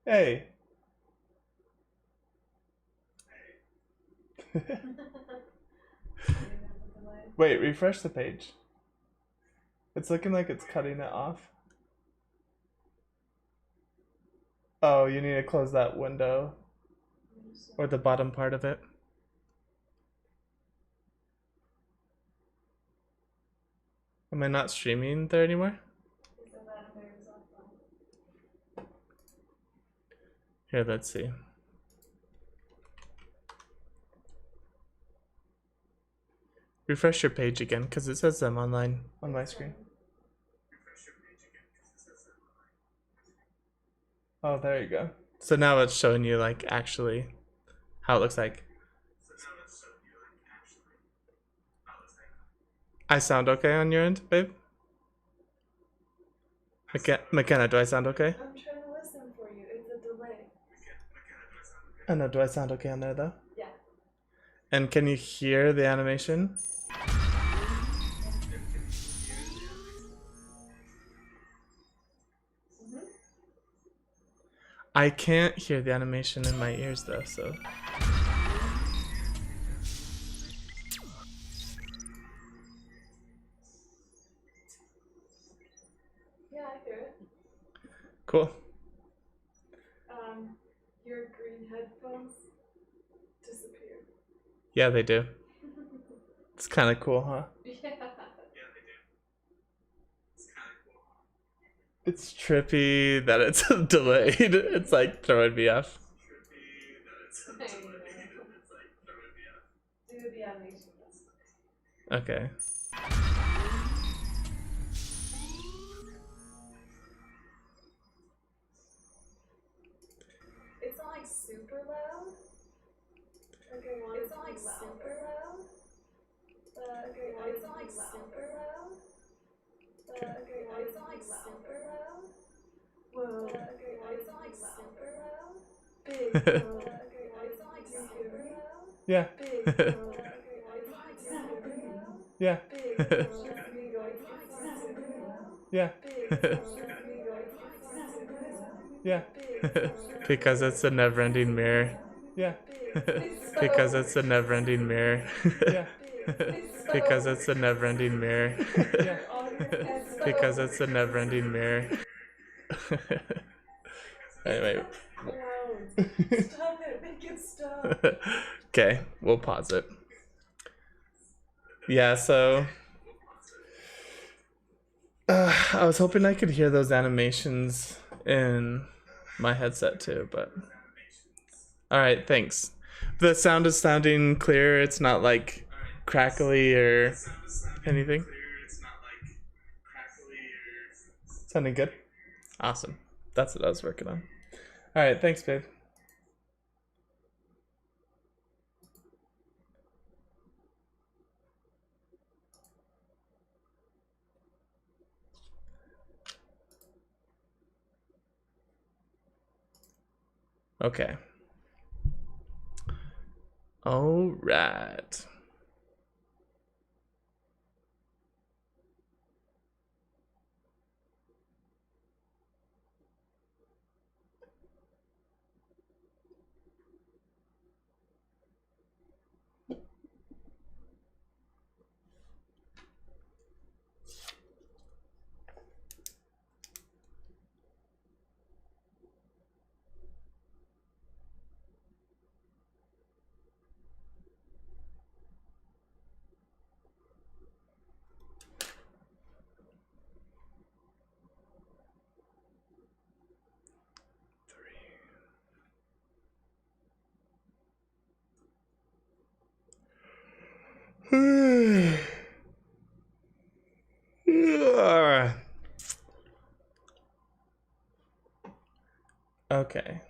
Hey. Wait, refresh the page. It's looking like it's cutting it off. Oh, you need to close that window. Or the bottom part of it. Am I not streaming there anymore? Here, let's see. Refresh your page again, because it says I'm online on my screen. Oh, there you go. So now it's showing you like actually how it looks like. I sound okay on your end, babe? McKenna, do I sound okay? I'm trying to listen for you. It's a delay. I know, do I sound okay on there though? Yeah. And can you hear the animation? I can't hear the animation in my ears though, so. Yeah, I hear it. Cool. Your green headphones disappeared. Yeah, they do. It's kind of cool, huh? Yeah. It's trippy that it's delayed. It's like throwing me off. Do the animation. Okay. It's not like super loud. Okay, it's not like super loud. Okay, it's not like super loud. Okay, it's not like super loud. Whoa. Okay, it's not like super loud. Big. Okay, it's not like super loud. Yeah. Big. Okay, it's not like super loud. Yeah. Big. Yeah. Yeah. Because it's a never-ending mirror. Yeah. Because it's a never-ending mirror. Yeah. Because it's a never-ending mirror. Yeah. Because it's a never-ending mirror. Anyway. Stop it, make it stop. Okay, we'll pause it. Yeah, so I was hoping I could hear those animations in my headset too, but all right, thanks. The sound is sounding clear. It's not like crackly or anything. Sounding good? Awesome. That's what I was working on. All right, thanks, babe. Okay. All right. Okay.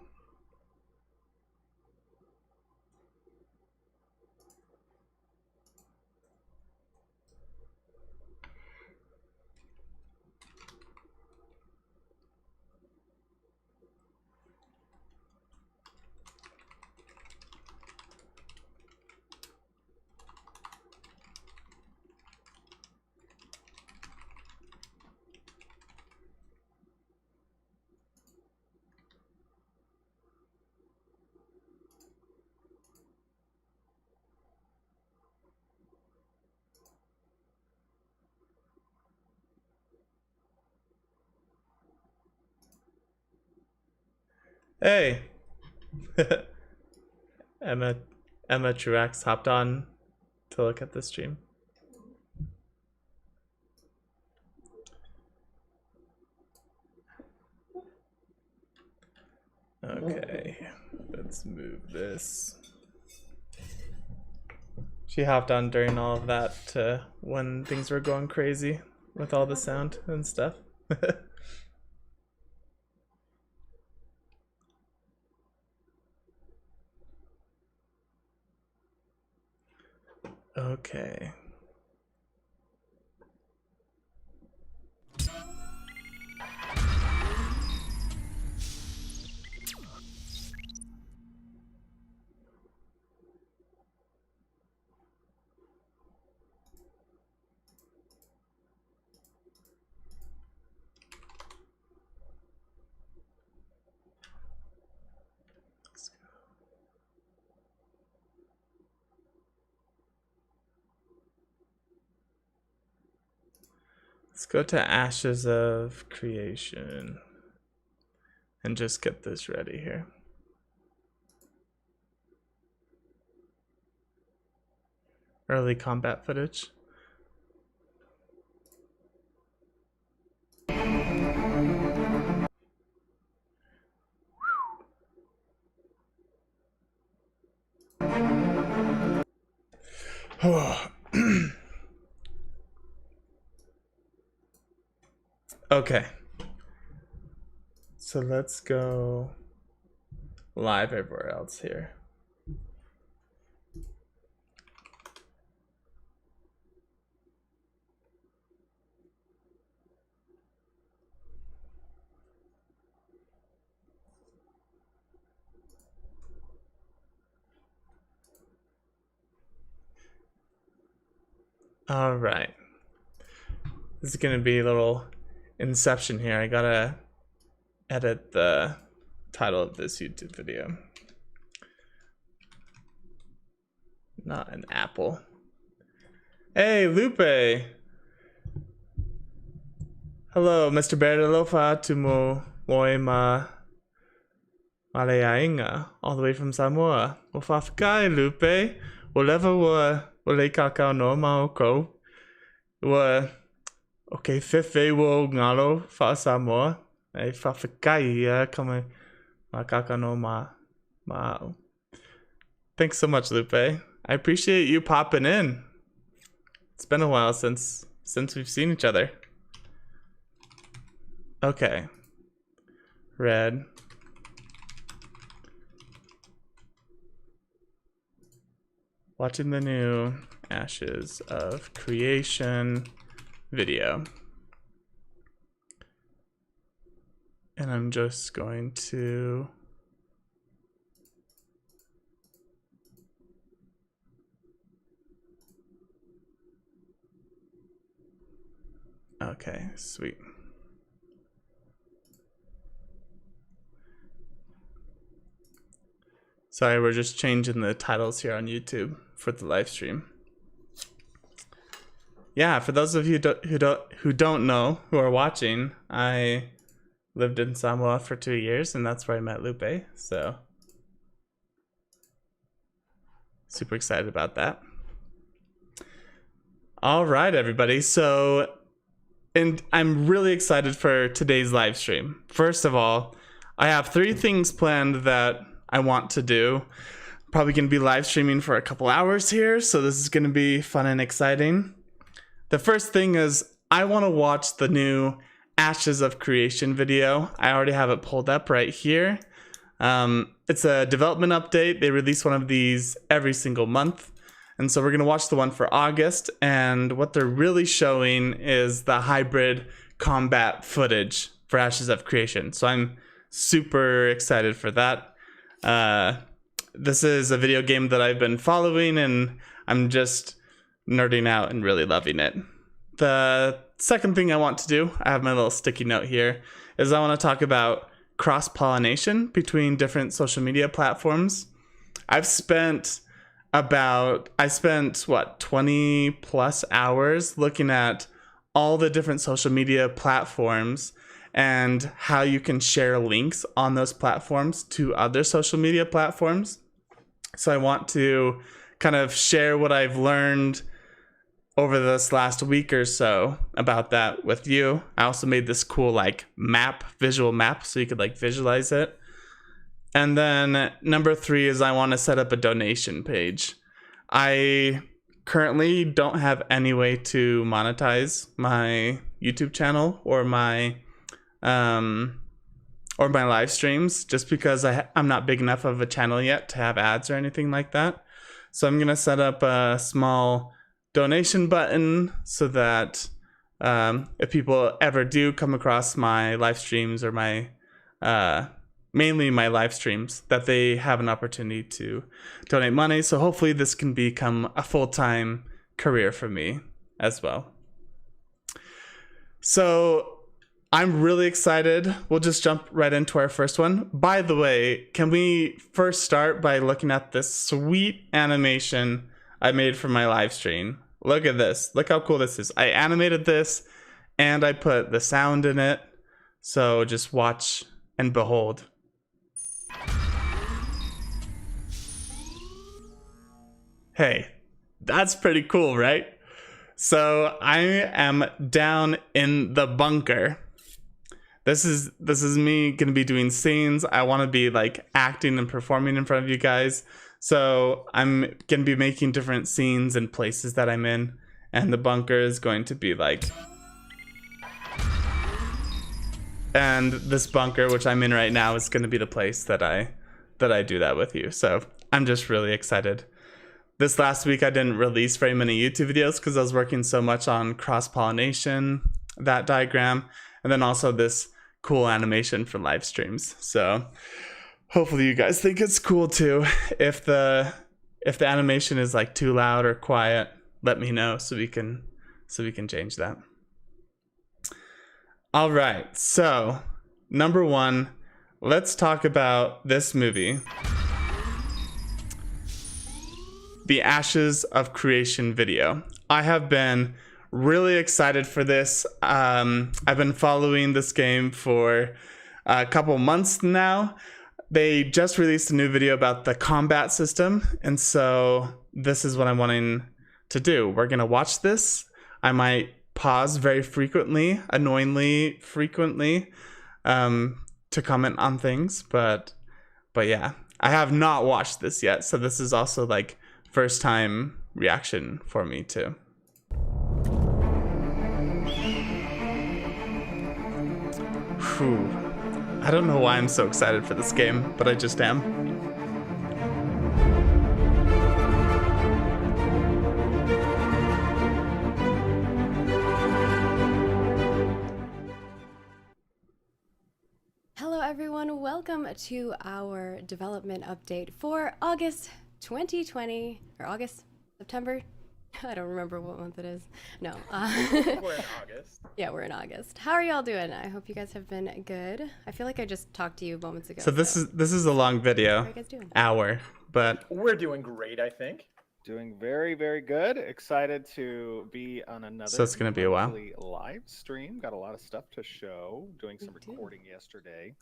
Hey. Emma Truax hopped on to look at the stream. Okay, let's move this. She hopped on during all of that when things were going crazy with all the sound and stuff. Okay. Let's go to Ashes of Creation and just get this ready here. Early combat footage. Okay. So let's go live everywhere else here. All right. This is gonna be a little inception here. I gotta edit the title of this YouTube video. Not an apple. Hey, Lupe. Hello, Mr. Berdelofa Tumo Moima Maleainga, all the way from Samoa. Wafafkai, Lupe. Whatever wale kakao no maoko. Okay, fefe wo ngalo fa Samoa. Hey, fafakai kama kakao no ma. Thanks so much, Lupe. I appreciate you popping in. It's been a while since we've seen each other. Okay. Red. Watching the new Ashes of Creation video. And I'm just going to okay, sweet. Sorry, we're just changing the titles here on YouTube for the live stream. Yeah, for those of you who don't know, who are watching, I lived in Samoa for 2 years, and that's where I met Lupe. So super excited about that. All right, everybody. So, and I'm really excited for today's live stream. First of all, I have 3 things planned that I want to do. Probably going to be live streaming for a couple hours here, so this is going to be fun and exciting. The first thing is I want to watch the new Ashes of Creation video. I already have it pulled up right here. It's a development update. They release one of these every single month. And so we're going to watch the one for August. And what they're really showing is the hybrid combat footage for Ashes of Creation. So I'm super excited for that. This is a video game that I've been following, and I'm just nerding out and really loving it. The second thing I want to do, I have my little sticky note here, is I want to talk about cross-pollination between different social media platforms. I spent what, 20 plus hours looking at all the different social media platforms and how you can share links on those platforms to other social media platforms. So I want to kind of share what I've learned over this last week or so about that with you. I also made this cool like visual map, so you could like visualize it. And then number 3 is I want to set up a donation page. I currently don't have any way to monetize my YouTube channel or my live streams, just because I'm not big enough of a channel yet to have ads or anything like that. So I'm gonna set up a small donation button so that if people ever do come across my live streams or my mainly my live streams, that they have an opportunity to donate money. So hopefully this can become a full-time career for me as well. So I'm really excited. We'll just jump right into our first one. By the way, can we first start by looking at this sweet animation I made for my live stream? Look at this. Look how cool this is. I animated this and I put the sound in it. So just watch and behold. Hey, that's pretty cool, right? So I am down in the bunker. This is me gonna be doing scenes. I want to be like acting and performing in front of you guys. So I'm gonna be making different scenes and places that I'm in, and the bunker is going to be like, and this bunker which I'm in right now is gonna be the place that I do that with you. So I'm just really excited. This last week I didn't release very many YouTube videos because I was working so much on cross-pollination, that diagram, and then also this cool animation for live streams. So hopefully you guys think it's cool too. If the animation is like too loud or quiet, let me know so we can change that. All right, so number 1, let's talk about this movie, The Ashes of Creation Video. I have been really excited for this. I've been following this game for a couple months now. They just released a new video about the combat system, and so this is what I'm wanting to do. We're gonna watch this. I might pause very frequently, annoyingly frequently, to comment on things, but yeah, I have not watched this yet, so this is also like first time reaction for me too. Whew. I don't know why I'm so excited for this game, but I just am. Hello everyone, welcome to our development update for August 2020, or September? I don't remember what month it is. No. We're in August. Yeah, we're in August. How are y'all doing? I hope you guys have been good. I feel like I just talked to you moments ago. So this is a long video. How are you guys doing? Hour, but We're doing great, I think. Doing very, very good. Excited to be on another So it's gonna be a while. monthly live stream. Got a lot of stuff to show. Doing some We do. recording yesterday.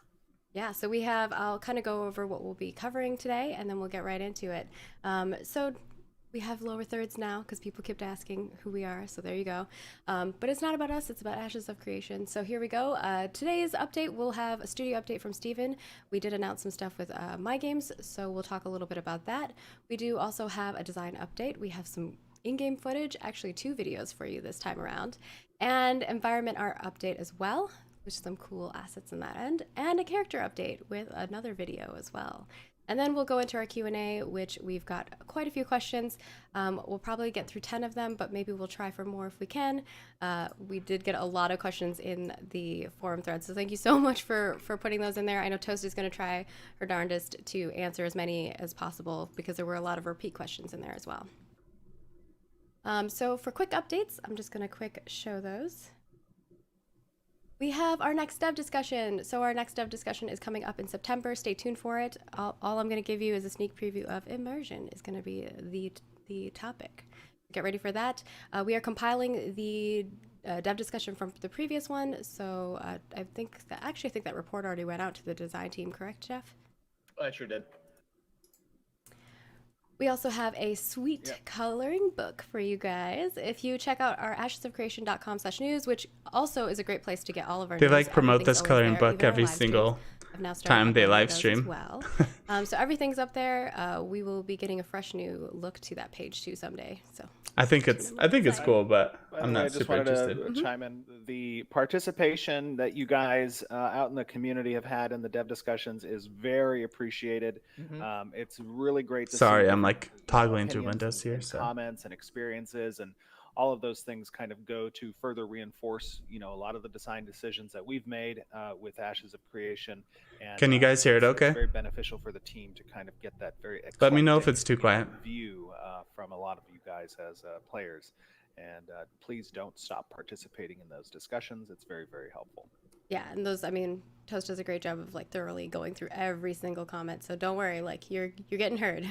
Yeah, so I'll kind of go over what we'll be covering today, and then we'll get right into it. So we have lower thirds now because people kept asking who we are, so there you go. But it's not about us, it's about Ashes of Creation. So here we go. Today's update, we'll have a studio update from Steven. We did announce some stuff with My Games, so we'll talk a little bit about that. We do also have a design update. We have some in-game footage, actually 2 videos for you this time around, and environment art update as well, with some cool assets in that end, and a character update with another video as well. And then we'll go into our Q&A, which we've got quite a few questions. We'll probably get through 10 of them, but maybe we'll try for more if we can. We did get a lot of questions in the forum thread, so thank you so much for putting those in there. I know Toasty's gonna try her darndest to answer as many as possible because there were a lot of repeat questions in there as well. So for quick updates, I'm just gonna quick show those. We have our next dev discussion. So our next dev discussion is coming up in September. Stay tuned for it. All I'm going to give you is a sneak preview of immersion is going to be the topic. Get ready for that. We are compiling the dev discussion from the previous one. So I think that report already went out to the design team, correct, Jeff? I sure did. We also have a sweet coloring book for you guys. If you check out our ashesofcreation.com/news, which also is a great place to get all of our They news. like promote Everything's this always coloring there, book even our every live streams. single I've now started time they uploading live those stream. as well. So everything's up there. We will be getting a fresh new look to that page too someday. So I think it's cool, but By the I'm way, I not just super wanted interested. to chime in. The participation that you guys out in the community have had in the dev discussions is very appreciated. It's really great to see. Sorry, I'm different, like toggling through opinions windows here, and so comments and experiences, and all of those things kind of go to further reinforce, a lot of the design decisions that we've made with Ashes of Creation. And, can you guys hear it okay? It's very beneficial for the team to kind of get that very Let me know if eclectic, it's too quiet. view from a lot of you guys as players. And please don't stop participating in those discussions. It's very, very helpful. yeah, and those, I mean, Toast does a great job of like thoroughly going through every single comment. So don't worry, like you're getting heard.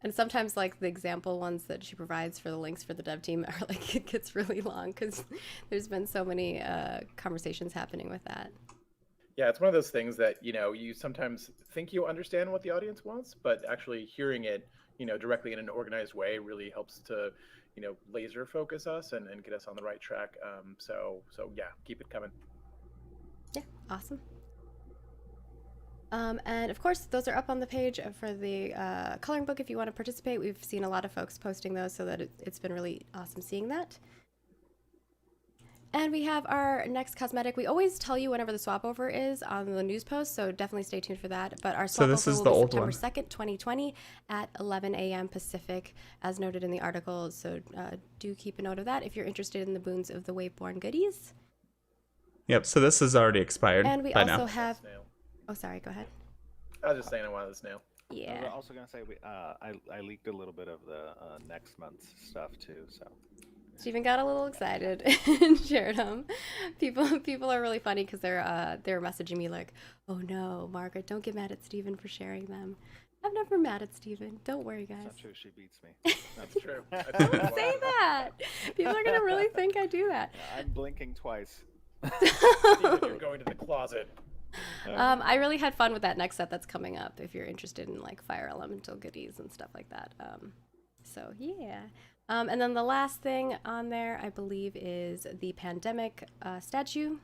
And sometimes like the example ones that she provides for the links for the dev team are like, it gets really long because there's been so many conversations happening with that. Yeah, it's one of those things that, you sometimes think you understand what the audience wants, but actually hearing it, directly in an organized way really helps to, laser focus us and get us on the right track. So yeah, keep it coming. Yeah, awesome. And of course, those are up on the page for the coloring book if you want to participate. We've seen a lot of folks posting those, so that it's been really awesome seeing that. And we have our next cosmetic. We always tell you whenever the swap over is on the news post, so definitely stay tuned for that. But our swap this over is will the be old September one. 2nd, 2020 at 11 a.m. Pacific, as noted in the article. So do keep a note of that if you're interested in the boons of the Waveborn goodies. Yep, so this is already expired And we by also now. have... Snail. Oh, sorry, go ahead. I was just saying I wanted the snail. I Yeah. was also going to say I leaked a little bit of the next month's stuff too. So Stephen got a little excited and shared them. People are really funny because they're messaging me like, "Oh no, Margaret, don't get mad at Stephen for sharing them." I'm never mad at Stephen. Don't worry, it's guys. not true. She beats me. That's true. Don't say that. People are gonna really think I do that. I'm blinking twice. Steven, you're going to the closet. I really had fun with that next set that's coming up. If you're interested in like fire elemental goodies and stuff like that. So yeah. And then the last thing on there, I believe, is the pandemic statue,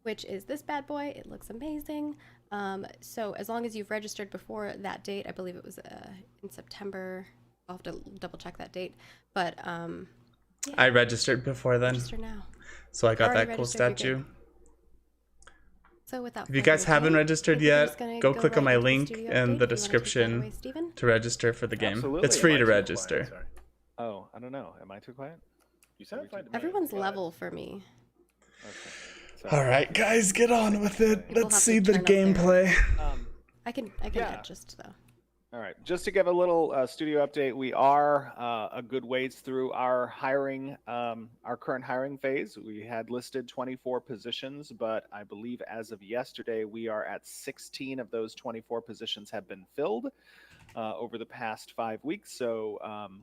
which is this bad boy. It looks amazing. So as long as you've registered before that date, I believe it was in September. I'll have to double check that date. But yeah, I registered before then, register now. so I got Already that cool registered, you're good. statue. So without If you further guys haven't ado, registered I think we're just yet, gonna go click on right my into the link studio in update. the Do you wanna take that description away, Stephen? to register for the game. Absolutely. It's free Am I to too register. quiet? Sorry. Oh, I don't know. Am I too quiet? You sound fine to me. Everyone's Go ahead. level for me. Okay. All right, guys, get on with it. People Let's have see to the turn up their- gameplay. I can Yeah. adjust though. All right. Just to give a little studio update, we are a good ways through our hiring, our current hiring phase. We had listed 24 positions, but I believe as of yesterday, we are at 16 of those 24 positions have been filled over the past 5 weeks. So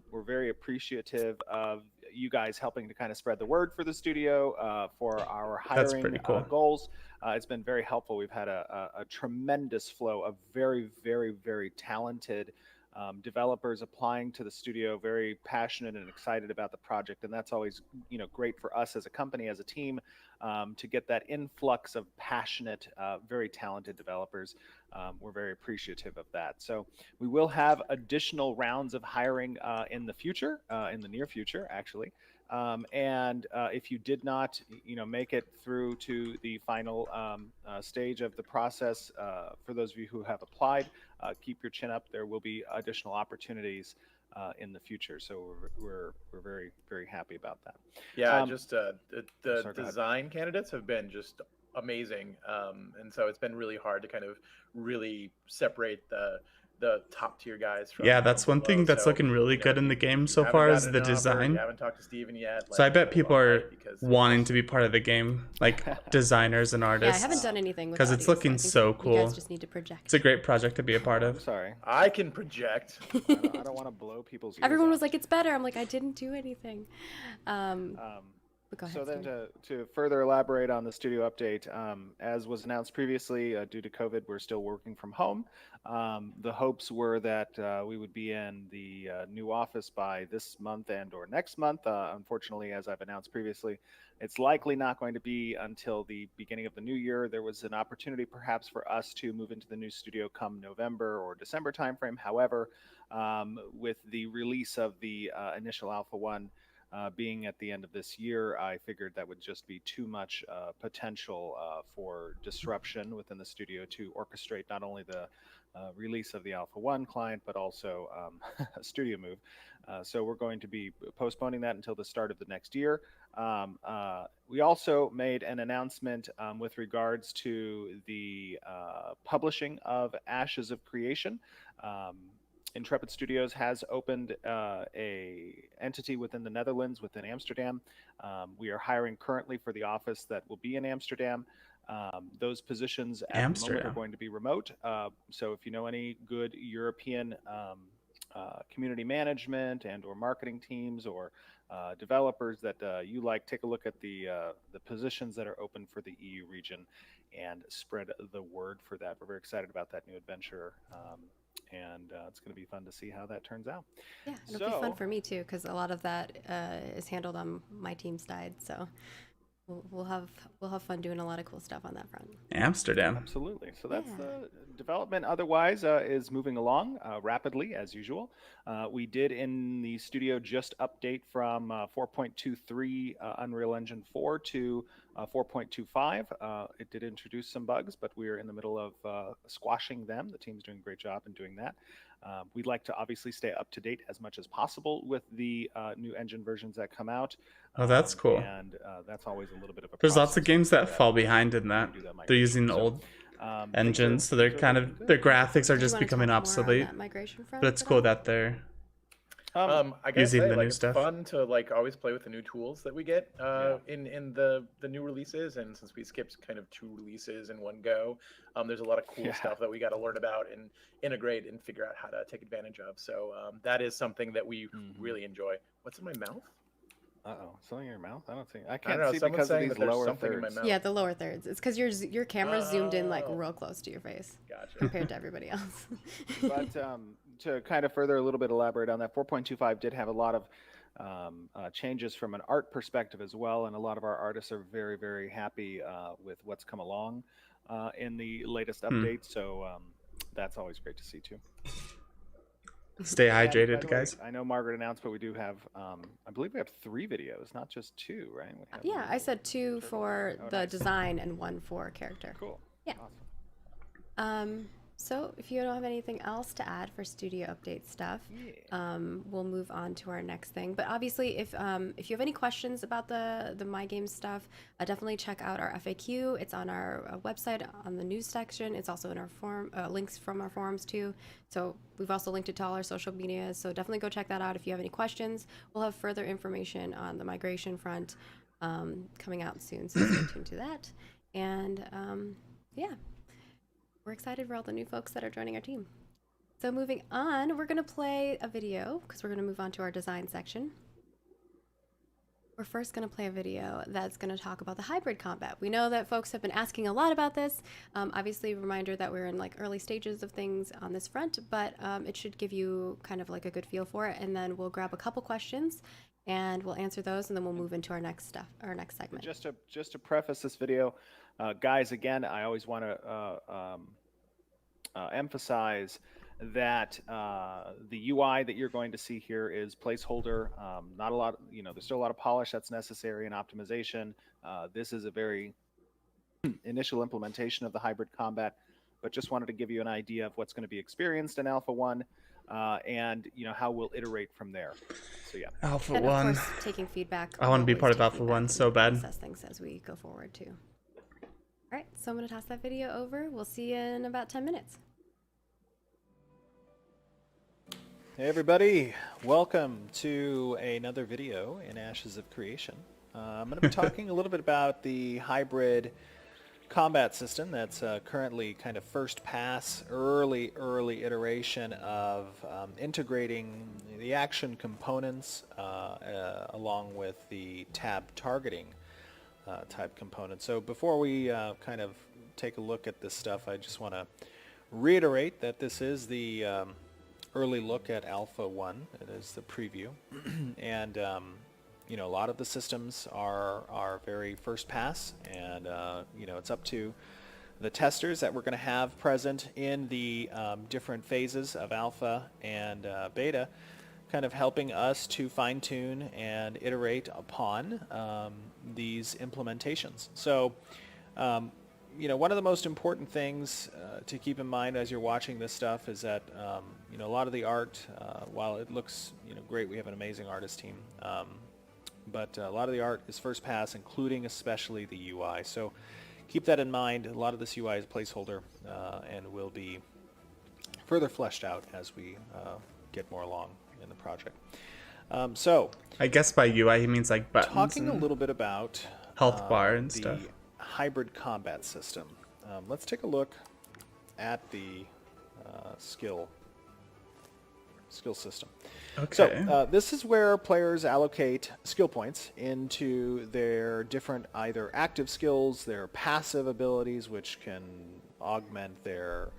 we're very appreciative of you guys helping to kind of spread the word for the studio for our That's hiring pretty cool. goals. It's been very helpful. We've had a tremendous flow of very, very, very talented developers applying to the studio, very passionate and excited about the project. And that's always, great for us as a company, as a team, to get that influx of passionate, very talented developers. We're very appreciative of that. So we will have additional rounds of hiring in the future, in the near future, actually. And if you did not, make it through to the final stage of the process, for those of you who have applied, keep your chin up. There will be additional opportunities in the future. So we're very, very happy about that. Yeah, just the sorry, go ahead. design candidates have been just amazing, and so it's been really hard to kind of really separate the top tier guys. From, Yeah, that's from one thing below. that's So, looking really you know, good in the game so far is the design. You haven't talked to Steven yet. So I bet go people on are hype because wanting to be part of the game, like designers and Yeah, I artists. haven't done anything with because it's audio, looking I think so You cool. guys just need to project. It's a great project to be a part I'm of. sorry. I can project. I don't want to blow people's ears Everyone was out. like, "It's better." I'm like, "I didn't do anything." But go ahead, So then Steven. to further elaborate on the studio update, as was announced previously, due to COVID, we're still working from home. The hopes were that we would be in the new office by this month and or next month. Unfortunately, as I've announced previously, it's likely not going to be until the beginning of the new year. There was an opportunity perhaps for us to move into the new studio come November or December timeframe. However, with the release of the initial Alpha 1, being at the end of this year, I figured that would just be too much potential for disruption within the studio to orchestrate not only the release of the Alpha 1 client, but also a studio move. So we're going to be postponing that until the start of the next year. We also made an announcement with regards to the publishing of Ashes of Creation. Intrepid Studios has opened a entity within the Netherlands, within Amsterdam. We are hiring currently for the office that will be in Amsterdam. Those positions at the moment are going to be remote. So if you know any good European community management and or marketing teams or developers that you like, take a look at the positions that are open for the EU region and spread the word for that. We're very excited about that new adventure. And it's going to be fun to see how that turns out. Yeah, it'll be fun for me too, because a lot of that is handled on my team's side. So we'll have fun doing a lot of cool stuff on that front. Amsterdam. Absolutely. So that's the development. Otherwise, is moving along rapidly as usual. We did in the studio just update from 4.23 Unreal Engine 4 to 4.25. It did introduce some bugs, but we're in the middle of squashing them. The team's doing a great job in doing that. We'd like to obviously stay up to date as much as possible with the new engine versions that come out. Oh, that's cool. And that's always a little bit of a There's lots of process games that to fall behind in that. They're using old engines, so they're kind of, their graphics are just becoming obsolete. But it's cool that they're I gotta using say, the like, new it's stuff. fun to like always play with the new tools that we get in the new releases, and since we skipped kind of 2 releases in one go, there's a lot of cool stuff that we got to learn about and integrate and figure out how to take advantage of. So that is something that we really enjoy. What's in my mouth? Uh-oh, something in your mouth? I don't think I I can't don't know, see someone's because of saying these that there's lower something in my thirds. mouth. Yeah, the lower thirds. It's because your camera's zoomed in like real close to your face Gotcha. compared to everybody else. But to kind of further a little bit elaborate on that, 4.25 did have a lot of changes from an art perspective as well, and a lot of our artists are very, very happy with what's come along in the latest update. So that's always great to see too. Stay hydrated, By the way, guys. I know Margaret announced, but we do have, I believe we have 3 videos, not just 2, right? We have Yeah, I said 2 for the nice. design and 1 for character. Cool. Yeah. Awesome. So if you don't have anything else to add for studio update stuff, we'll move on to our next thing. But obviously, if you have any questions about the My Games stuff, definitely check out our FAQ. It's on our website on the news section. It's also in our form links from our forums too. So we've also linked it to all our social media. So definitely go check that out if you have any questions. We'll have further information on the migration front coming out soon. So stay tuned to that. And yeah. We're excited for all the new folks that are joining our team. So moving on, we're going to play a video because we're going to move on to our design section. We're first going to play a video that's going to talk about the hybrid combat. We know that folks have been asking a lot about this. Obviously, a reminder that we're in like early stages of things on this front, but it should give you kind of like a good feel for it. And then we'll grab a couple questions and we'll answer those, and then we'll move into our next segment. Just to preface this video, guys, again, I always want to emphasize that the UI that you're going to see here is placeholder. Not a lot, there's still a lot of polish that's necessary and optimization. This is a very initial implementation of the hybrid combat, but just wanted to give you an idea of what's going to be experienced in Alpha 1 and how we'll iterate from there. So yeah. Alpha And 1. of course, taking feedback. I want to be always part of take Alpha feedback 1 and so bad. Assess things as we go forward too. All right, so I'm going to toss that video over. We'll see you in about 10 minutes. Hey everybody, welcome to another video in Ashes of Creation. I'm going to be talking a little bit about the hybrid combat system that's currently kind of first pass, early iteration of integrating the action components along with the tab targeting type component. So before we kind of take a look at this stuff, I just want to reiterate that this is the early look at Alpha 1. It is the preview. And you know, a lot of the systems are very first pass, and you know, it's up to the testers that we're going to have present in the different phases of alpha and beta, kind of helping us to fine-tune and iterate upon these implementations. So you know, one of the most important things to keep in mind as you're watching this stuff is that you know, a lot of the art, while it looks, you know, great, we have an amazing artist team, but a lot of the art is first pass, including especially the UI. So keep that in mind. A lot of this UI is placeholder and will be further fleshed out as we get more along in the project. So I guess by UI he means like buttons talking a and little bit about health bar and the stuff. hybrid combat system. Let's take a look at the skill system. Okay. So this is where players allocate skill points into their different either active skills, their passive abilities, which can augment their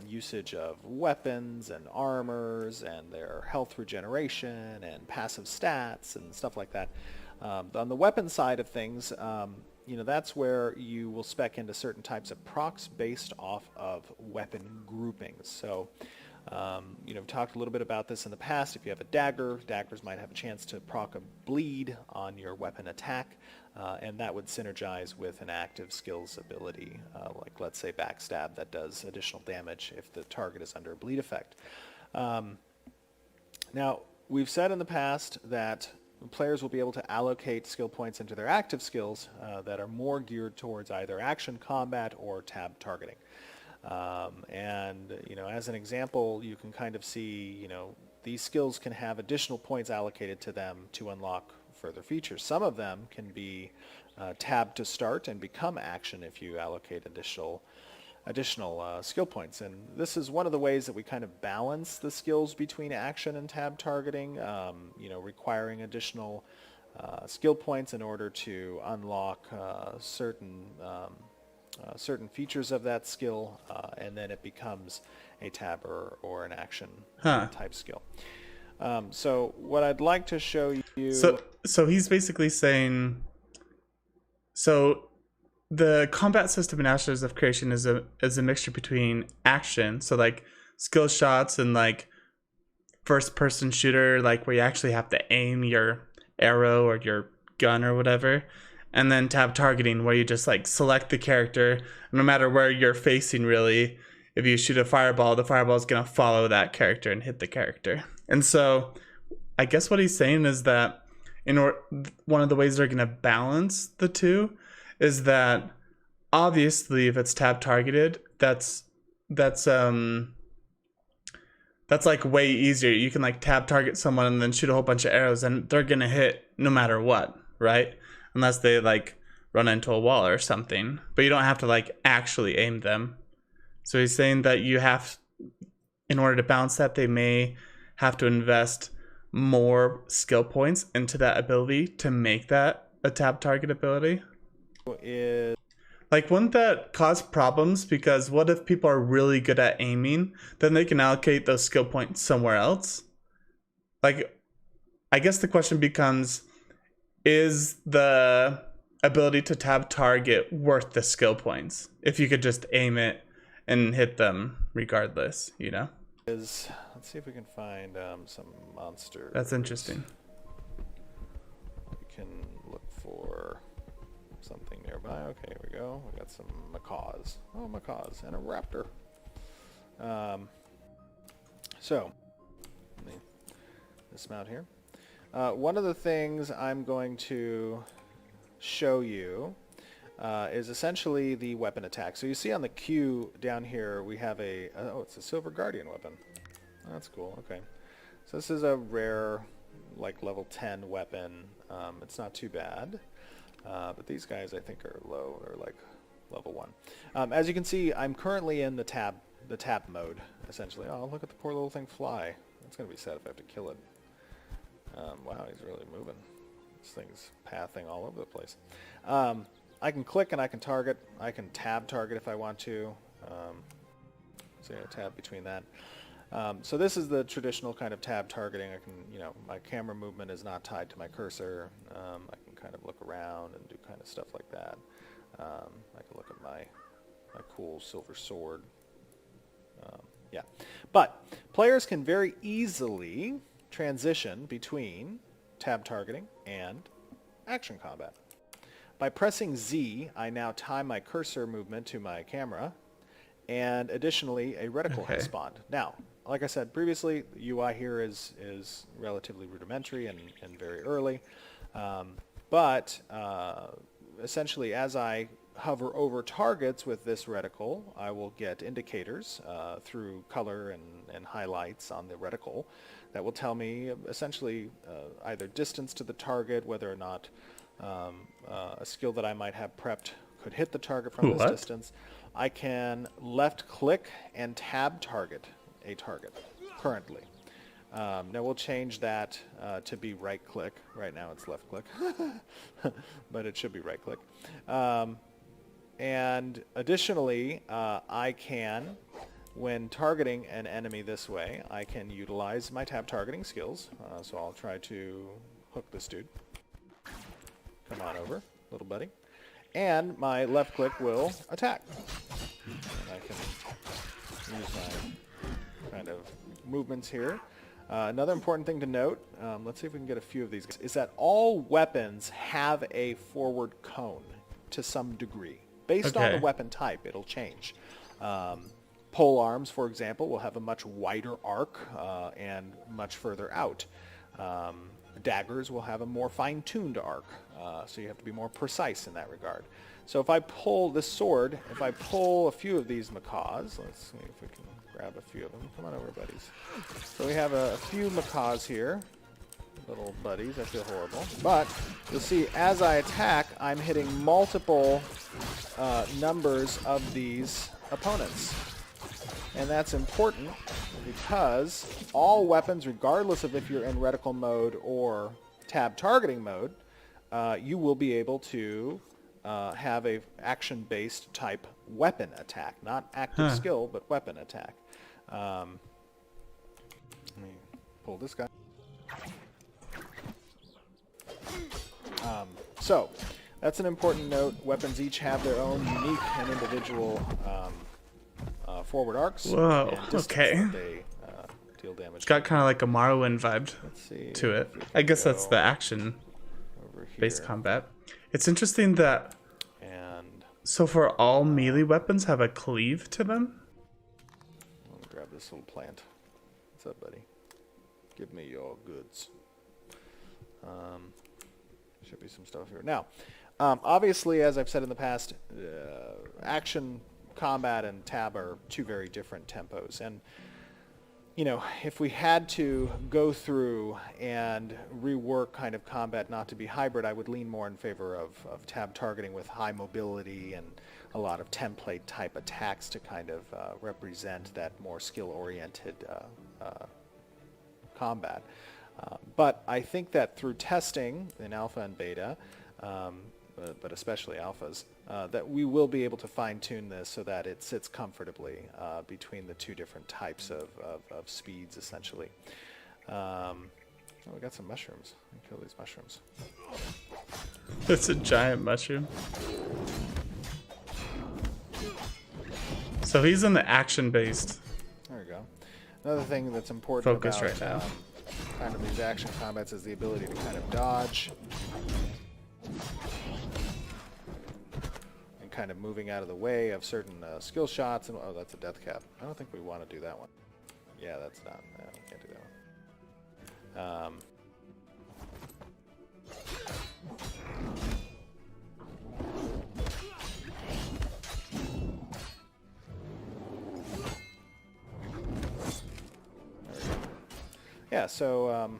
usage of weapons and armors, and their health regeneration and passive stats and stuff like that. On the weapon side of things, you know, that's where you will spec into certain types of procs based off of weapon groupings. So, you know, we've talked a little bit about this in the past. If you have a dagger, daggers might have a chance to proc a bleed on your weapon attack, and that would synergize with an active skills ability, like let's say backstab, that does additional damage if the target is under a bleed effect. Now, we've said in the past that players will be able to allocate skill points into their active skills that are more geared towards either action combat or tab targeting. And, you know, as an example, you can kind of see, you know, these skills can have additional points allocated to them to unlock further features. Some of them can be tabbed to start and become action if you allocate additional skill points. And this is one of the ways that we kind of balance the skills between action and tab targeting, you know, requiring additional skill points in order to unlock certain features of that skill, and then it becomes a tab or an action type skill. So what I'd like to show you... So he's basically saying... So the combat system in Ashes of Creation is a mixture between action, so like skill shots, and like first person shooter, like where you actually have to aim your arrow or your gun or whatever, and then tab targeting, where you just like select the character, no matter where you're facing really. If you shoot a fireball, the fireball is going to follow that character and hit the character. And so I guess what he's saying is that one of the ways they're going to balance the two is that obviously if it's tab targeted, that's like way easier. You can like tab target someone and then shoot a whole bunch of arrows, and they're going to hit no matter what, right? Unless they like run into a wall or something, but you don't have to like actually aim them. So he's saying that you have, in order to balance that, they may have to invest more skill points into that ability to make that a tab target ability. Like, wouldn't that cause problems? Because what if people are really good at aiming? Then they can allocate those skill points somewhere else. Like, I guess the question becomes, is the ability to tab target worth the skill points if you could just aim it and hit them regardless, you know? Let's see if we can find some monsters. That's interesting. We can look for something nearby. Okay, here we go. We got some macaws. Oh, macaws and a raptor. So, let me dismount here. One of the things I'm going to show you is essentially the weapon attack. So you see on the Q down here we have it's a Silver Guardian weapon. That's cool. Okay. So this is a rare, like level 10 weapon. It's not too bad. But these guys I think are low. They're like level 1. As you can see, I'm currently in the tab mode, essentially. Oh, look at the poor little thing fly. It's going to be sad if I have to kill it. Wow, he's really moving. This thing's pathing all over the place. I can click and I can target. I can tab target if I want to. So yeah, tab between that. So this is the traditional kind of tab targeting. I can, my camera movement is not tied to my cursor. I can kind of look around and do kind of stuff like that. I can look at my cool silver sword. Yeah, but players can very easily transition between tab targeting and action combat. By pressing Z, I now tie my cursor movement to my camera, and additionally, a reticle has spawned. Now, like I said previously, the UI here is relatively rudimentary and very early, but essentially, as I hover over targets with this reticle, I will get indicators through color and highlights on the reticle that will tell me essentially either distance to the target, whether or not a skill that I might have prepped could hit the target from this distance. I can left click and tab target a target currently. Now we'll change that to be right click. Right now it's left click, but it should be right click. And additionally, I can, when targeting an enemy this way, I can utilize my tab targeting skills. So I'll try to hook this dude. Come on over, little buddy. And my left click will attack. And I can use my kind of movements here. Another important thing to note, let's see if we can get a few of these, is that all weapons have a forward cone to some degree. Based on the weapon type, it'll change. Pole arms, for example, will have a much wider arc and much further out. Daggers will have a more fine-tuned arc, so you have to be more precise in that regard. So if I pull this sword, if I pull a few of these macaws, let's see if we can grab a few of them. Come on over, buddies. So we have a few macaws here. Little buddies, I feel horrible. But you'll see as I attack, I'm hitting multiple numbers of these opponents. And that's important because all weapons, regardless of if you're in reticle mode or tab targeting mode, you will be able to have a action-based type weapon attack. Not active skill, but weapon attack. Let me pull this guy. So that's an important note. Weapons each have their own unique and individual forward arcs. Whoa, okay. They, deal damage. It's got kind of like a Morrowind vibe to it. I guess that's the action-based combat. It's interesting that... So for all melee weapons have a cleave to them? Let me grab this little plant. What's up, buddy? Give me your goods. Should be some stuff here. Now, obviously, as I've said in the past, action, combat, and tab are two very different tempos. And, if we had to go through and rework kind of combat not to be hybrid, I would lean more in favor of tab targeting with high mobility and a lot of template type attacks to kind of represent that more skill-oriented combat. But I think that through testing in alpha and beta, but especially alphas, that we will be able to fine-tune this so that it sits comfortably between the two different types of speeds, essentially. Oh, we got some mushrooms. Let me kill these mushrooms. That's a giant mushroom. So he's in the action-based. There we go. Another thing that's important focus about right now. Kind of these action combats is the ability to kind of dodge and kind of moving out of the way of certain skill shots. And oh, that's a death cap. I don't think we want to do that one. Yeah, that's not. No, we can't do that one. There yeah, so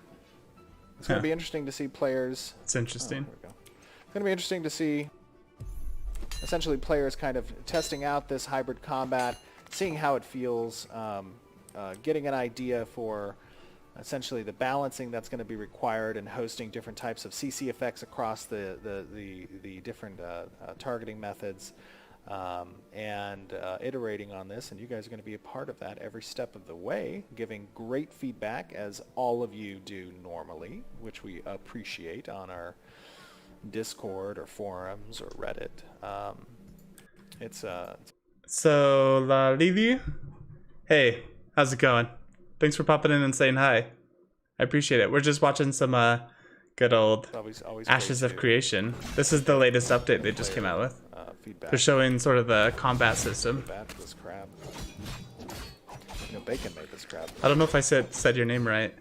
it's going to be interesting to see players. It's interesting. There we go. It's going to be interesting to see essentially players kind of testing out this hybrid combat, seeing how it feels, getting an idea for essentially the balancing that's going to be required and hosting different types of CC effects across the different targeting methods, and iterating on this. And you guys are going to be a part of that every step of the way, giving great feedback as all of you do normally, which we appreciate on our Discord or forums or Reddit. So, La Lily, hey, how's it going? Thanks for popping in and saying hi. I appreciate it. We're just watching some good old always Ashes of Creation. This is the latest update they just came out with. Feedback. They're showing sort of the combat system. This crab. You know, Bacon made this crab. I don't know if I said your name right.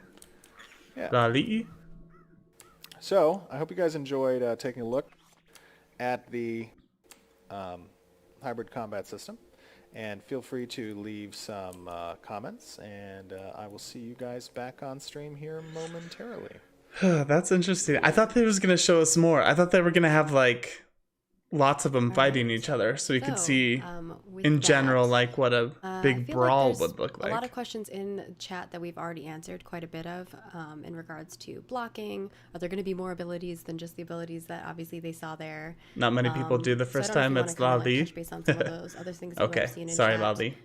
Yeah. La Lily? So, I hope you guys enjoyed taking a look at the hybrid combat system. And feel free to leave some comments, and I will see you guys back on stream here momentarily. That's interesting. I thought they was going to show us more. I thought they were going to have, like, lots of them fighting each other, so we could see in general like what a big brawl would look like. A lot of questions in chat that we've already answered quite a bit of in regards to blocking. Are there going to be more abilities than just the abilities that obviously they saw there? Not many people do the first time. It's Lali. Touch base on some of those other things that Okay, we've seen in sorry, chat. Lali.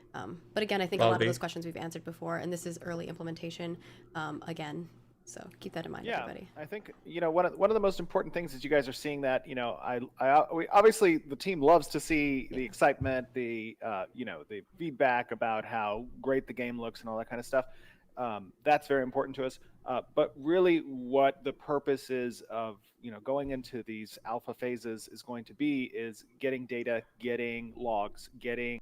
But again, I think a lot of those questions we've answered before, and this is early implementation again. So keep that in mind, everybody. I think, you know, one of the most important things is you guys are seeing that, you know, we obviously the team loves to see the excitement, the you know, the feedback about how great the game looks and all that kind of stuff. That's very important to us. But really what the purpose is of, you know, going into these alpha phases is going to be is getting data, getting logs, getting...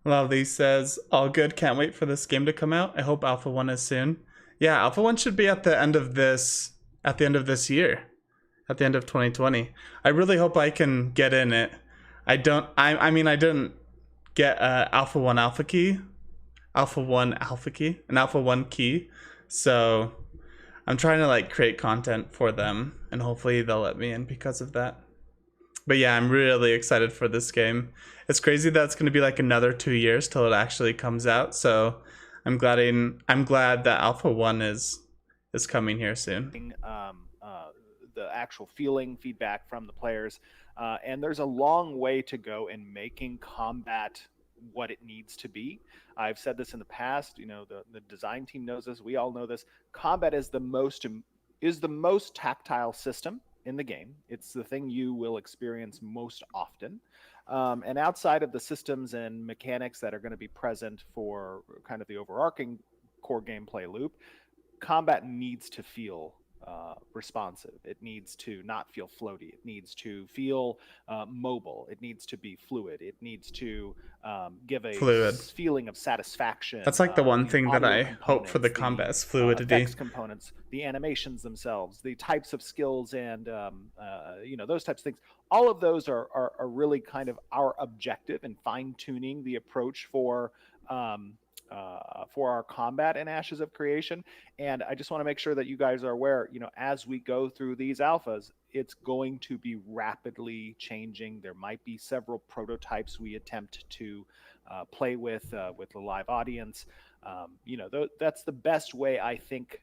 Lali says, all good, can't wait for this game to come out. I hope Alpha 1 is soon. Yeah, Alpha 1 should be at the end of this year, at the end of 2020. I really hope I can get in it. I didn't get Alpha 1 alpha key, an Alpha 1 key. So I'm trying to like create content for them, and hopefully they'll let me in because of that. But yeah, I'm really excited for this game. It's crazy that it's going to be like another 2 years till it actually comes out. So I'm glad that Alpha 1 is coming here soon. The actual feedback from the players, and there's a long way to go in making combat what it needs to be. I've said this in the past. You know, the design team knows this. We all know this. Combat is the most tactile system in the game. It's the thing you will experience most often. And outside of the systems and mechanics that are going to be present for kind of the overarching core gameplay loop, combat needs to feel responsive. It needs to not feel floaty. It needs to feel mobile. It needs to be fluid. It needs to give a feeling of satisfaction. That's like the one thing that I hope for the combat is fluidity. Effects components, the animations themselves, the types of skills, and you know, those types of things. All of those are really kind of our objective in fine-tuning the approach for our combat in Ashes of Creation. And I just want to make sure that you guys are aware, you know, as we go through these alphas, it's going to be rapidly changing. There might be several prototypes we attempt to play with the live audience. You know, that's the best way I think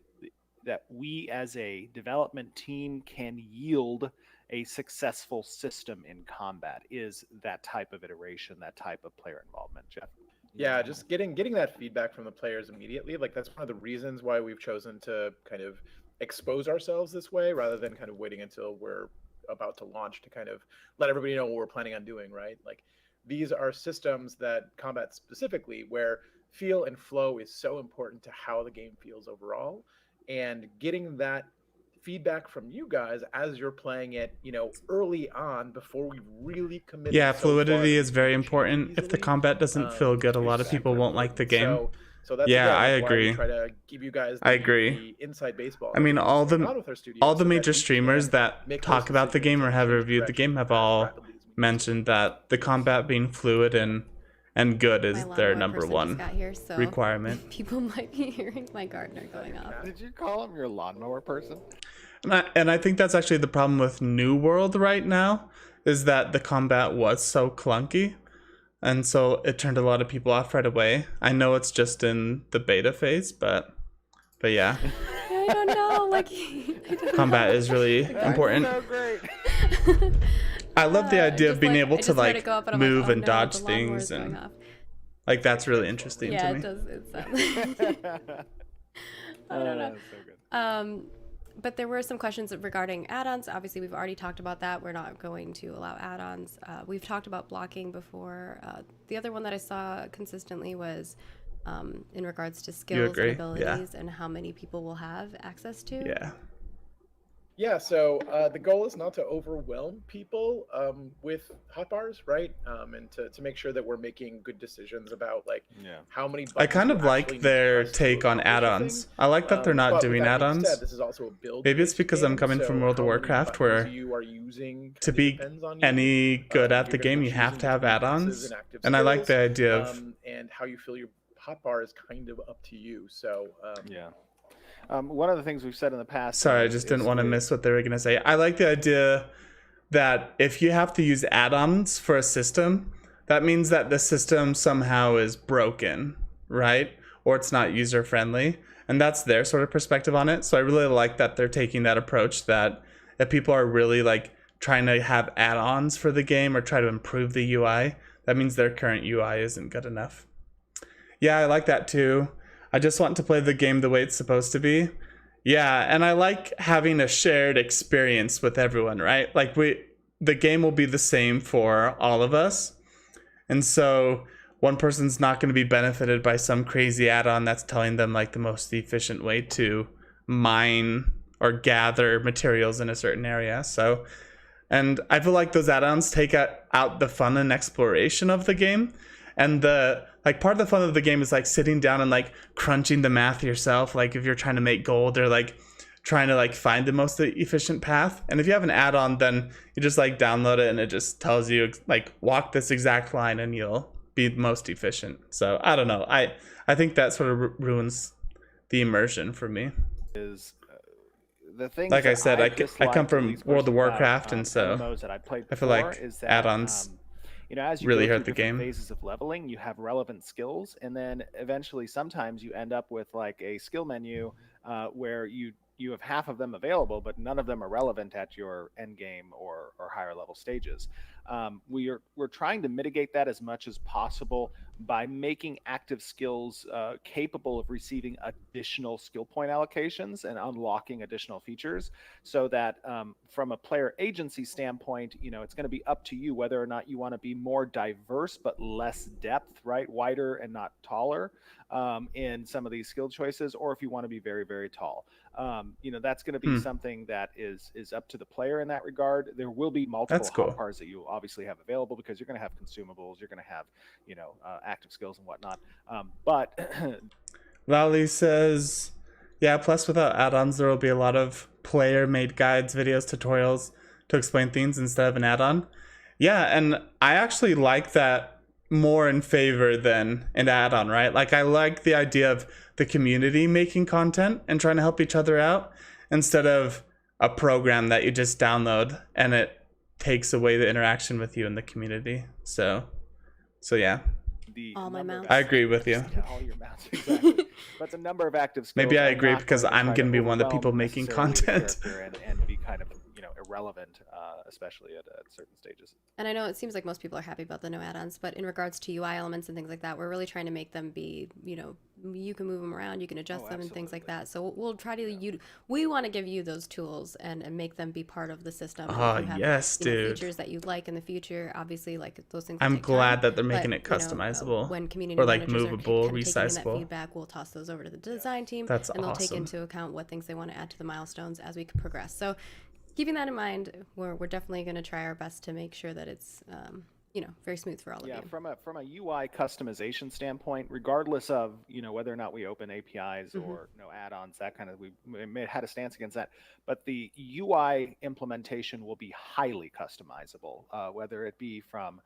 that we as a development team can yield a successful system in combat, is that type of iteration, that type of player involvement. Jeff? Yeah, just getting that feedback from the players immediately. Like, that's one of the reasons why we've chosen to kind of expose ourselves this way rather than kind of waiting until we're about to launch to kind of let everybody know what we're planning on doing, right? Like, these are systems that combat specifically, where feel and flow is so important to how the game feels overall, and getting that feedback from you guys as you're playing it, you know, early on before we really commit. Yeah, fluidity is very important. If the combat doesn't feel good, a lot of people won't like the game. So that's yeah, I why agree. we try to give you guys the inside baseball. I mean, all the so major streamers that talk about the game or have reviewed the game have all mentioned that the combat being fluid and and good My is their lawnmower number person just one got here, so requirement. people might be hearing my gardener going off. Did you call him your lawnmower person? And I think that's actually the problem with New World right now, is that the combat was so clunky, and so it turned a lot of people off right away. I know it's just in the beta phase, but yeah, I don't know. Like, I don't combat know. is really important. So great. I love the idea of Just, being like, able I to just heard like it go up and I'm move like, oh, and no, dodge the lawnmower's things, going and off. like that's really interesting Yeah, to me. it does. It sounds. I don't know. That's so good. But there were some questions regarding add-ons. Obviously, we've already talked about that. We're not going to allow add-ons. We've talked about blocking before. The other one that I saw consistently was in regards to skills agree? and abilities and how many people will have access to. Yeah. Yeah, so the goal is not to overwhelm people with hotbars, right? And to make sure that we're making good decisions about like how many. I kind of like their take on add-ons. I like that they're not doing add-ons. This is also a build. Maybe it's because I'm coming from World of Warcraft, where to be any good at the game, you have to have add-ons. And I like the idea of and how you fill your hotbar is kind of up to you. So Yeah. One of the things we've said in the past. Sorry, I just didn't want to miss what they were going to say. I like the idea that if you have to use add-ons for a system, that means that the system somehow is broken, right? Or it's not user-friendly. And that's their sort of perspective on it. So I really like that they're taking that approach, that if people are really like trying to have add-ons for the game or try to improve the UI, that means their current UI isn't good enough. Yeah, I like that too. I just want to play the game the way it's supposed to be. Yeah, and I like having a shared experience with everyone, right? Like the game will be the same for all of us. And so one person's not going to be benefited by some crazy add-on that's telling them like the most efficient way to mine or gather materials in a certain area. So, and I feel like those add-ons take out the fun and exploration of the game. And the like part of the fun of the game is like sitting down and like crunching the math yourself. Like if you're trying to make gold or like trying to like find the most efficient path. And if you have an add-on, then you just like download it and it just tells you like walk this exact line and you'll be most efficient. So I don't know. I think that sort of ruins the immersion for me. Is the thing. Like I said, I come from World of Warcraft, and so I feel like add-ons as you really go hurt through the game. Phases of leveling, you have relevant skills, and then eventually, sometimes you end up with like a skill menu where you have half of them available, but none of them are relevant at your end game or higher level stages. We're trying to mitigate that as much as possible by making active skills capable of receiving additional skill point allocations and unlocking additional features, so that from a player agency standpoint, it's going to be up to you whether or not you want to be more diverse but less depth, right? Wider and not taller in some of these skill choices, or if you want to be very, very tall. That's going to be something that is up to the player in that regard. There will be multiple hotbars that you obviously have available, because you're going to have consumables, you're going to have active skills and whatnot. But Lally says, yeah, plus without add-ons there will be a lot of player-made guides, videos, tutorials to explain things instead of an add-on. Yeah, and I actually like that more in favor than an add-on, right? Like I like the idea of the community making content and trying to help each other out, instead of a program that you just download and it takes away the interaction with you in the community. So yeah. All my mounts. I agree with you. All your mounts, exactly. But the number of active skills. Maybe I agree because I'm going to be one of the people making content. And be kind of irrelevant, especially at certain stages. And I know it seems like most people are happy about the no add-ons, but in regards to UI elements and things like that, we're really trying to make them be, you can move them around, you can adjust them and things like that. So we'll try to, we want to give you those tools and make them be part of the system. Oh, yes, dude. Features that you'd like in the future, obviously, like those things. I'm glad that they're making it customizable, when community or like managers movable, are resizable. That feedback, we'll toss those over to the design team. That's and they'll awesome. take into account what things they want to add to the milestones as we progress. So keeping that in mind, we're definitely going to try our best to make sure that it's very smooth for all of you. From a UI customization standpoint, regardless of whether or not we open APIs or no add-ons, that kind of, we had a stance against that. But the UI implementation will be highly customizable, whether it be from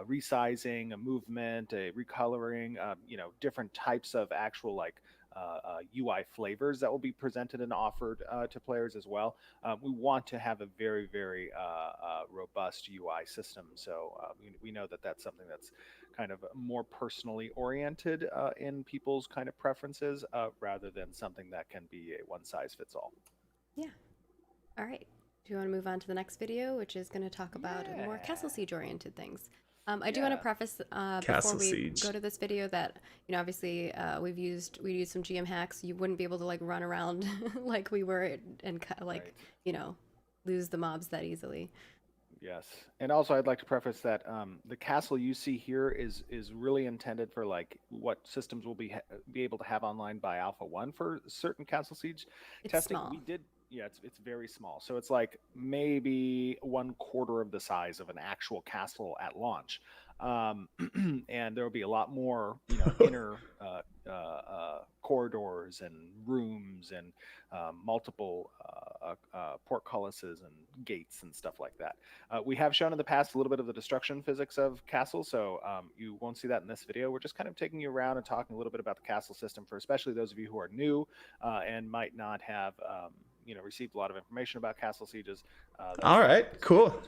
resizing, a movement, a recoloring, different types of actual UI flavors that will be presented and offered to players as well. We want to have a very, very robust UI system. So we know that that's something that's kind of more personally oriented in people's kind of preferences rather than something that can be a one size fits all. Yeah. All right. Do you want to move on to the next video, which is going to talk about more Castle Siege oriented things? I do want to preface before we go to this video that obviously we used some GM hacks. You wouldn't be able to like run around like we were and lose the mobs that easily. Yes, and also I'd like to preface that the castle you see here is really intended for like what systems will be able to have online by Alpha 1 for certain Castle Siege testing. Small. It's very small. So it's like maybe 1/4 of the size of an actual castle at launch. And there will be a lot more, inner corridors and rooms and multiple portcullises and gates and stuff like that. We have shown in the past a little bit of the destruction physics of castles, so you won't see that in this video. We're just kind of taking you around and talking a little bit about the castle system for especially those of you who are new and might not have received a lot of information about castle sieges. All right, cool.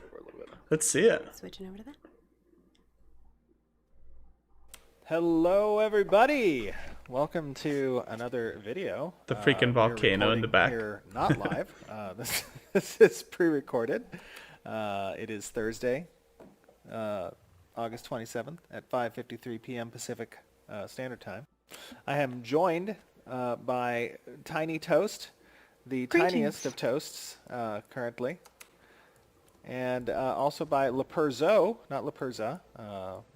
Let's see it. Switching over to that. Hello, everybody. Welcome to another video. The freaking volcano in the back. Here, not live. This is pre-recorded. It is Thursday, August 27th at 5:53 p.m. Pacific Standard Time. I am joined by Tiny Toast, the tiniest of toasts currently, and also by Leperzo, not Leperza,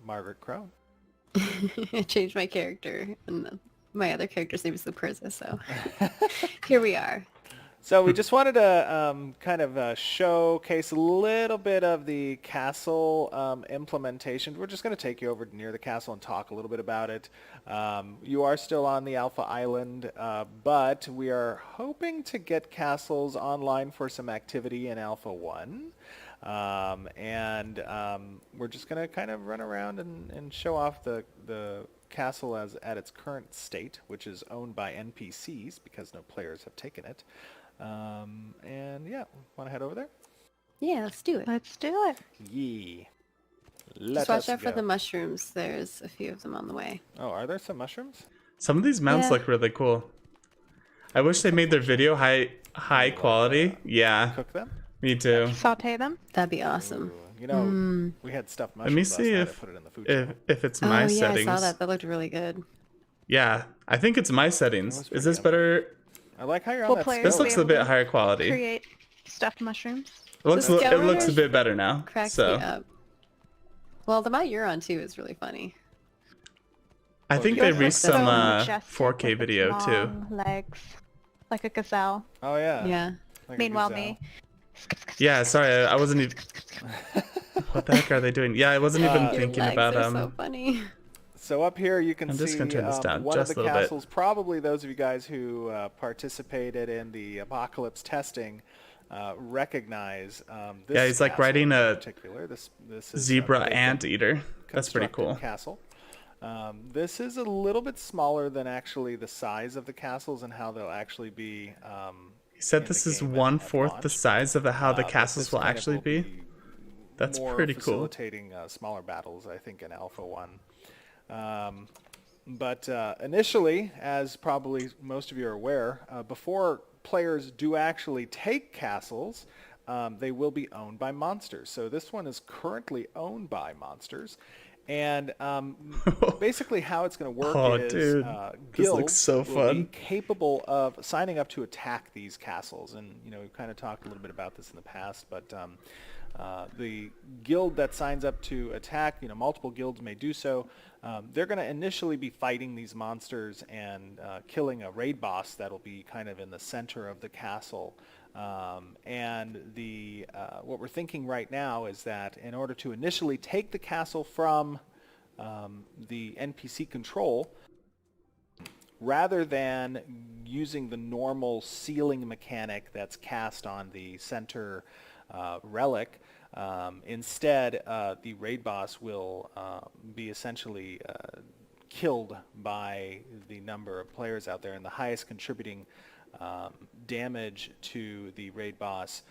Margaret Crone. I changed my character, and my other character's name is Leperza, so here we are. So we just wanted to kind of showcase a little bit of the castle implementation. We're just going to take you over near the castle and talk a little bit about it. You are still on the Alpha Island, but we are hoping to get castles online for some activity in Alpha 1. We're just going to kind of run around and show off the castle at its current state, which is owned by NPCs because no players have taken it. Want to head over there? Yeah, let's do it. Let's do it. Yee. Just watch out for the mushrooms. There's a few of them on the way. Oh, are there some mushrooms? Some of these mounts look really cool. I wish they made their video high quality. Yeah. Cook them? Me too. Saute them. That'd be awesome. Ooh, we had stuffed Let me mushrooms see last night. I put it in the food channel. if it's my settings. I saw that. That looked really good. Yeah, I think it's my settings. Is this yummy. better? I like how you're on Will that players This stove. looks a bit higher quality. Create stuffed mushrooms. It looks a bit better now. Cracks me up. Well, the Mount Euron too is really funny. I think they Yours reached looks some so majestic 4K with its video too. long legs, like a gazelle. Oh, yeah. Yeah. Like a Meanwhile, gazelle. me. Yeah, sorry, I wasn't even. What the heck are they doing? Yeah, I wasn't even Your thinking legs about are so funny. So up here you can I'm just see gonna turn this down one just of a the little bit. castles. Probably those of you guys who participated in the apocalypse testing recognize this. Yeah, he's like castle riding in a particular. This is Zebra a anteater. That's pretty constructed cool. Castle. This is a little bit smaller than actually the size of the castles and how they'll actually be. He said in this the is game at 1/4 the launch. size of how the But castles this will kind of actually be. That's more pretty cool. facilitating smaller battles, I think, in Alpha 1. But initially, as probably most of you are aware, before players do actually take castles, they will be owned by monsters. So this one is currently owned by monsters. And basically how it's going to work is dude, this guilds looks so will be fun. capable of signing up to attack these castles. And, we've kind of talked a little bit about this in the past, but the guild that signs up to attack, multiple guilds may do so. They're going to initially be fighting these monsters and killing a raid boss that'll be kind of in the center of the castle. And what we're thinking right now is that in order to initially take the castle from the NPC control, rather than using the normal sealing mechanic that's cast on the center relic, Instead, the raid boss will be essentially killed by the number of players out there, and the highest contributing damage to the raid boss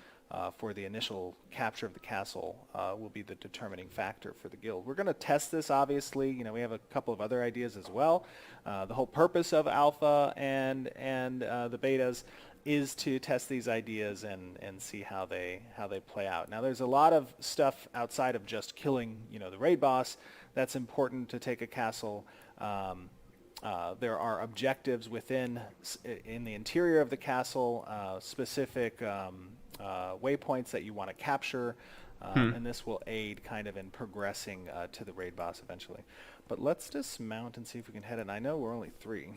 for the initial capture of the castle will be the determining factor for the guild. We're going to test this, obviously. You know, we have a couple of other ideas as well. The whole purpose of alpha and the betas is to test these ideas and see how they play out. Now, there's a lot of stuff outside of just killing, you know, the raid boss that's important to take a castle. There are objectives in the interior of the castle, specific waypoints that you want to capture, and this will aid kind of in progressing to the raid boss eventually. But let's dismount and see if we can head in. I know we're only 3,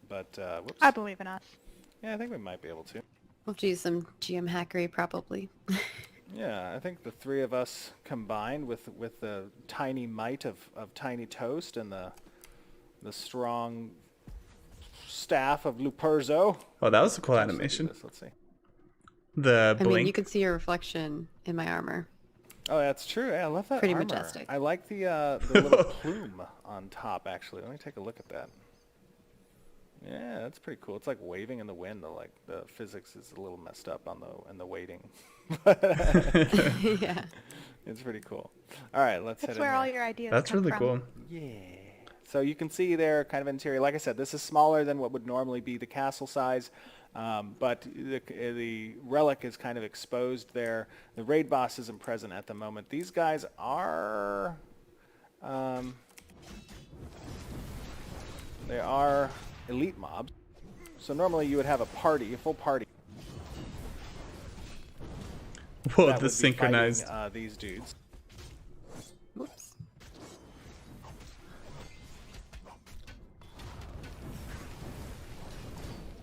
but whoops. I believe in us. Yeah, I think we might be able to. We'll have to use some GM hackery probably. Yeah, I think the 3 of us combined with the tiny might of Tiny Toast and the strong staff of Luperzo. Oh, that was a cool animation. Let's see. The I blink. mean, you can see your reflection in my armor. Oh, that's true. Yeah, I love that Pretty armor. majestic. I like the little plume on top, actually. Let me take a look at that. Yeah, that's pretty cool. It's like waving in the wind. The physics is a little messed up in the waiting. Yeah. It's pretty cool. All right, let's head That's in where there. all your ideas That's come really from. cool. Yeah. So you can see there kind of interior. Like I said, this is smaller than what would normally be the castle size, but the relic is kind of exposed there. The raid boss isn't present at the moment. These guys are... they are elite mobs. So normally you would have a full party. Whoa, that the would be synchronized. fighting, these dudes. Whoops.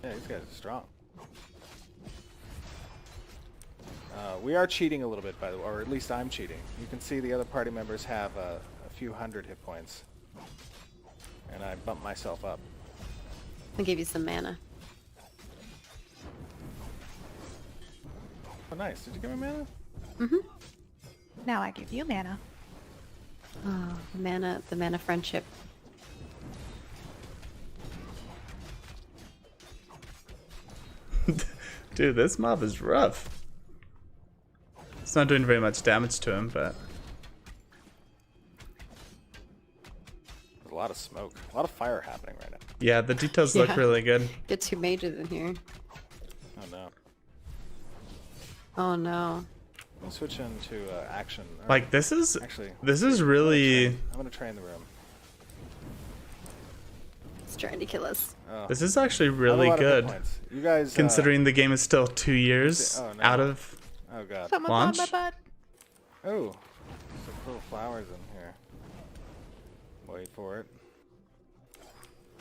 Yeah, these guys are strong. We are cheating a little bit, by the way, or at least I'm cheating. You can see the other party members have a few hundred hit points. And I bumped myself up. I'll give you some mana. Oh, nice. Did you give me mana? Now I give you mana. Oh, the mana friendship. Dude, this mob is rough. It's not doing very much damage to him, but... There's a lot of smoke. A lot of fire happening right now. Yeah, the details look Yeah. really good. Get 2 mages in here. Oh, no. Oh no. Let's switch into action. Or Like, this is actually, really... I'm going to train the room. It's trying to kill us. Oh. This is actually I have a really lot of hit good. points. You guys... Considering the game is still 2 years Oh, no. out of... Oh, God. Someone's Launch? on my butt. Oh, some little flowers in here. Wait for it.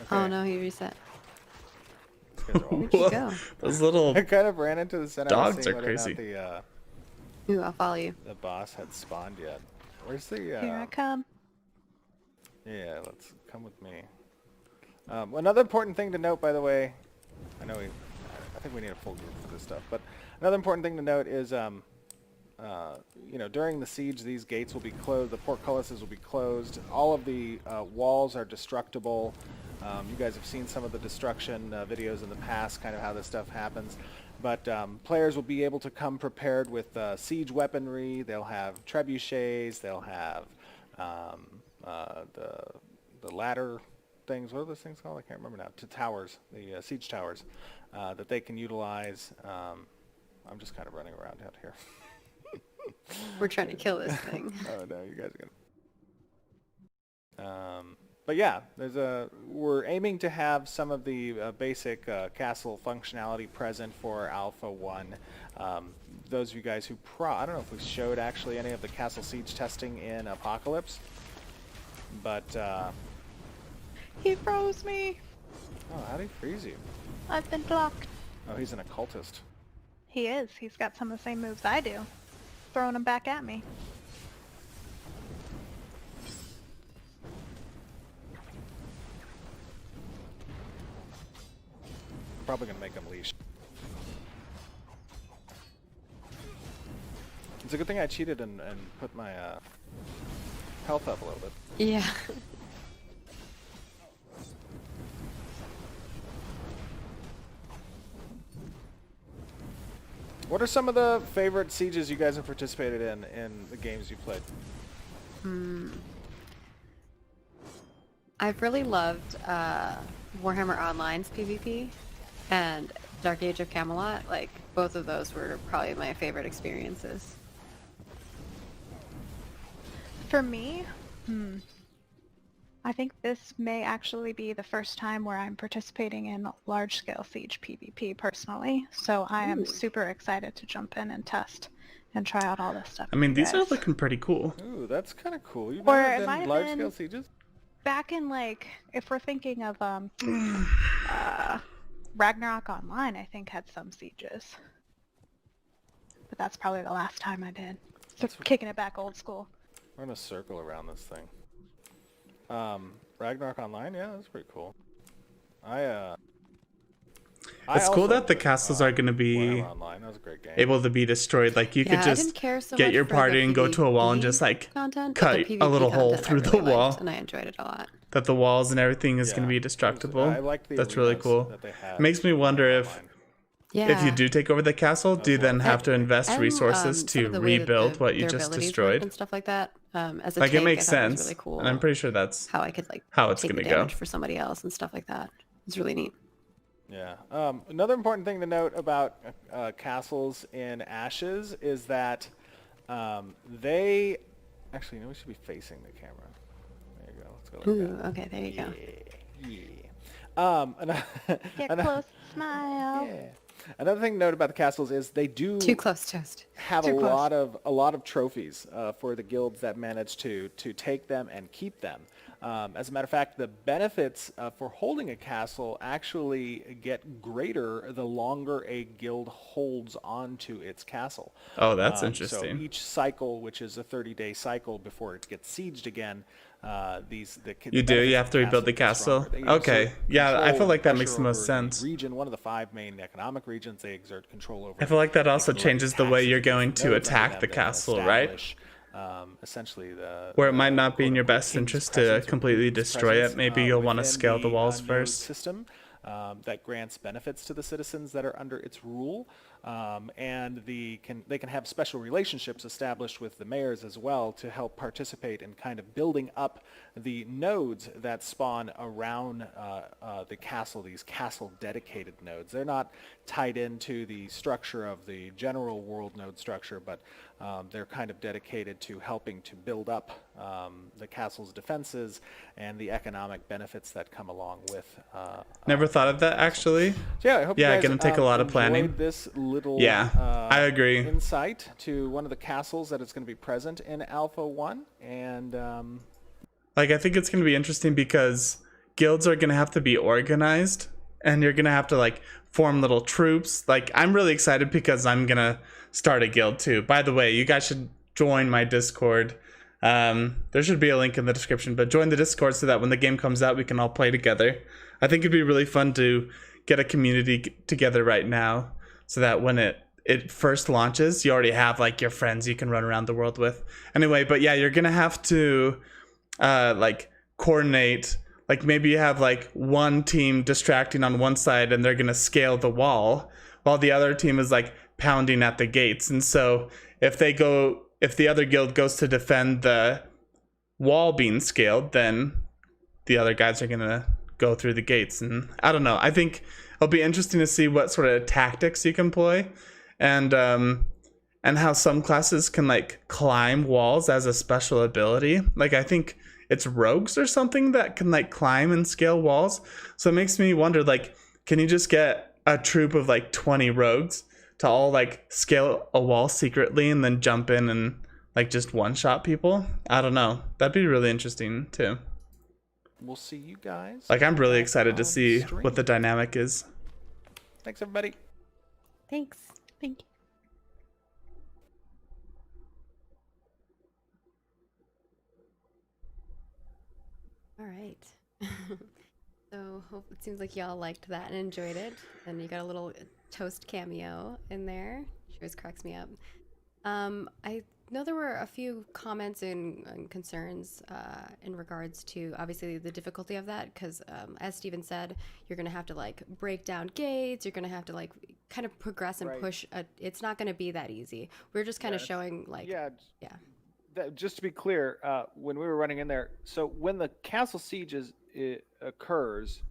Okay. Oh no, he reset. These guys are all... Where'd you go? Those little... I kind of ran into the center. I was Dogs seeing are whether or not crazy. Ooh, I'll follow you. the boss had spawned yet. Where's the... Here I come. Yeah, let's come with me. Another important thing to note, by the way, I think we need a full group for this stuff, but another important thing to note is, you know, during the siege, these gates will be closed, the portcullises will be closed, all of the walls are destructible. You guys have seen some of the destruction videos in the past, kind of how this stuff happens. But players will be able to come prepared with siege weaponry. They'll have trebuchets. They'll have the ladder things. What are those things called? I can't remember now. To towers, the siege towers that they can utilize. I'm just kind of running around out here. We're trying to kill this thing. Oh no, you guys are gonna. But yeah, we're aiming to have some of the basic castle functionality present for Alpha 1. Those of you guys who I don't know if we showed actually any of the castle siege testing in Apocalypse, but He froze me. oh, how'd he freeze you? I've been blocked. Oh, he's an occultist. He is. He's got some of the same moves I do. Throwing them back at me. Probably gonna make him leash. It's a good thing I cheated and put my health up a little bit. Yeah. What are some of the favorite sieges you guys have participated in the games you played? I've really loved Warhammer Online's PvP and Dark Age of Camelot. Like, both of those were probably my favorite experiences. For me, I think this may actually be the first time where I'm participating in large-scale Siege PvP personally, so I am super excited to jump in and test and try out all this stuff. I mean, with you these are guys. looking pretty cool. Ooh, that's kind of cool. You've Or never it might done have large-scale been- sieges? Back in, like, if we're thinking of Ragnarok Online, I think had some sieges. But that's probably the last time I did. So kicking it back old school. We're in a circle around this thing. Ragnarok Online, yeah, that's pretty cool. It's cool also that the enjoyed, castles are going to be Warhammer Online. That was a great game. able to be destroyed. Like, you Yeah, could I just didn't care so get much your for the party and go to a wall and just, like, content, but cut the a PvP little hole content I through the really liked, wall. and I enjoyed it a lot. That the walls and everything is going to Yeah, be it was- destructible. I like the That's really arenas cool. that they had It makes me in wonder Warhammer if Online. Yeah. if you do take over the castle, do you then have to invest And, resources some to of the way that rebuild what you their just abilities worked destroyed? and stuff like that. As a Like, tank, it makes I thought it was sense, really cool. and I'm pretty sure that's how I could like how it's take the going to go. damage for somebody else and stuff like that. It's really neat. Yeah. Another important thing to note about castles in Ashes is that they actually, we should be facing the camera. There you go. Let's go like Ooh, that. okay, there you go. Yeah. Get close, smile. Yeah. Another thing to note about the castles is they do Too close, Toast. have Too a close. lot of trophies for the guilds that manage to take them and keep them. As a matter of fact, the benefits for holding a castle actually get greater the longer a guild holds onto its castle. Oh, that's So interesting. each cycle, which is a 30-day cycle before it gets sieged again, You do? You have to rebuild the castle? Okay. Yeah, I feel like that makes the most sense. Region, one of the 5 main economic regions, they exert control over. I feel like that They also can levy changes the way taxes you're against going the to nodes under attack them the to castle, right? establish, essentially Where it might not be in your quote-unquote best king's interest to presence or completely queen's destroy it. presence, Maybe you'll want to within scale the walls node first. system that grants benefits to the citizens that are under its rule, and they can have special relationships established with the mayors as well to help participate in kind of building up the nodes that spawn around the castle. These castle dedicated nodes. They're not tied into the structure of the general world node structure, but they're kind of dedicated to helping to build up the castle's defenses and the economic benefits that come along with. Never thought of that, actually. So yeah, I hope Yeah, you guys gonna take a lot of planning. enjoyed this little I agree. insight to one of the castles that is going to be present in Alpha 1, and Like, I think it's going to be interesting because guilds are going to have to be organized, and you're going to have to, like, form little troops. Like, I'm really excited because I'm going to start a guild too. By the way, you guys should join my Discord. There should be a link in the description, but join the Discord so that when the game comes out, we can all play together. I think it'd be really fun to get a community together right now so that when it first launches, you already have, like, your friends you can run around the world with. Anyway, but yeah, you're going to have to like coordinate. Like, maybe you have, like, one team distracting on one side and they're gonna scale the wall while the other team is, like, pounding at the gates. And so if the other guild goes to defend the wall being scaled, then the other guys are gonna go through the gates. And I don't know, I think it'll be interesting to see what sort of tactics you can employ, and how some classes can, like, climb walls as a special ability. Like, I think it's rogues or something that can, like, climb and scale walls. So it makes me wonder, like, can you just get a troop of, like, 20 rogues to all, like, scale a wall secretly and then jump in and, like, just one-shot people? I don't know. That'd be really interesting too. we'll see you guys. Like, I'm really back excited to on see stream. what the dynamic is. Thanks, everybody. Thanks. Thank you. All right. So it seems like y'all liked that and enjoyed it. And you got a little Toast cameo in there. She always cracks me up. I know there were a few comments and concerns in regards to obviously the difficulty of that because, as Steven said, you're going to have to like break down gates. You're going to have to like kind of progress and Right. push. It's not going to be that easy. We're just kind of showing like, Yeah. yeah. Just to be clear, when we were running in there, so when the castle siege occurs,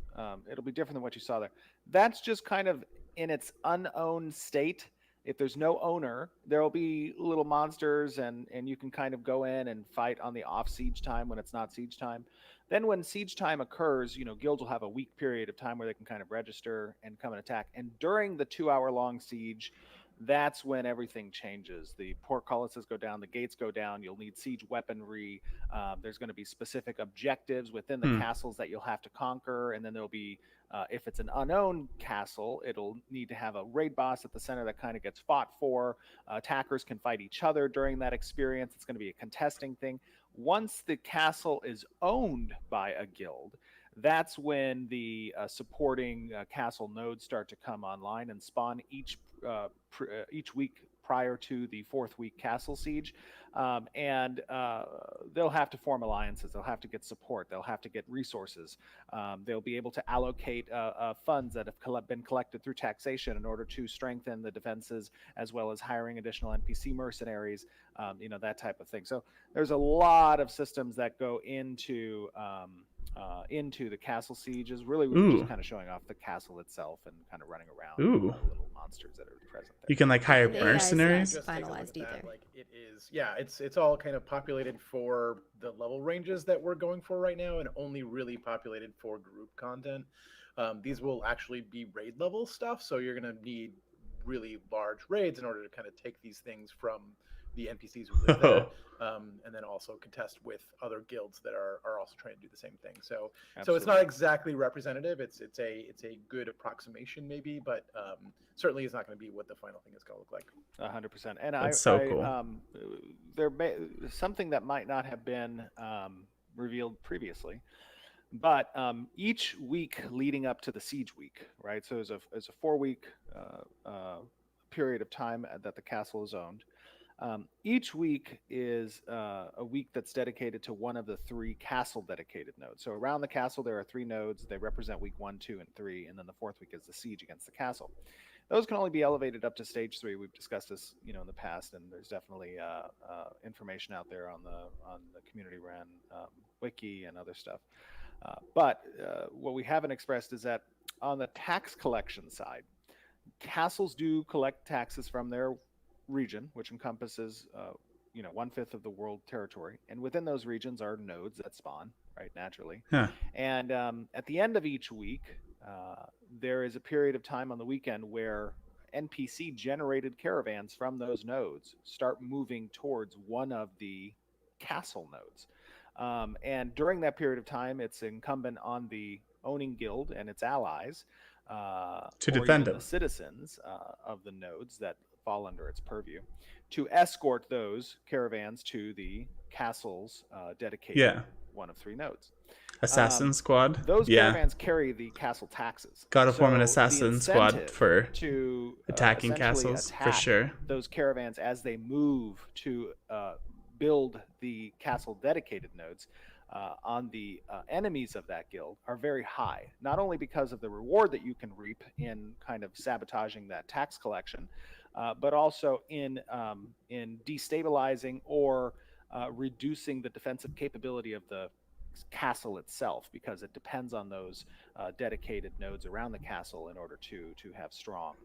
it'll be different than what you saw there. That's just kind of in its unowned state. If there's no owner, there will be little monsters, and you can kind of go in and fight on the off siege time when it's not siege time. Then when siege time occurs, guilds will have a week period of time where they can kind of register and come and attack. And during the 2 hour long siege, that's when everything changes. The portcullises go down, the gates go down. You'll need siege weaponry. There's going to be specific objectives within the castles that you'll have to conquer, and then there'll be, if it's an unowned castle, it'll need to have a raid boss at the center that kind of gets fought for. Attackers can fight each other during that experience. It's going to be a contesting thing. Once the castle is owned by a guild, that's when the supporting castle nodes start to come online and spawn each week prior to the 4th week castle siege. And they'll have to form alliances. They'll have to get support. They'll have to get resources. They'll be able to allocate funds that have been collected through taxation in order to strengthen the defenses, as well as hiring additional NPC mercenaries, that type of thing. So there's a lot of systems that go into the castle sieges. Really, we're just kind of showing off the castle itself and kind of running around little monsters that are present there. You can like hire And the AI is not mercenaries. Just take a look finalized at either. that. Like it is, yeah, it's all kind of populated for the level ranges that we're going for right now, and only really populated for group content. These will actually be raid level stuff, so you're gonna need really large raids in order to kind of take these things from the NPCs who live there, and then also contest with other guilds that are also trying to do the same thing. So it's not exactly representative. It's a good approximation maybe, but certainly is not going to be what the final thing is going to look like. 100%. And That's so cool. There may something that might not have been revealed previously, but each week leading up to the siege week, right? So it's a 4-week period of time that the castle is owned. Each week is a week that's dedicated to one of the 3 castle dedicated nodes. So around the castle, there are 3 nodes. They represent week 1, 2, and 3. And then the 4th week is the siege against the castle. Those can only be elevated up to stage 3. We've discussed this, in the past, and there's definitely information out there on the community ran wiki and other stuff. But what we haven't expressed is that on the tax collection side, castles do collect taxes from their region, which encompasses 1/5 of the world territory, and within those regions are nodes that spawn right naturally. And at the end of each week, there is a period of time on the weekend where NPC generated caravans from those nodes start moving towards one of the castle nodes, and during that period of time, it's incumbent on the owning guild and its allies to defend the citizens of the nodes that fall under its purview to escort those caravans to the castle's dedicated one of 3 nodes. Assassin squad. Those caravans carry the castle taxes. Gotta form an assassin squad for to attacking castles for sure. Those caravans as they move to build the castle dedicated nodes on the enemies of that guild are very high, not only because of the reward that you can reap in kind of sabotaging that tax collection, but also in destabilizing or reducing the defensive capability of the castle itself, because it depends on those dedicated nodes around the castle in order to have strong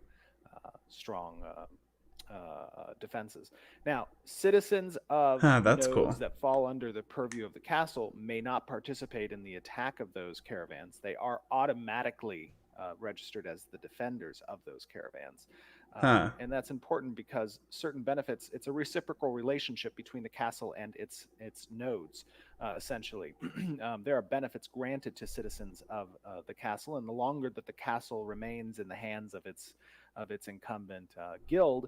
defenses. Now, citizens of nodes that fall under the purview of the castle may not participate in the attack of those caravans. They are automatically registered as the defenders of those caravans. And that's important because certain benefits, it's a reciprocal relationship between the castle and its nodes, essentially. There are benefits granted to citizens of the castle, and the longer that the castle remains in the hands of its incumbent guild,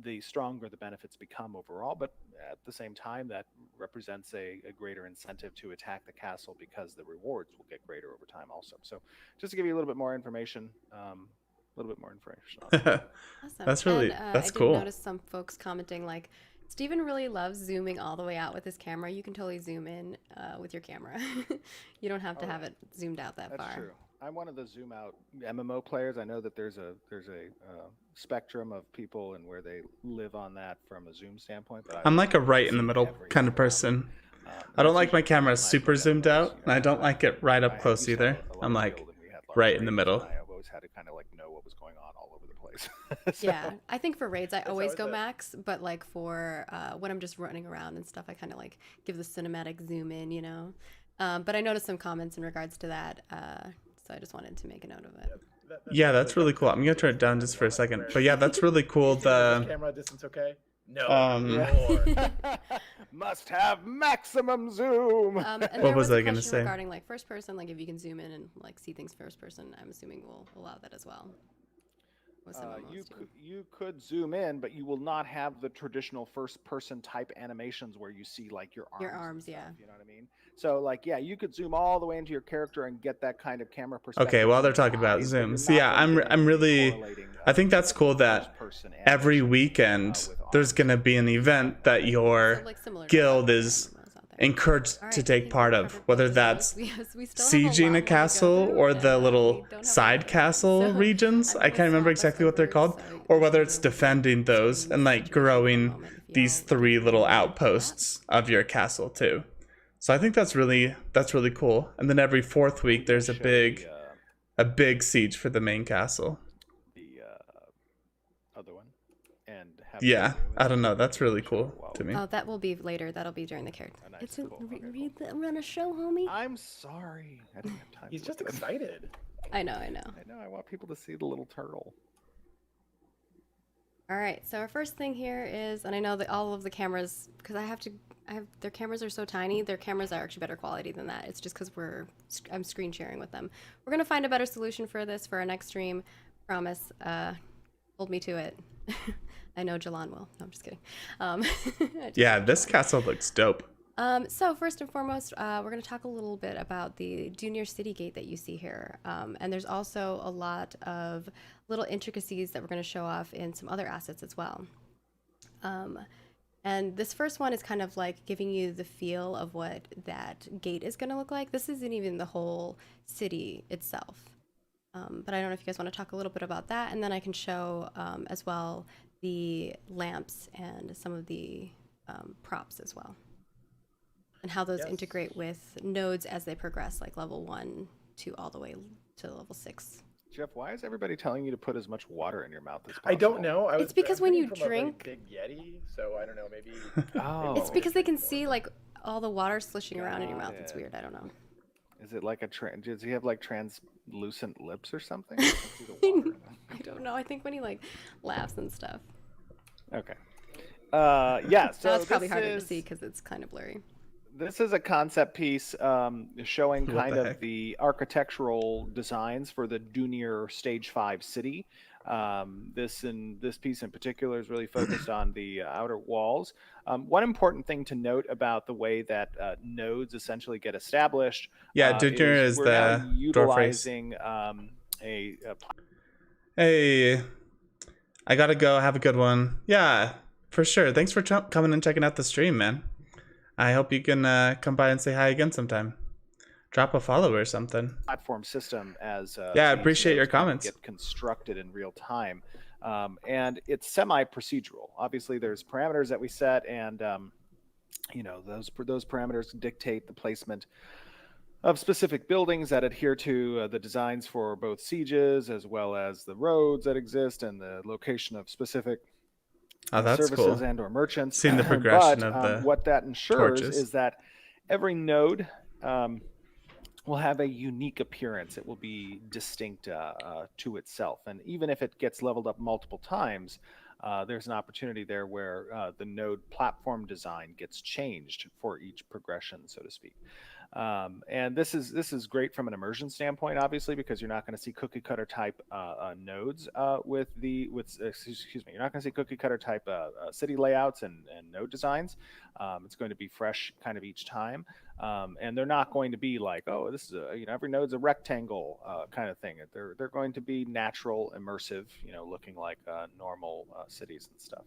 the stronger the benefits become overall. But at the same time, that represents a greater incentive to attack the castle because the rewards will get greater over time also. So just to give you a little bit more information, little bit more information on it. Awesome. That's really And, that's I did cool. notice some folks commenting like, Steven really loves zooming all the way out with his camera. You can totally zoom in with your camera. You don't have to have it zoomed out that That's far. true. I'm one of the zoom out MMO players. I know that there's a spectrum of people and where they live on that from a zoom standpoint. But I'm like a right in the zoom middle everything kind of out. person. I That's don't like my usually camera my super MMOs, zoomed out, you and I don't know. like it right I up close used to either. have a I'm large like guild and we had large right in the raids, middle. and I've always had to kind of like know what was going on all over the place. So- Yeah, I think for raids I always always go a- max, but like for when I'm just running around and stuff, I kind of like give the cinematic zoom in, you know. But I noticed some comments in regards to that, so I just wanted to make a note of it. Yeah, that's really cool. I'm gonna turn it down just for a second. But yeah, that's really cool. The camera distance okay? No. Um, More. Must have maximum zoom. And What there was a I gonna question say? regarding like first person, like if you can zoom in and like see things first person, I'm assuming we'll allow that as well. With some MMOs too. You could zoom in, but you will not have the traditional first-person type animations where you see like your arms. Your and arms, stuff, yeah. You know what I mean? So like, yeah, you could zoom all the way into your character and get that kind of camera perspective. Okay, while they're from your talking about eyes, but you're zoom, so not yeah, going to I'm be really. correlating, I think that's cool that first-person every animations, weekend with there's arms. gonna be an event that your So, like, similar to guild other is MMOs out there. encouraged All to right, I take think part we've of, covered whether both of that's those. Yes, we still have a lot sieging more a to go castle through, or and, the we little don't have a lot side of time, castle so regions. I'm I gonna can't remember swap us exactly what they're over, called, so or you whether can it's go defending those between and like situations for a growing moment if these y'all three would little like to do that. outposts of your castle too. So I think that's really cool. And then every fourth week there's a Show big siege for the main castle. the other one, and have Yeah, it I don't know. That's really show cool it while to we- me. Oh, that will be later. That'll be during the character. Oh, nice. It's a, Cool. Okay, cool. run a show, homie. I'm sorry. I didn't have time. He's to just look at it. excited. I know. I know. I want people to see the little turtle. All right. So our first thing here is, and I know that all of the cameras, because their cameras are so tiny. Their cameras are actually better quality than that. It's just because I'm screen sharing with them. We're gonna find a better solution for this for our next stream. Promise. Hold me to it. I know Jalan will. No, I'm just kidding. Yeah, this castle looks dope. So first and foremost, we're going to talk a little bit about the junior city gate that you see here. And there's also a lot of little intricacies that we're going to show off in some other assets as well. And this first one is kind of like giving you the feel of what that gate is going to look like. This isn't even the whole city itself. But I don't know if you guys want to talk a little bit about that. And then I can show as well the lamps and some of the props as well. And how those integrate with nodes as they progress, like level 1 to all the way to level 6. Jeff, why is everybody telling you to put as much water in your mouth as possible? I don't know. It's because when you drinking from a really drink- big Yeti, so I don't know. Maybe. Oh. It's because they can see like all the water slishing around in your mouth. It's Got weird. I don't know. Is it like does he have like translucent lips or something? I can't see the water. I don't know. I think when he like laughs and stuff. Okay. Yeah. So Now it's probably this harder to is- see because it's kind of blurry. This is a concept piece showing What kind the of heck? the architectural designs for the Junior Stage 5 city. This piece in particular is really focused on the outer walls. One important thing to note about the way that nodes essentially get established. Yeah, Junior is we're now the dwarf race. utilizing a Hey, I gotta go. Have a good one. Yeah, for sure. Thanks for coming and checking out the stream, man. I hope you can come by and say hi again sometime. Drop a follow or something. platform system as Yeah, I these appreciate your nodes kind of comments. get constructed in real time, and it's semi-procedural. Obviously, there's parameters that we set, and those parameters dictate the placement of specific buildings that adhere to the designs for both sieges as well as the roads that exist and the location of specific Oh, that's services cool. and or merchants. Seeing the progression But, of the what that ensures torches. is that every node will have a unique appearance. It will be distinct to itself, and even if it gets leveled up multiple times, there's an opportunity there where the node platform design gets changed for each progression, so to speak. And this is great from an immersion standpoint, obviously, because you're not going to see cookie cutter type nodes excuse me, you're not going to see cookie cutter type city layouts and node designs. It's going to be fresh kind of each time, and they're not going to be like, oh, this is every node's a rectangle kind of thing. They're going to be natural, immersive, looking like normal cities and stuff.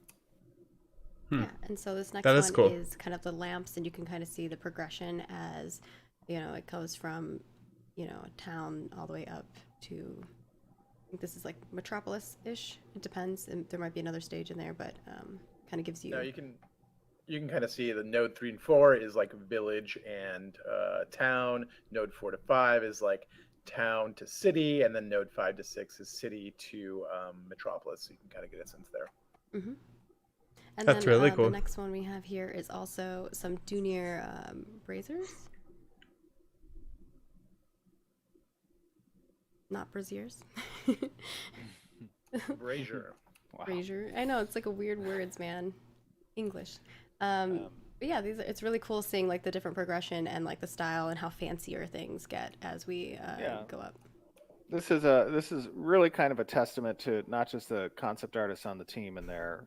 Yeah, and so this next That one is cool. is kind of the lamps, and you can kind of see the progression as, it goes from, a town all the way up to, I think this is like Metropolis-ish. It depends, and there might be another stage in there, but kind of gives you. No, you can kind of see the node 3 and 4 is like village and town. Node 4 to 5 is like town to city, and then node 5 to 6 is city to metropolis. So you can kind of get a sense there. Mm-hmm. And That's then, really cool. The next one we have here is also some Junior braziers. Not braziers. Brazier. Wow. Brazier. I know, it's like a weird words, man. English. But yeah, it's really cool seeing like the different progression and like the style and how fancier things get as we go up. This is really kind of a testament to not just the concept artists on the team and their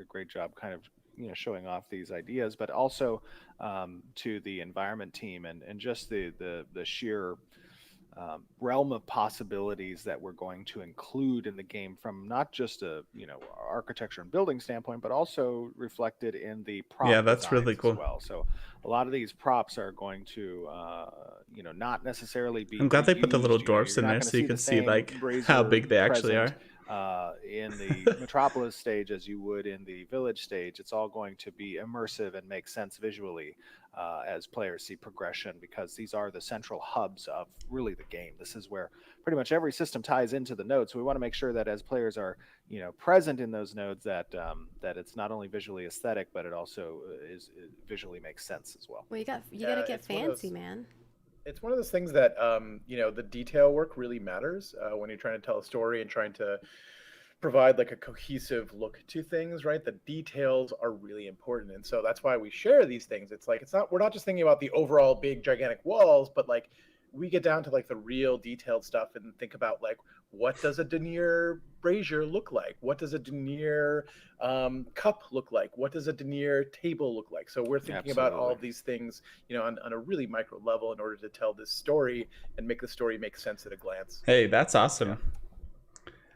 great job kind of showing off these ideas, but also to the environment team and just the sheer realm of possibilities that we're going to include in the game from not just a architecture and building standpoint, but also reflected in the prop Yeah, that's really designs cool. as well. So a lot of these props are going to not necessarily be. I'm glad they put the reused. little You're dwarfs in not there gonna so you the can see same like how brazier big they actually are. present, in the Metropolis stage as you would in the Village stage. It's all going to be immersive and make sense visually as players see progression, because these are the central hubs of really the game. This is where pretty much every system ties into the nodes. So we want to make sure that as players are present in those nodes, that that it's not only visually aesthetic, but it also it visually makes sense as well. Well, you gotta get it's one of those- fancy, man. It's one of those things that the detail work really matters when you're trying to tell a story and trying to provide like a cohesive look to things, right? The details are really important, and so that's why we share these things. It's like we're not just thinking about the overall big gigantic walls, but like we get down to like the real detailed stuff and think about like, what does a denier brazier look like? What does a denier cup look like? What does a denier table look like? So we're thinking about all of these things, on a really micro level in order to tell this story and make the story make sense at a glance. Hey, that's awesome.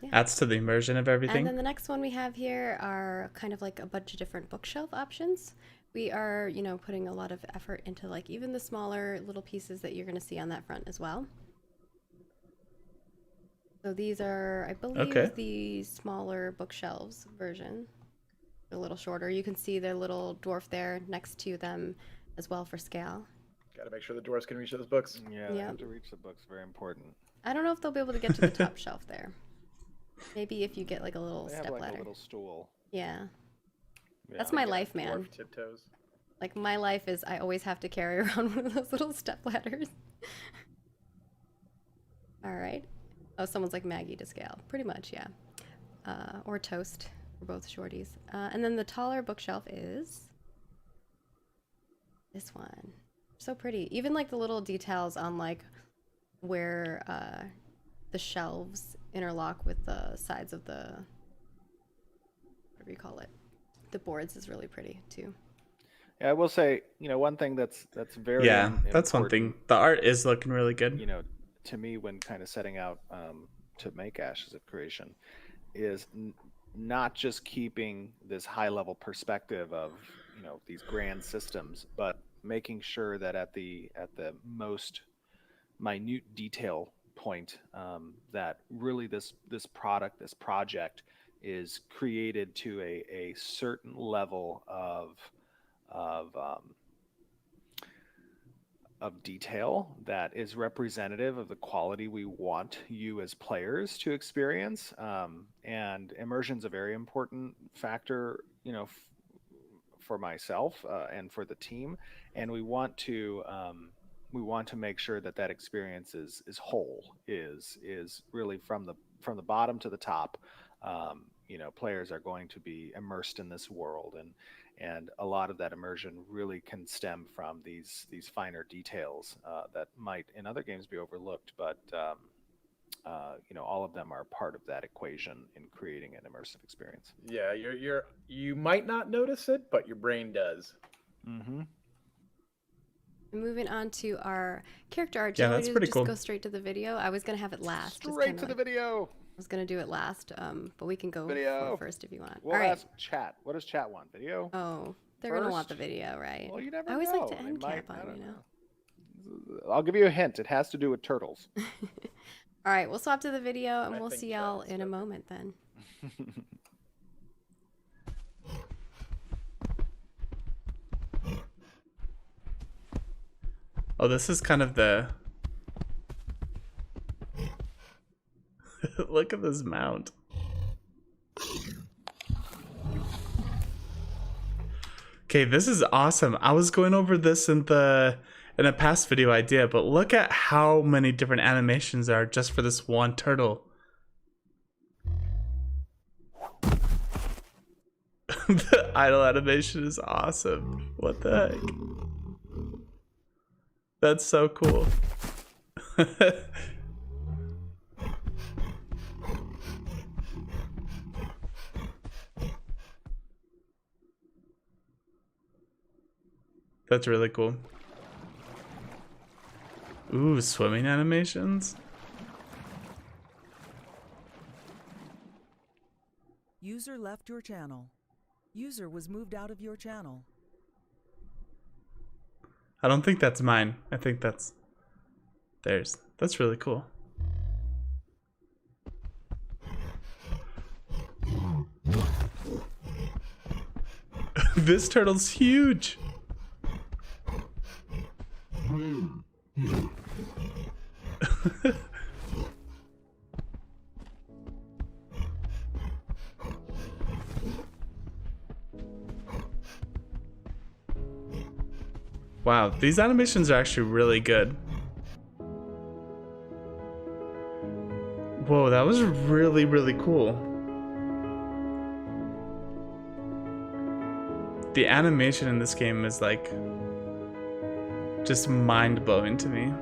Yeah. Adds to the immersion of everything. And then the next one we have here are kind of like a bunch of different bookshelf options. We are, putting a lot of effort into like even the smaller little pieces that you're going to see on that front as well. So these are, I believe, the smaller bookshelves version. A little shorter. You can see the little dwarf there next to them as well for scale. Got to make sure the dwarves can reach those books. Yeah, they have to reach the books. Very important. I don't know if they'll be able to get to the top shelf there. Maybe if you get like a little They step have like ladder. a little stool. Yeah. Yeah. That's my life, man. Dwarf tiptoes. Like my life is I always have to carry around one of those little step ladders. All right. Oh, someone's like Maggie to scale. Pretty much, yeah. Or Toast. We're both shorties. And then the taller bookshelf is this one. So pretty. Even like the little details on like where the shelves interlock with the sides of the, whatever you call it, the boards is really pretty too. Yeah, I will say, one thing that's very that's one thing. The art is looking really good. To me, when kind of setting out to make Ashes of Creation, is not just keeping this high level perspective of these grand systems, but making sure that at the most minute detail point, that really this project is created to a certain level of detail that is representative of the quality we want you as players to experience. And immersion's a very important factor, for myself and for the team. And we want to make sure that experience is whole, is really from the bottom to the top. Players are going to be immersed in this world, And a lot of that immersion really can stem from these finer details that might in other games be overlooked, but all of them are part of that equation in creating an immersive experience. Yeah, you might not notice it, but your brain does. Mm-hmm. Moving on to our character art. Yeah, Do you that's want me to pretty just cool. go straight to the video? I was gonna have it last. just Straight kinda to the like- video. I was gonna do it last, but we can go Video. for it first if you want. We'll All right. ask chat. What does chat want? Video? Oh, they're gonna want the First? video, right? Well, you never I always know. like to They end might- cap I on, don't you know. I'll give you a hint. It has to do with turtles. All right, we'll swap to the video and I we'll think see that y'all is in a good. moment then. Oh, this is kind of the... Look at this mount. Okay, this is awesome. I was going over this in a past video idea, but look at how many different animations are just for this one turtle. The idle animation is awesome. What the heck? That's so cool. That's really cool. Ooh, swimming animations. User left your channel. User was moved out of your channel. I don't think that's mine. I think that's theirs. That's really cool. This turtle's huge. Wow, these animations are actually really good. Whoa, that was really, really cool. The animation in this game is like just mind-blowing to me.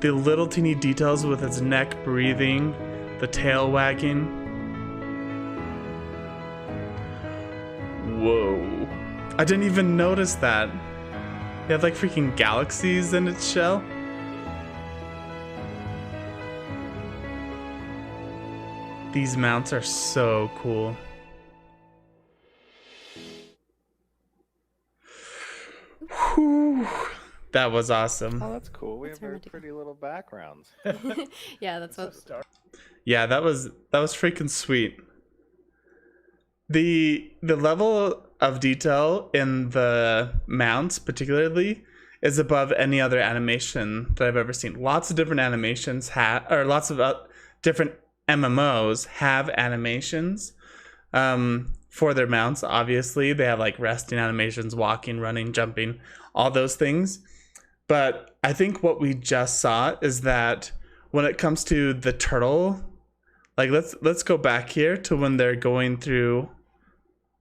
The little teeny details with its neck breathing, the tail wagging. Whoa. I didn't even notice that. It had like freaking galaxies in its shell. These mounts are so cool. Whew. That was awesome. Oh, that's cool. We That's have very romantic. pretty little backgrounds. Yeah, that's what. Yeah, that was freaking sweet. The level of detail in the mounts particularly is above any other animation that I've ever seen. Lots of different animations lots of different MMOs have animations for their mounts. Obviously, they have like resting animations, walking, running, jumping, all those things. But I think what we just saw is that when it comes to the turtle, like let's go back here to when they're going through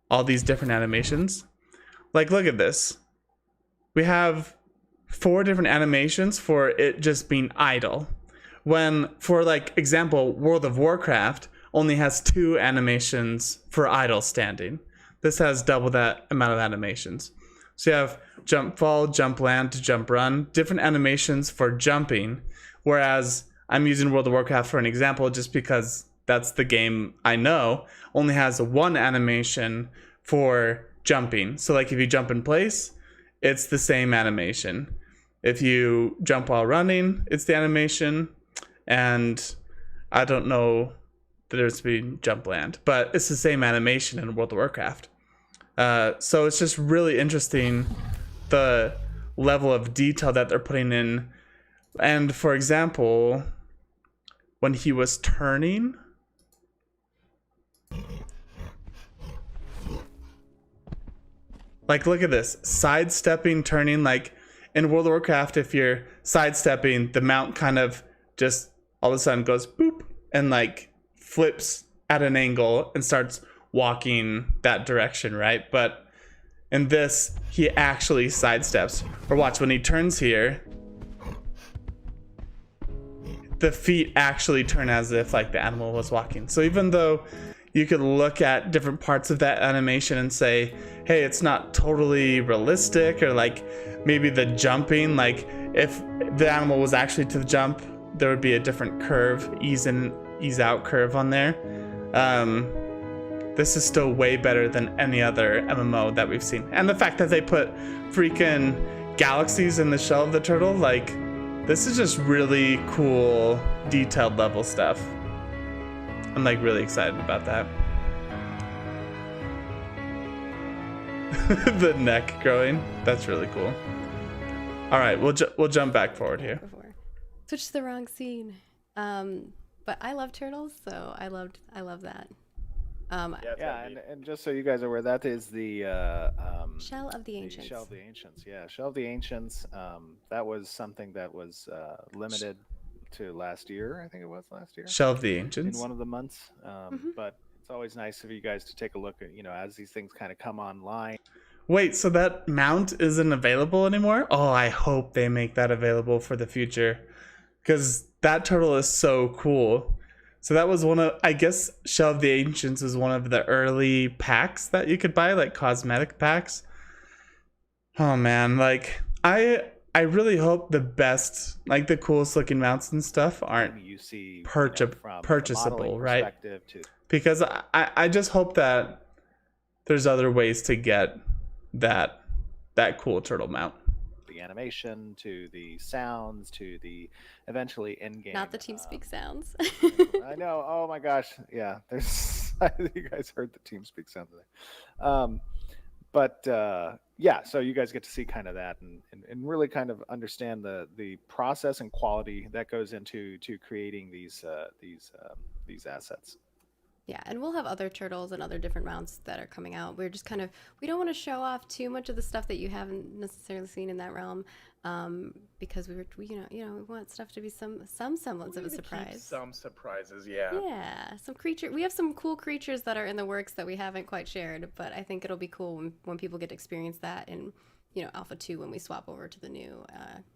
all these different animations. Like, look at this. We have 4 different animations for it just being idle. When, for like example, World of Warcraft only has 2 animations for idle standing. This has double that amount of animations. So you have jump fall, jump land, jump run, different animations for jumping. Whereas I'm using World of Warcraft for an example just because that's the game I know, only has 1 animation for jumping. So like if you jump in place, it's the same animation. If you jump while running, it's the animation. And I don't know the difference between jump land, but it's the same animation in World of Warcraft. So it's just really interesting the level of detail that they're putting in. And for example, when he was turning, like look at this, sidestepping, turning. Like in World of Warcraft, if you're sidestepping, the mount kind of just all of a sudden goes boop and like flips at an angle and starts walking that direction, right? But in this, he actually sidesteps. Or watch, when he turns here, the feet actually turn as if like the animal was walking. So even though you could look at different parts of that animation and say, hey, it's not totally realistic, or like maybe the jumping, like if the animal was actually to the jump, there would be a different curve, ease in, ease out curve on there. This is still way better than any other MMO that we've seen. And the fact that they put freaking galaxies in the shell of the turtle, like, this is just really cool, detailed level stuff. I'm like really excited about that. The neck growing, that's really cool. All right, we'll jump back forward here. Switch to the wrong scene. But I love turtles, so I love that. And just so you guys are aware, that is the Shell of the Ancients. Shell of the Ancients, yeah. Shell of the Ancients, that was something that was limited to last year. I think it was last year. Shell of the Ancients? In one of the months. But it's always nice for you guys to take a look at, as these things kind of come online. Wait, so that mount isn't available anymore? Oh, I hope they make that available for the future. Because that turtle is so cool. So that was one of, I guess Shell of the Ancients was one of the early packs that you could buy, like cosmetic packs. Oh man, like I really hope the best, like the coolest looking mounts and stuff aren't You see, purchasable, right? Because I just hope that there's other ways to get that cool turtle mount. The animation to the sounds to the eventually in-game. Not the TeamSpeak sounds. I know. Oh my gosh. Yeah. There's. You guys heard the TeamSpeak sound today. Yeah. So you guys get to see kind of that and really kind of understand the process and quality that goes into creating these assets. Yeah, and we'll have other turtles and other different mounts that are coming out. We're just we don't want to show off too much of the stuff that you haven't necessarily seen in that realm, because we want stuff to be some semblance of a surprise. Some surprises, yeah. Yeah, we have some cool creatures that are in the works that we haven't quite shared, but I think it'll be cool when people get to experience that in Alpha 2 when we swap over to the new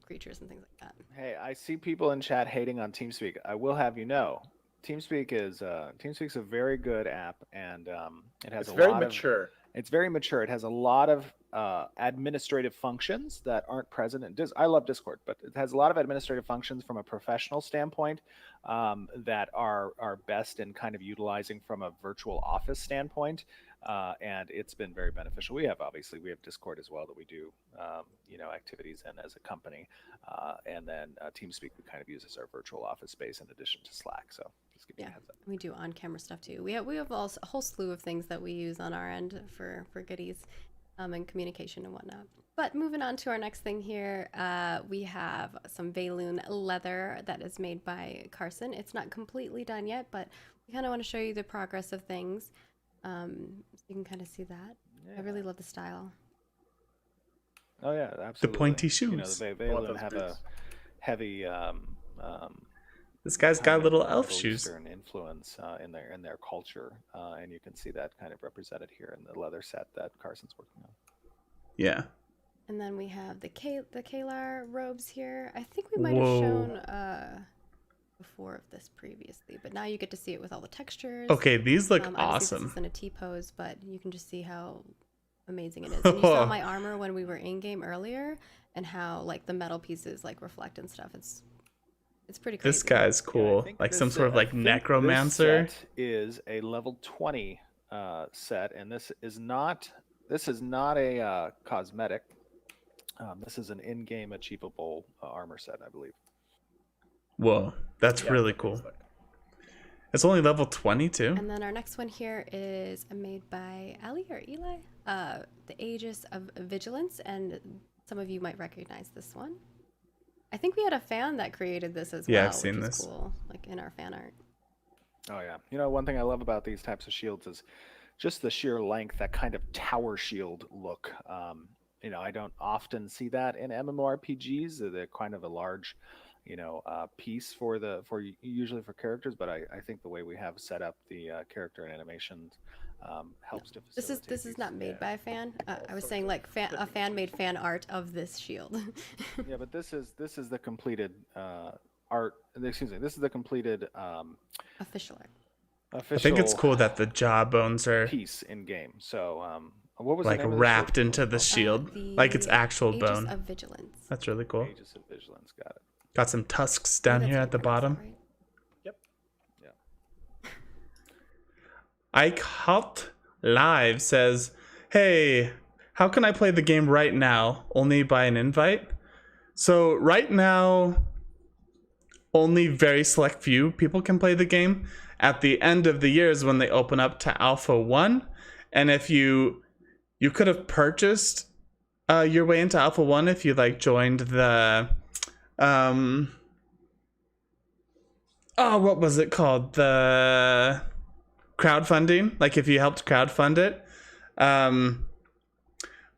creatures and things like that. Hey, I see people in chat hating on TeamSpeak. I will have you know, TeamSpeak's a very good app, and it has very mature. It's very mature. It has a lot of administrative functions that aren't present in I love Discord, but it has a lot of administrative functions from a professional standpoint that are best in kind of utilizing from a virtual office standpoint, and it's been very beneficial. We have Discord as well that we do activities in as a company, and then TeamSpeak we kind of use as our virtual office space in addition to Slack. So just give you a heads up. We do on-camera stuff too. We have a whole slew of things that we use on our end for goodies and communication and whatnot. But moving on to our next thing here, we have some Valoon leather that is made by Carson. It's not completely done yet, but we kind of want to show you the progress of things. So you can kind of see that. Yeah. I really love the style. Oh yeah, absolutely. The pointy shoes. The Valoon have a heavy. This guy's got little elf shoes. Eastern influence in their culture, and you can see that kind of represented here in the leather set that Carson's working on. Yeah. And then we have the Kalar robes here. I think we might have shown before of this previously, but now you get to see it with all the textures. Okay, these look awesome. This is in a T-pose, but you can just see how amazing it is. And you saw my armor when we were in game earlier, and how like the metal pieces like reflect and stuff. It's pretty crazy. This guy's cool. Yeah, like some sort of like necromancer. This set is a level 20 set, and this is not a cosmetic. This is an in-game achievable armor set, I believe. Whoa, that's really cool. It's only level 22. And then our next one here is made by Ali or Eli. The Aegis of Vigilance, and some of you might recognize this one. I think we had a fan that created this as well. Yeah, I've seen this. Cool, like in our fan art. Oh yeah, one thing I love about these types of shields is just the sheer length, that kind of tower shield look. I don't often see that in MMORPGs. They're kind of a large, piece usually for characters. But I think the way we have set up the character and animations helps to This facilitate. is not made by a fan. I was saying like a fan made fan art of this shield. Yeah, but this is the completed art. Excuse me. This is the completed Official art. official. I think it's cool that the jawbones are piece in game. So what was like the name of wrapped this? into the shield, like it's actual Aegis bone. of Vigilance. That's really cool. Aegis of Vigilance. Got it. Got some tusks down here at the bottom. Yep. Yeah. Ike Live says, "Hey, how can I play the game right now? Only by an invite?" So right now, only very select few people can play the game. At the end of the year is when they open up to Alpha 1. And if you could have purchased your way into Alpha 1 if you like joined the what was it called? The crowdfunding, like if you helped crowdfund it.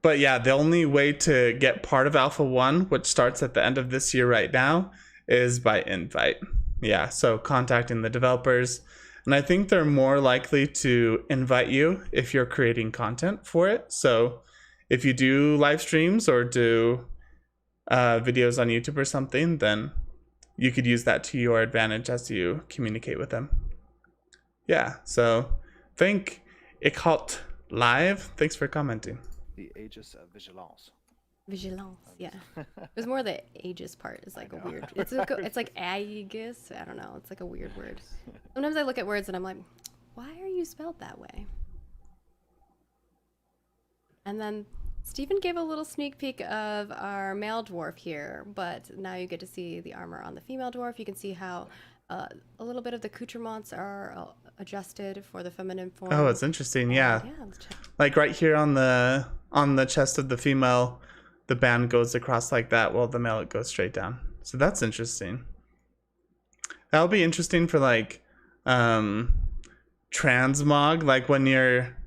But yeah, the only way to get part of Alpha 1, which starts at the end of this year right now, is by invite. Yeah, so contacting the developers. And I think they're more likely to invite you if you're creating content for it. So if you do live streams or do videos on YouTube or something, then you could use that to your advantage as you communicate with them. Yeah, so thank Ikhalt Live. Thanks for commenting. The Aegis of Vigilance. Vigilance, yeah. It was more the Aegis part is like a weird. It's like Aegis. I don't know. It's like a weird word. Sometimes I look at words and I'm like, why are you spelled that way? And then Stephen gave a little sneak peek of our male dwarf here, but now you get to see the armor on the female dwarf. You can see how a little bit of the accoutrements are adjusted for the feminine form. Oh, it's interesting. Yeah. Let's check. Like right here on the chest of the female, the band goes across like that, while the male it goes straight down. So that's interesting. That'll be interesting for like transmog, like when you're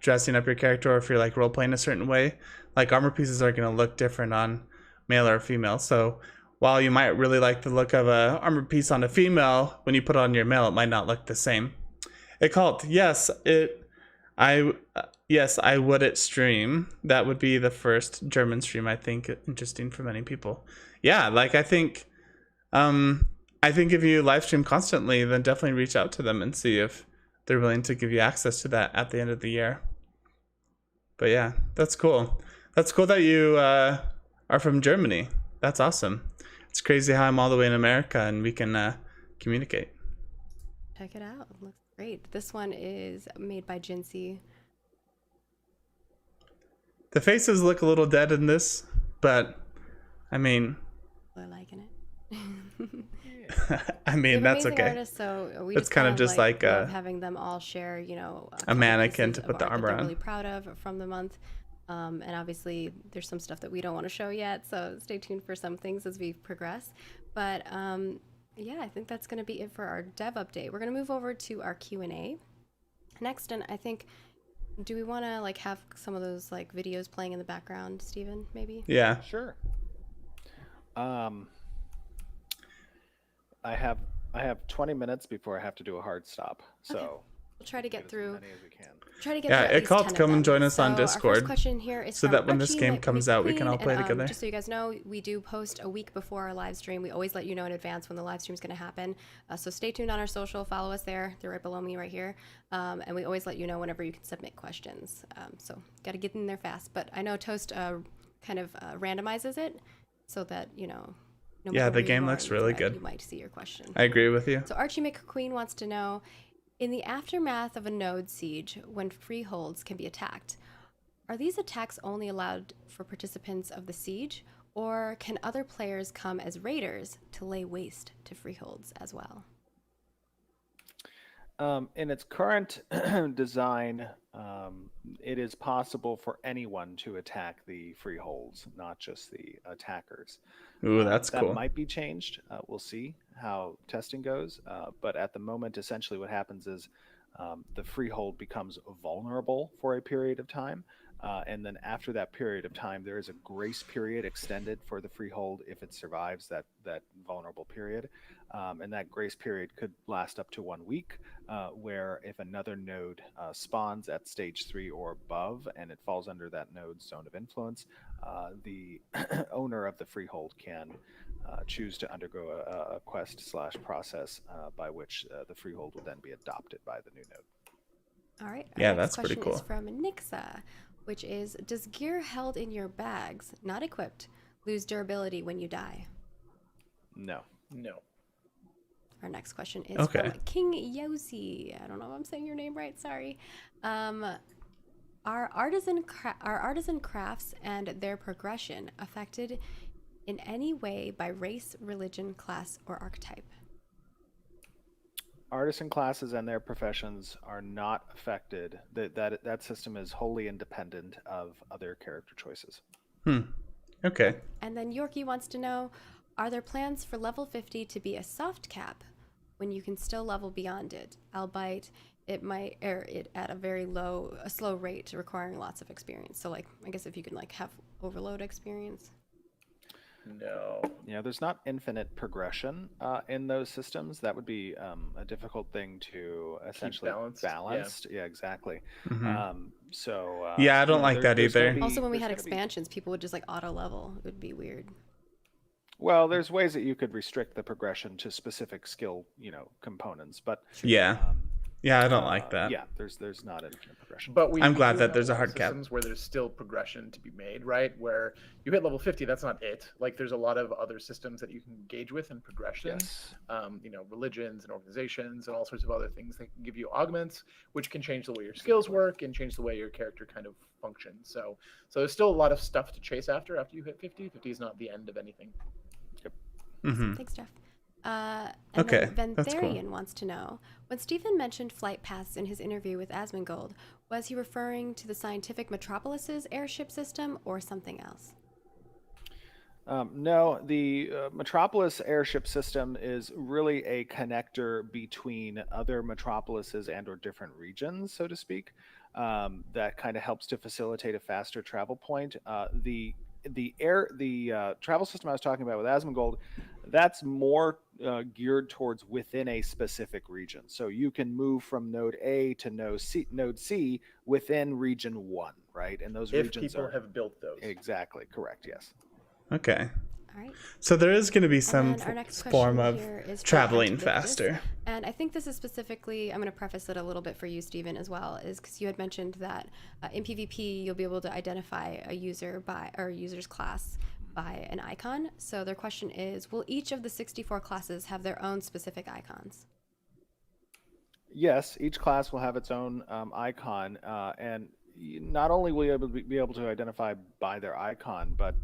dressing up your character, or if you're like role playing a certain way, like armor pieces are going to look different on male or female. So while you might really like the look of a armor piece on a female, when you put it on your male, it might not look the same. Ikhalt, yes, I would at stream. That would be the first German stream, I think. Interesting for many people. Yeah, like I think if you live stream constantly, then definitely reach out to them and see if they're willing to give you access to that at the end of the year. But yeah, that's cool. That's cool that you are from Germany. That's awesome. It's crazy how I'm all the way in America and we can communicate. Check it out. It looks great. This one is made by Jinsey. The faces look a little dead in this, but I mean, We're liking it. I mean, that's amazing okay. Artists, so we It's kind of just like love having them all share, a mannequin to put the art armor that they're on. really proud of from the month. And obviously, there's some stuff that we don't want to show yet, so stay tuned for some things as we progress. But yeah, I think that's going to be it for our dev update. We're going to move over to our Q&A next, and I think, do we want to like have some of those like videos playing in the background, Steven, maybe? Yeah. Sure. I have 20 minutes before I have to do a hard stop, so We'll try to get as through. many as we can. Try to get Yeah, through at least Ikhalt, 10 of come and them. join us on So our Discord, first question here is so from that when this Archie game comes out, we can all play together. Just so you guys know, we do post a week before our live stream. We always let you know in advance when the live stream is going to happen. So stay tuned on our social. Follow us there. They're right below me right here. And we always let you know whenever you can submit questions. So got to get in there fast. But I know Toast kind of randomizes it so that, no Yeah, matter the where you game are looks in the really thread, good. You might see your question. I agree with you. So Archie McQueen wants to know, in the aftermath of a node siege, when freeholds can be attacked, are these attacks only allowed for participants of the siege, or can other players come as raiders to lay waste to freeholds as well? In its current design, it is possible for anyone to attack the freeholds, not just the attackers. Ooh, that's that cool. might be changed. We'll see how testing goes. But at the moment, essentially what happens is the freehold becomes vulnerable for a period of time. And then after that period of time, there is a grace period extended for the freehold if it survives that vulnerable period. And that grace period could last up to 1 week, where if another node spawns at stage 3 or above and it falls under that node's zone of influence, the owner of the freehold can choose to undergo a quest/process by which the freehold will then be adopted by the new node. All right. Yeah, Our next that's pretty question is cool. from Nixa, which is, does gear held in your bags, not equipped, lose durability when you die? No. No. Our next question is Okay. from King Yosi. I don't know if I'm saying your name right. Sorry. Are artisan crafts and their progression affected in any way by race, religion, class, or archetype? Artisan classes and their professions are not affected. That system is wholly independent of other character choices. Okay. And then Yorkie wants to know, are there plans for level 50 to be a soft cap when you can still level beyond it, albeit it might it at a slow rate, requiring lots of experience? So like, I guess if you can like have overload experience. No. There's not infinite progression in those systems. That would be a difficult thing to essentially balanced. Yeah, exactly. So Yeah, I don't like that there's gonna either. be- Also, when we there's had gonna be- expansions, people would just like auto level. It would be weird. Well, there's ways that you could restrict the progression to specific skill, components, but Yeah. Yeah, I don't like that. yeah, there's not infinite progression. But I'm we glad do that have there's a lot of hard cap. systems where there's still progression to be made, right? Where you hit level 50, that's not it. Like there's a lot of other systems that you can engage with in progression. Yes. Religions and organizations and all sorts of other things that can give you augments, which can change the way your skills work and change the way your character kind of functions. So there's still a lot of stuff to chase after you hit 50. 50 is not the end of anything. Thanks, Jeff. And Okay, then that's cool. Ventharian wants to know, when Stephen mentioned flight paths in his interview with Asmongold, was he referring to the scientific Metropolis's airship system or something else? No, the Metropolis airship system is really a connector between other metropolises and/or different regions, so to speak. That kind of helps to facilitate a faster travel point. The travel system I was talking about with Asmongold, that's more geared towards within a specific region. So you can move from node A to node C within region 1, right? And those If regions people have built those. exactly correct. Yes. Okay. All right. So there is going to be some And then our next form question of here is from traveling Antivictus. faster. And I think this is specifically, I'm going to preface it a little bit for you, Stephen, as well, is because you had mentioned that in PvP, you'll be able to identify a user or user's class by an icon. So their question is, will each of the 64 classes have their own specific icons? Yes, each class will have its own icon, and not only will you be able to identify by their icon, but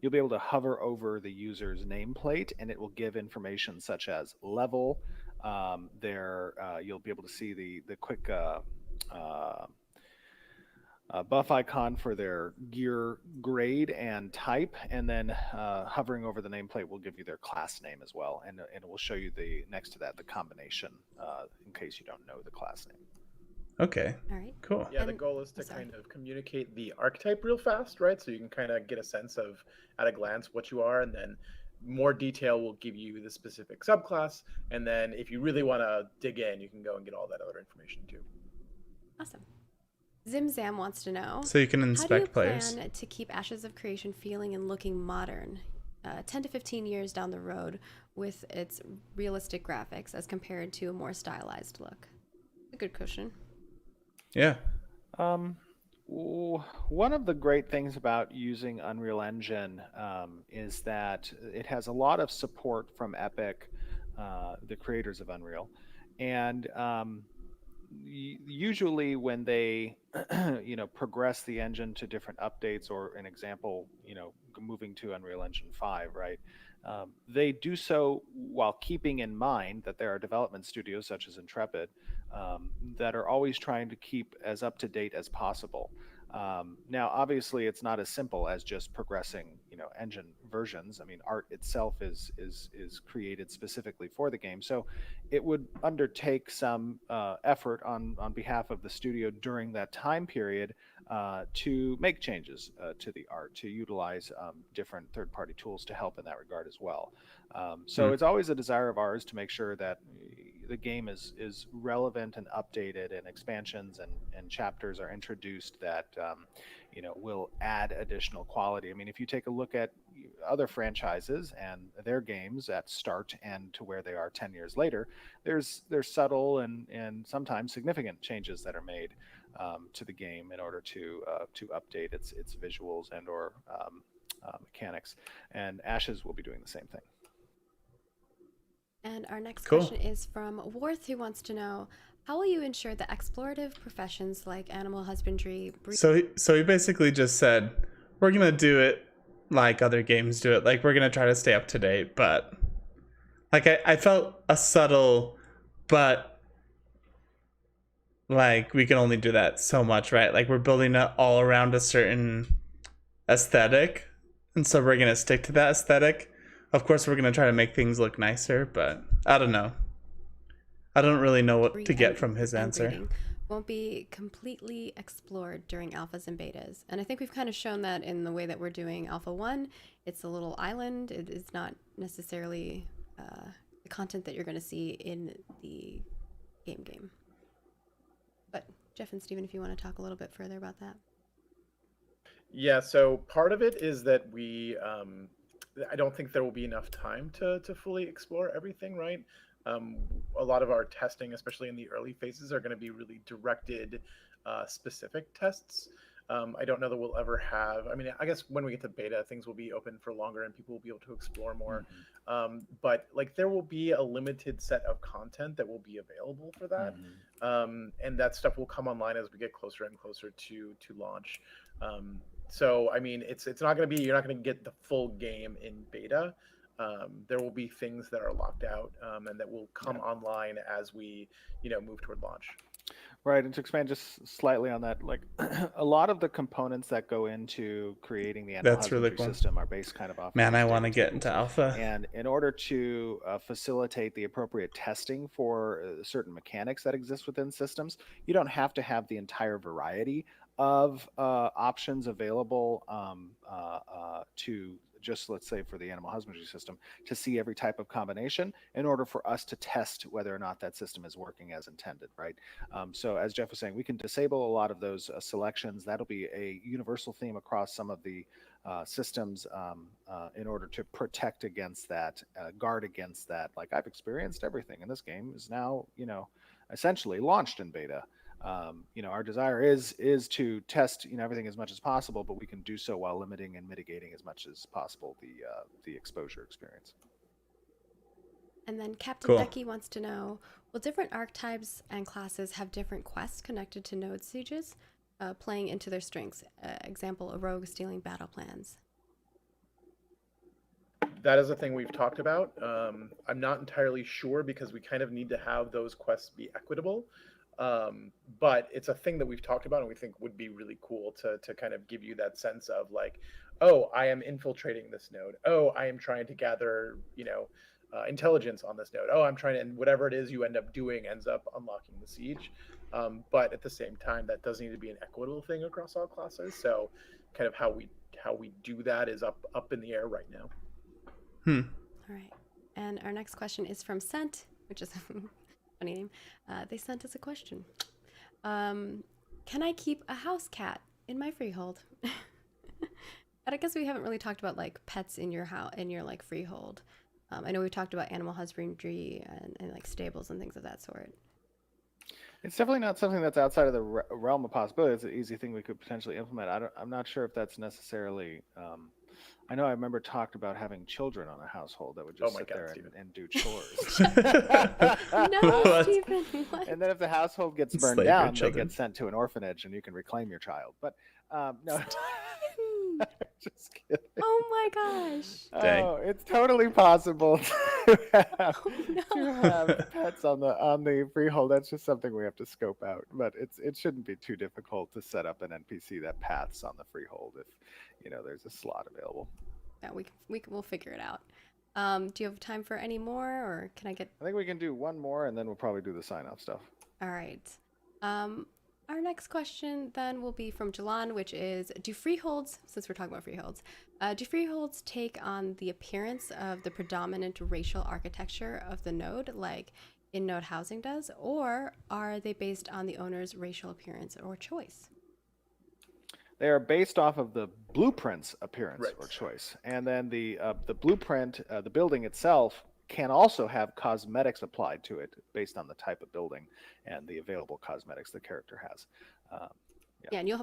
you'll be able to hover over the user's nameplate, and it will give information such as level. You'll be able to see the quick buff icon for their gear grade and type, and then hovering over the nameplate will give you their class name as well, and it will show you next to that the combination in case you don't know the class name. Okay. All right. Cool. Yeah, the And- goal is to sorry. kind of communicate the archetype real fast, right? So you can kind of get a sense of, at a glance, what you are, and then more detail will give you the specific subclass. And then if you really want to dig in, you can go and get all that other information too. Awesome. Zimzam wants to know, So you can how do you inspect players. plan to keep Ashes of Creation feeling and looking modern 10 to 15 years down the road with its realistic graphics as compared to a more stylized look? A good cushion. Yeah. One of the great things about using Unreal Engine is that it has a lot of support from Epic, the creators of Unreal, and usually when they progress the engine to different updates, or an example, moving to Unreal Engine 5, right? They do so while keeping in mind that there are development studios such as Intrepid that are always trying to keep as up to date as possible. Now, obviously, it's not as simple as just progressing, engine versions. I mean, art itself is created specifically for the game, so it would undertake some effort on behalf of the studio during that time period to make changes to the art, to utilize different third-party tools to help in that regard as well. So it's always a desire of ours to make sure that the game is relevant and updated, and expansions and chapters are introduced that will add additional quality. I mean, if you take a look at other franchises and their games at start and to where they are 10 years later, there's subtle and sometimes significant changes that are made to the game in order to update its visuals and or mechanics. And Ashes will be doing the same thing. And our next Cool. question is from Worth, who wants to know, how will you ensure that explorative professions like animal husbandry... So he basically just said, we're going to do it like other games do it. Like, we're going to try to stay up to date. But, like, I felt a subtle, but, like, we can only do that so much, right? Like, we're building it all around a certain aesthetic. And so we're going to stick to that aesthetic. Of course, we're going to try to make things look nicer, but I don't know. I don't really know what to get from his answer. Breeding won't be completely explored during alphas and betas. And I think we've kind of shown that in the way that we're doing Alpha 1. It's a little island. It is not necessarily the content that you're going to see in the game. But Jeff and Steven, if you want to talk a little bit further about that. Yeah, so part of it is that we... I don't think there will be enough time to fully explore everything, right? A lot of our testing, especially in the early phases, are going to be really directed specific tests. I don't know that we'll ever have, I mean, I guess when we get to beta, things will be open for longer and people will be able to explore more. But like there will be a limited set of content that will be available for that. And that stuff will come online as we get closer and closer to launch. So, I mean, it's not going to be, you're not going to get the full game in beta. There will be things that are locked out and that will come online as we, move toward launch. Right, and to expand just slightly on that, like a lot of the components that go into creating the animal husbandry system are based kind of off. Man, I want to get into alpha. And in order to facilitate the appropriate testing for certain mechanics that exist within systems, you don't have to have the entire variety of options available to just, let's say, for the animal husbandry system, to see every type of combination in order for us to test whether or not that system is working as intended, right? So as Jeff was saying, we can disable a lot of those selections. That'll be a universal theme across some of the systems in order to protect against that, guard against that. Like, I've experienced everything, and this game is now, essentially launched in beta. Our desire is to test everything as much as possible, but we can do so while limiting and mitigating as much as possible the exposure experience. And then Captain Becky wants to know, will different archetypes and classes have different quests connected to node sieges, playing into their strengths? Example, a rogue stealing battle plans. That is a thing we've talked about. I'm not entirely sure because we kind of need to have those quests be equitable. But it's a thing that we've talked about and we think would be really cool to kind of give you that sense of like, oh, I am infiltrating this node. Oh, I am trying to gather, intelligence on this node. Oh, I'm trying to, and whatever it is you end up doing ends up unlocking the siege. But at the same time, that does need to be an equitable thing across all classes. So kind of how we do that is up in the air right now. All right. And our next question is from Sent, which is funny name. They sent us a question. Can I keep a house cat in my freehold? And I guess we haven't really talked about like pets in your house, in your like freehold. I know we've talked about animal husbandry and like stables and things of that sort. It's definitely not something that's outside of the realm of possibility. It's an easy thing we could potentially implement. I'm not sure if that's necessarily. I know I remember talked about having children on a household that would just sit there and do chores. No, Stephen, what? And then if the household gets burned down, they get sent to an orphanage and you can reclaim your child. But no. Just kidding. Oh my gosh. Dang. Oh, it's totally possible to have, Oh, no. to have pets on the freehold. That's just something we have to scope out. But it shouldn't be too difficult to set up an NPC that paths on the freehold if there's a slot available. Yeah, we'll figure it out. Do you have time for any more, or can I get? I think we can do one more, and then we'll probably do the sign-off stuff. All right. Our next question then will be from Jalan, which is, do freeholds, since we're talking about freeholds, do freeholds take on the appearance of the predominant racial architecture of the node, like in-node housing does, or are they based on the owner's racial appearance or choice? They are based off of the blueprint's appearance Right. or choice, and then the blueprint, the building itself, can also have cosmetics applied to it based on the type of building and the available cosmetics the character has. Yeah, and you'll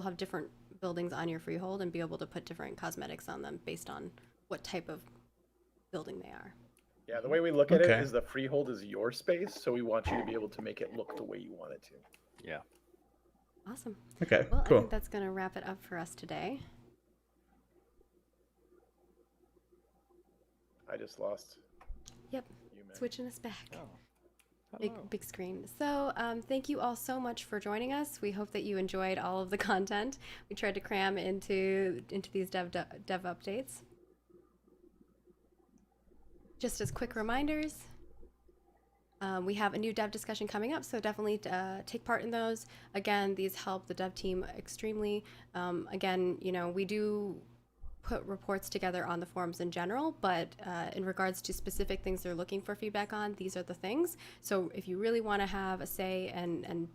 have different buildings on your freehold and be able to put different cosmetics on them based on what type of building they are. Yeah, the way we look at it Okay. is the freehold is your space, so we want you to be able to make it look the way you want it to. Yeah. Awesome. Okay, Well, I cool. think that's going to wrap it up for us today. I just lost Yep, human. switching us back. Oh. Big, Hello. big screen. So thank you all so much for joining us. We hope that you enjoyed all of the content we tried to cram into these dev updates. Just as quick reminders, we have a new dev discussion coming up, so definitely take part in those. Again, these help the dev team extremely. Again, we do put reports together on the forums in general, but in regards to specific things they're looking for feedback on, these are the things. So if you really want to have a say and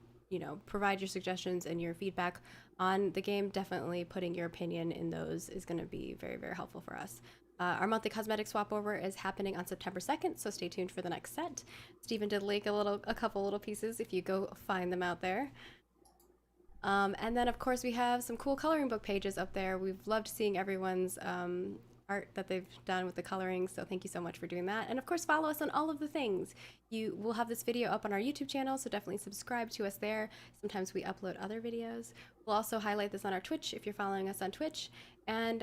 provide your suggestions and your feedback on the game, definitely putting your opinion in those is going to be very, very helpful for us. Our monthly cosmetic swap over is happening on September 2nd, so stay tuned for the next set. Stephen did link a couple little pieces if you go find them out there. And then, of course, we have some cool coloring book pages up there. We've loved seeing everyone's art that they've done with the coloring, so thank you so much for doing that. And, of course, follow us on all of the things. We'll have this video up on our YouTube channel, so definitely subscribe to us there. Sometimes we upload other videos. We'll also highlight this on our Twitch if you're following us on Twitch. And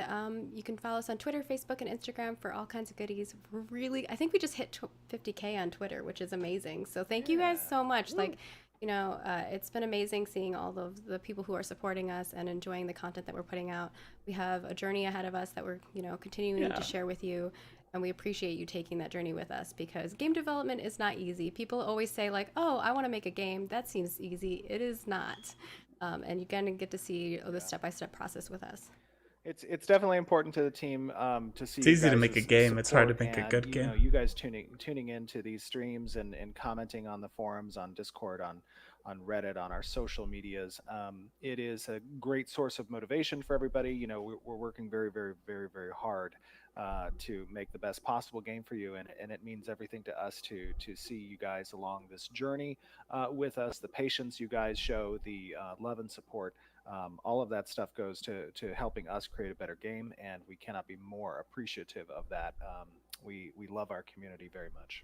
you can follow us on Twitter, Facebook, and Instagram for all kinds of goodies. I think we just hit 50K on Twitter, which is amazing. So thank you guys so much. Woo. It's been amazing seeing all of the people who are supporting us and enjoying the content that we're putting out. We have a journey ahead of us that we're, continuing to share with you. And we appreciate you taking that journey with us, because game development is not easy. People always say like, oh, I want to make a game. That seems easy. It is not. And you're going to get to see the step-by-step process with us. It's definitely important to the team to see. It's easy to make a game. It's hard to make a good game. You guys tuning into these streams and commenting on the forums, on Discord, on Reddit, on our social medias. It is a great source of motivation for everybody. We're working very, very, very, very hard to make the best possible game for you, and it means everything to us to see you guys along this journey with us. The patience you guys show, the love and support. All of that stuff goes to helping us create a better game, and we cannot be more appreciative of that. We love our community very much.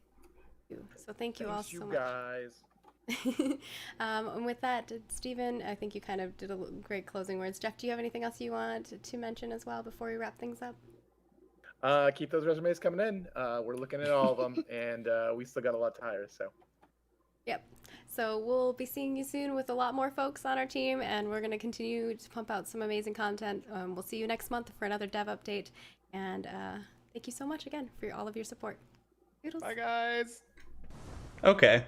So thank you all Thanks, so you much. guys. And with that, Stephen, I think you kind of did great closing words. Jeff, do you have anything else you want to mention as well before we wrap things up? Keep those resumes coming in. We're looking at all of them, and we still got a lot to hire. So. Yep. So we'll be seeing you soon with a lot more folks on our team, and we're going to continue to pump out some amazing content. We'll see you next month for another dev update. And thank you so much again for all of your support. Doodles. Bye, guys. Okay.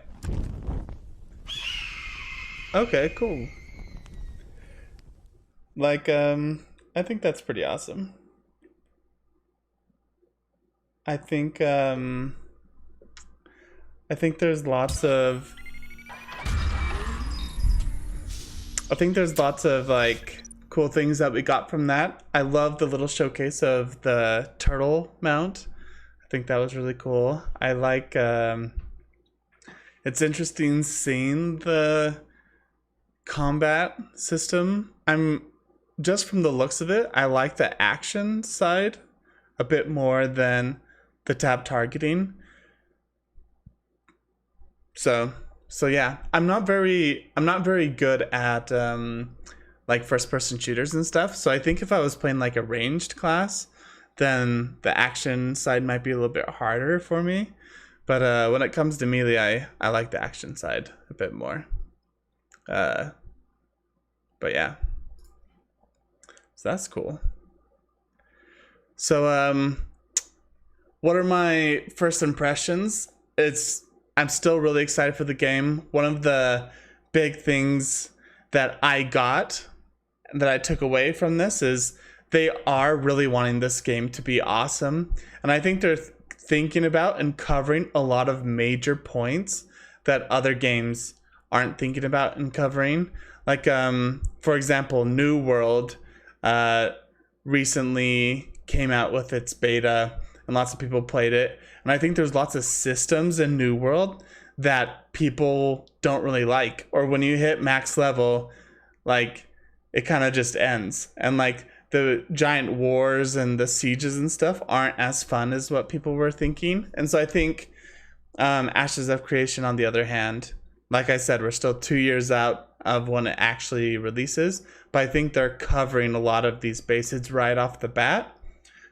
Okay, cool. I think that's pretty awesome. I think there's lots of cool things that we got from that. I love the little showcase of the turtle mount. I think that was really cool. I like it's interesting seeing the combat system. Just from the looks of it, I like the action side a bit more than the tab targeting. So yeah, I'm not very good at like first person shooters and stuff. So I think if I was playing like a ranged class, then the action side might be a little bit harder for me. But when it comes to melee, I like the action side a bit more. But yeah. So that's cool. So what are my first impressions? I'm still really excited for the game. One of the big things that I got, that I took away from this, is they are really wanting this game to be awesome. And I think they're thinking about and covering a lot of major points that other games aren't thinking about and covering. Like, for example, New World recently came out with its beta, and lots of people played it. And I think there's lots of systems in New World that people don't really like. Or when you hit max level, like, it kind of just ends. And like the giant wars and the sieges and stuff aren't as fun as what people were thinking. And so I think Ashes of Creation, on the other hand, like I said, we're still 2 years out of when it actually releases, but I think they're covering a lot of these bases right off the bat.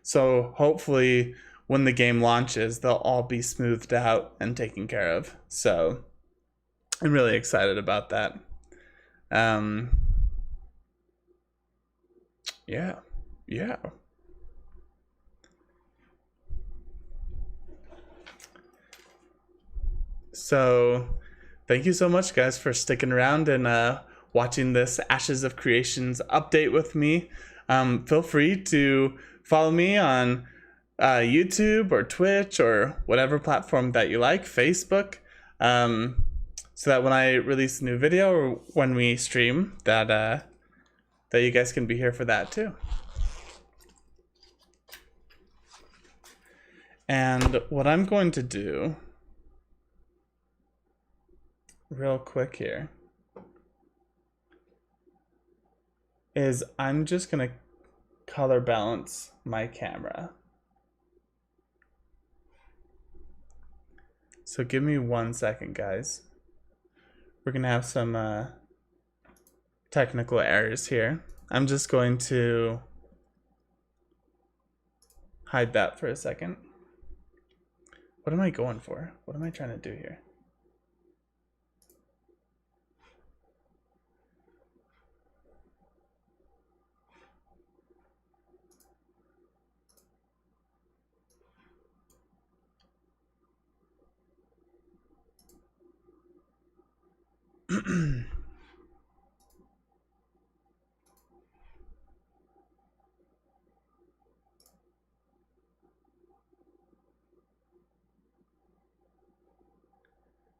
So hopefully when the game launches, they'll all be smoothed out and taken care of. So I'm really excited about that. Yeah. So thank you so much, guys, for sticking around and watching this Ashes of Creations update with me. Feel free to follow me on YouTube or Twitch or whatever platform that you like, Facebook, so that when I release a new video or when we stream, that you guys can be here for that too. And what I'm going to do real quick here is I'm just gonna color balance my camera. So give me 1 second, guys. We're gonna have some technical errors here. I'm just going to hide that for a second. What am I going for? What am I trying to do here?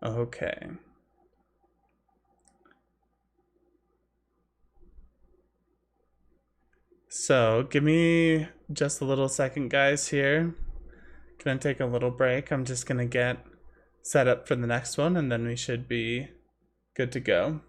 Okay. So give me just a little second, guys, here. Gonna take a little break. I'm just gonna get set up for the next one, and then we should be good to go.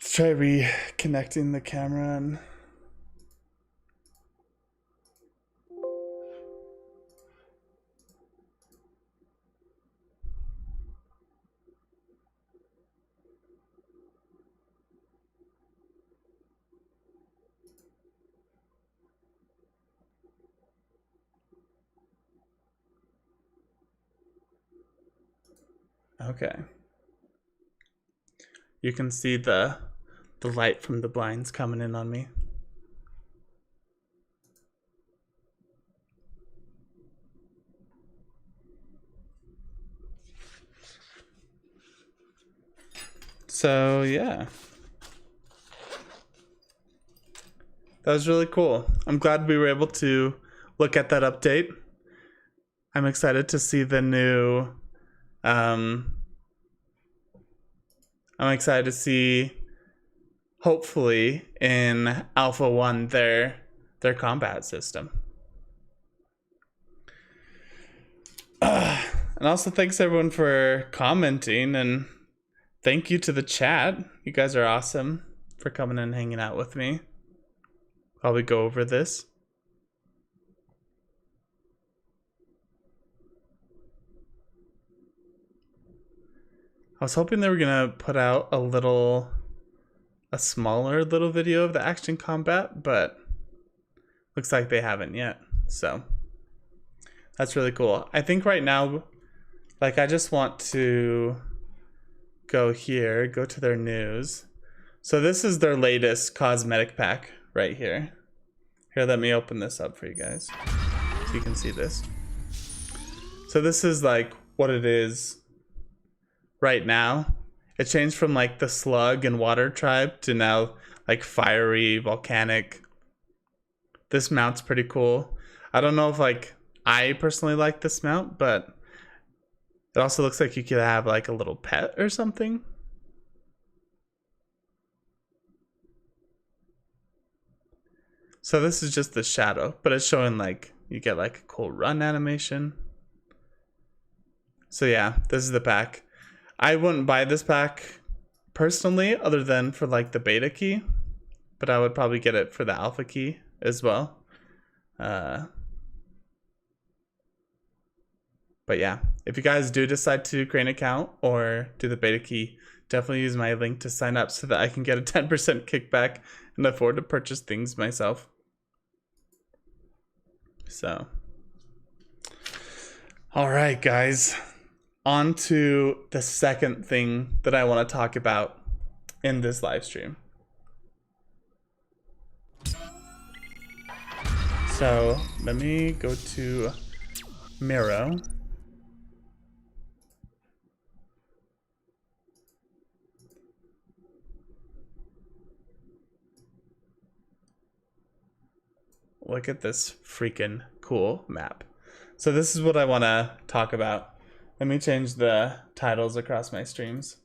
Let's try reconnecting the camera and okay. You can see the light from the blinds coming in on me. So yeah, that was really cool. I'm glad we were able to look at that update. I'm excited to see the new I'm excited to see, hopefully, in Alpha 1 their combat system. And also thanks everyone for commenting, and thank you to the chat. You guys are awesome for coming and hanging out with me. while we go over this. I was hoping they were gonna put out a smaller little video of the action combat, but looks like they haven't yet. So that's really cool. I think right now, like, I just want to go here, go to their news. So this is their latest cosmetic pack right here. Here, let me open this up for you guys so you can see this. So this is like what it is right now. It changed from like the slug and water tribe to now like fiery, volcanic. This mount's pretty cool. I don't know if like I personally like this mount, but it also looks like you could have like a little pet or something. So this is just the shadow, but it's showing like you get like a cool run animation. So yeah, this is the pack. I wouldn't buy this pack personally other than for like the beta key, but I would probably get it for the alpha key as well. But yeah, if you guys do decide to create an account or do the beta key, definitely use my link to sign up so that I can get a 10% kickback and afford to purchase things myself. So, all right, guys, on to the second thing that I want to talk about in this live stream. So let me go to Miro. Look at this freaking cool map. So this is what I want to talk about. Let me change the titles across my streams.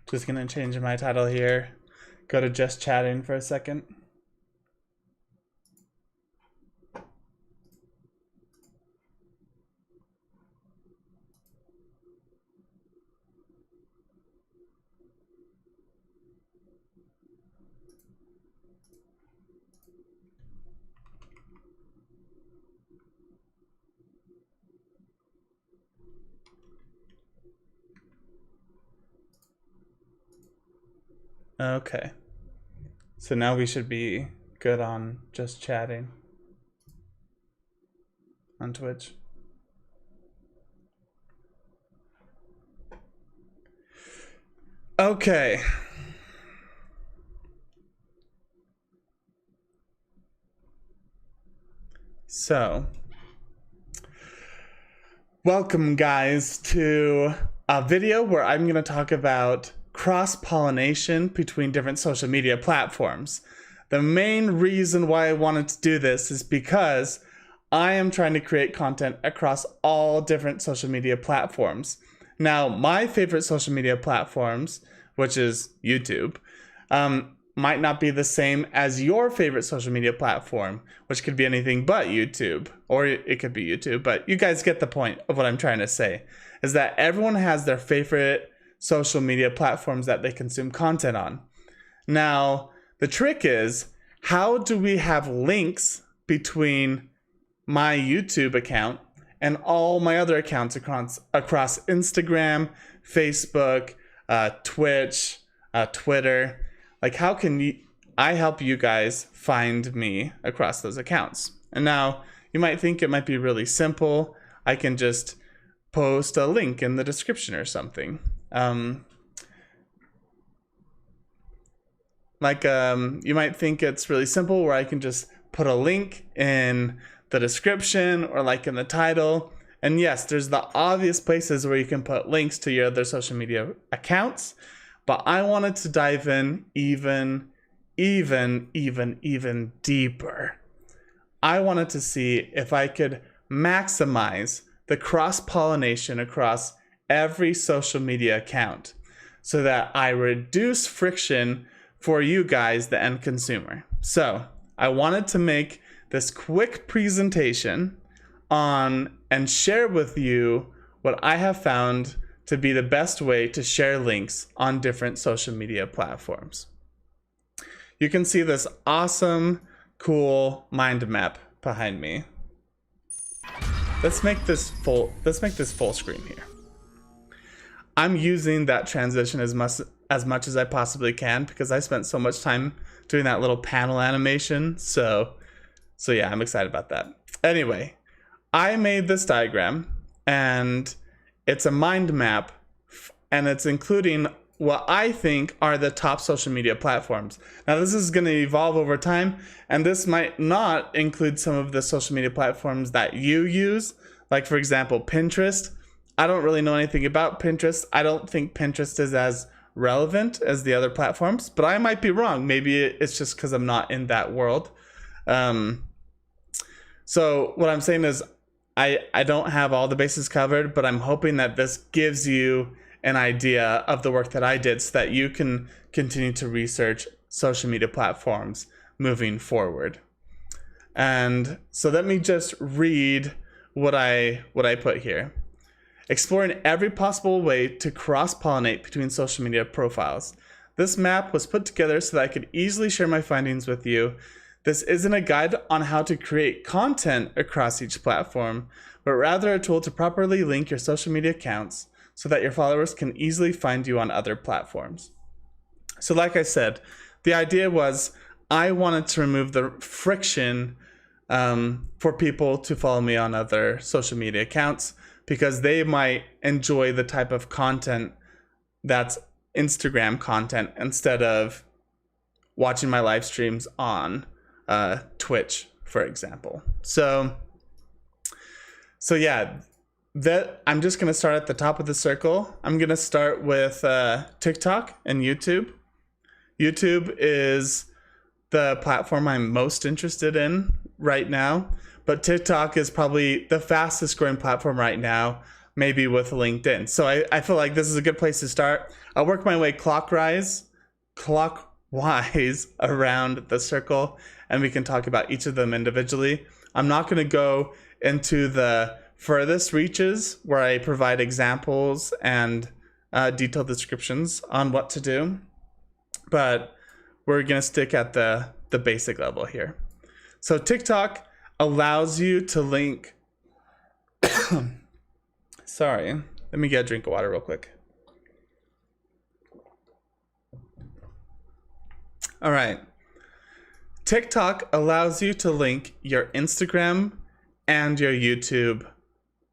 Just gonna change my title here. Go to just chatting for a second. Okay. So now we should be good on just chatting on Twitch. Okay. So, welcome guys to a video where I'm going to talk about cross-pollination between different social media platforms. The main reason why I wanted to do this is because I am trying to create content across all different social media platforms. Now, my favorite social media platforms, which is YouTube, might not be the same as your favorite social media platform, which could be anything but YouTube, or it could be YouTube, but you guys get the point of what I'm trying to say, is that everyone has their favorite social media platforms that they consume content on. Now, the trick is, how do we have links between my YouTube account and all my other accounts across Instagram, Facebook, Twitch, Twitter? Like, how can I help you guys find me across those accounts? And now, you might think it might be really simple. I can just post a link in the description or something. You might think it's really simple where I can just put a link in the description or like in the title. And yes, there's the obvious places where you can put links to your other social media accounts, but I wanted to dive in even even deeper. I wanted to see if I could maximize the cross-pollination across every social media account so that I reduce friction for you guys, the end consumer. So I wanted to make this quick presentation on and share with you what I have found to be the best way to share links on different social media platforms. You can see this awesome, cool mind map behind me. Let's make this full screen here. I'm using that transition as much as I possibly can because I spent so much time doing that little panel animation. So yeah, I'm excited about that. Anyway, I made this diagram and it's a mind map and it's including what I think are the top social media platforms. Now this is going to evolve over time and this might not include some of the social media platforms that you use. Like for example, Pinterest. I don't really know anything about Pinterest. I don't think Pinterest is as relevant as the other platforms, but I might be wrong. Maybe it's just because I'm not in that world. So what I'm saying is I don't have all the bases covered, but I'm hoping that this gives you an idea of the work that I did so that you can continue to research social media platforms moving forward. And so let me just read what I put here. Exploring every possible way to cross-pollinate between social media profiles. This map was put together so that I could easily share my findings with you. This isn't a guide on how to create content across each platform, but rather a tool to properly link your social media accounts so that your followers can easily find you on other platforms. So like I said, the idea was I wanted to remove the friction for people to follow me on other social media accounts because they might enjoy the type of content that's Instagram content instead of watching my live streams on Twitch, for example. So yeah, that I'm just gonna start at the top of the circle. I'm gonna start with TikTok and YouTube. YouTube is the platform I'm most interested in right now, but TikTok is probably the fastest growing platform right now, maybe with LinkedIn. So I feel like this is a good place to start. I'll work my way clockwise around the circle, and we can talk about each of them individually. I'm not going to go into the furthest reaches where I provide examples and detailed descriptions on what to do, but we're going to stick at the basic level here. So TikTok allows you to link sorry, let me get a drink of water real quick. All right. TikTok allows you to link your Instagram and your YouTube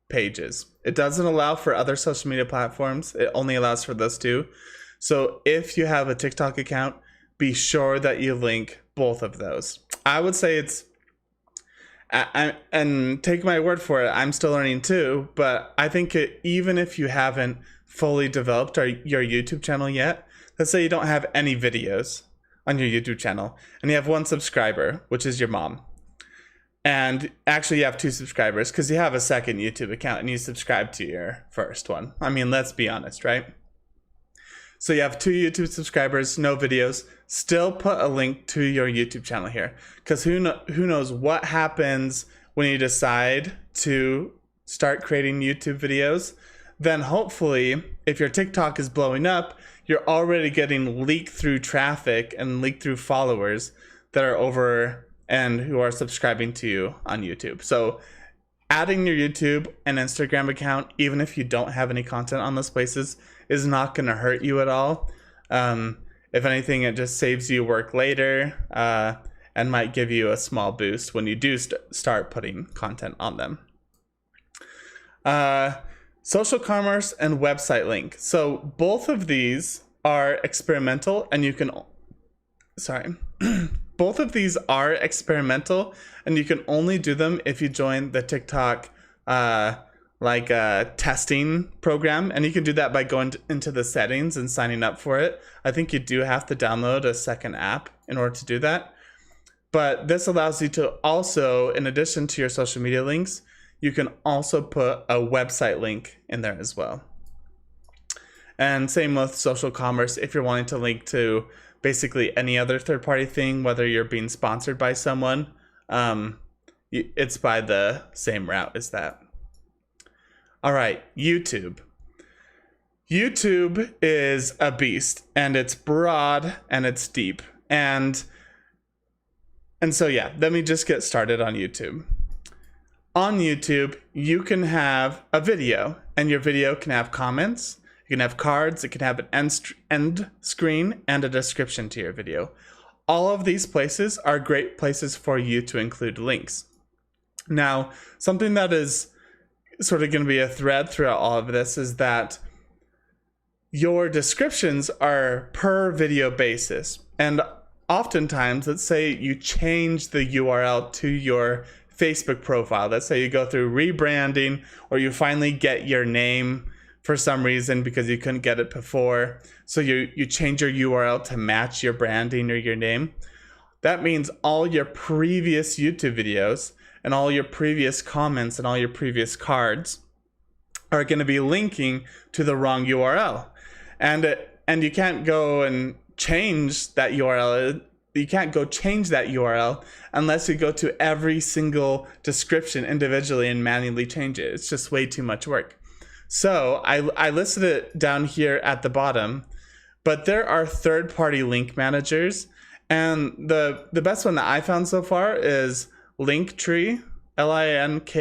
pages. It doesn't allow for other social media platforms. It only allows for those two. So if you have a TikTok account, be sure that you link both of those. I would say it's, and take my word for it, I'm still learning too, but I think even if you haven't fully developed your YouTube channel yet, let's say you don't have any videos on your YouTube channel and you have one subscriber, which is your mom. And actually you have two subscribers because you have a second YouTube account and you subscribe to your first one. I mean, let's be honest, right? So you have two YouTube subscribers, no videos, still put a link to your YouTube channel here. Because who knows what happens when you decide to start creating YouTube videos. Then hopefully, if your TikTok is blowing up, you're already getting leaked through traffic and leaked through followers that are over and who are subscribing to you on YouTube. So adding your YouTube and Instagram account, even if you don't have any content on those places, is not going to hurt you at all. If anything, it just saves you work later and might give you a small boost when you do start putting content on them. Social commerce and website link. So both of these are experimental and you can, both of these are experimental and you can only do them if you join the TikTok like a testing program, and you can do that by going into the settings and signing up for it. I think you do have to download a second app in order to do that. But this allows you to also, in addition to your social media links, you can also put a website link in there as well. And same with social commerce. If you're wanting to link to basically any other third-party thing, whether you're being sponsored by someone, it's by the same route as that. All right, YouTube. YouTube is a beast, and it's broad and it's deep. And so yeah, let me just get started on YouTube. On YouTube, you can have a video, and your video can have comments, you can have cards, it can have an end screen, and a description to your video. All of these places are great places for you to include links. Now, something that is sort of going to be a thread throughout all of this is that your descriptions are per video basis. And oftentimes, let's say you change the URL to your Facebook profile. Let's say you go through rebranding, or you finally get your name for some reason because you couldn't get it before. So you change your URL to match your branding or your name. That means all your previous YouTube videos and all your previous comments and all your previous cards are going to be linking to the wrong URL. And you can't go and change that URL. You can't go change that URL unless you go to every single description individually and manually change it. It's just way too much work. So I listed it down here at the bottom, but there are third-party link managers, and the best one that I found so far is Linktree, linktr.ee.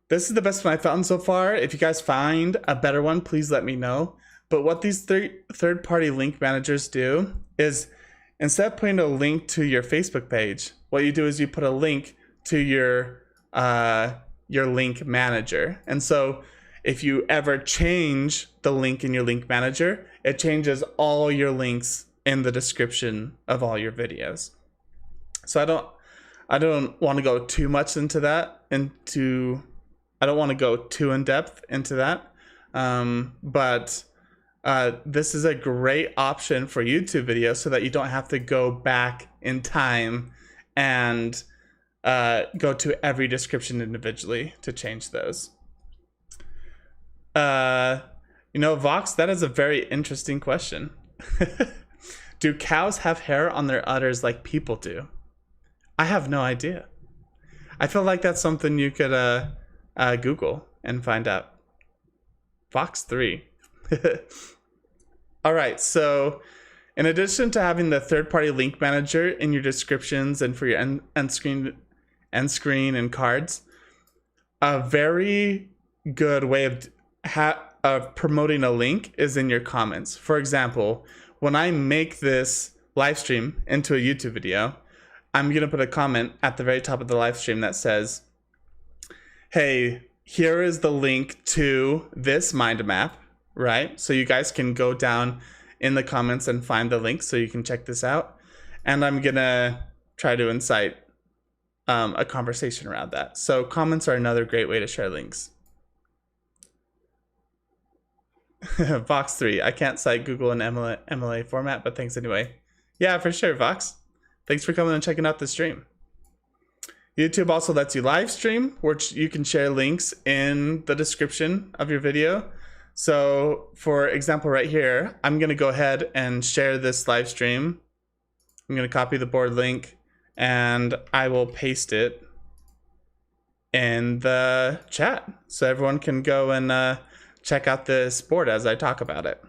This is the best one I found so far. If you guys find a better one, please let me know. But what these third-party link managers do is, instead of putting a link to your Facebook page, what you do is you put a link to your link manager. And so if you ever change the link in your link manager, it changes all your links in the description of all your videos. So I don't want to go too much into that, I don't want to go too in depth into that. But this is a great option for YouTube videos so that you don't have to go back in time and go to every description individually to change those. Vox, that is a very interesting question. Do cows have hair on their udders like people do? I have no idea. I feel like that's something you could Google and find out. Vox 3. All right, so in addition to having the third-party link manager in your descriptions and for your end screen and cards, a very good way of promoting a link is in your comments. For example, when I make this live stream into a YouTube video, I'm going to put a comment at the very top of the live stream that says, hey, here is the link to this mind map, right? So you guys can go down in the comments and find the link so you can check this out. And I'm going to try to incite a conversation around that. So comments are another great way to share links. Vox 3, I can't cite Google in MLA format, but thanks anyway. Yeah, for sure, Vox. Thanks for coming and checking out the stream. YouTube also lets you live stream, which you can share links in the description of your video. So for example, right here, I'm going to go ahead and share this live stream. I'm going to copy the board link and I will paste it in the chat so everyone can go and check out this board as I talk about it.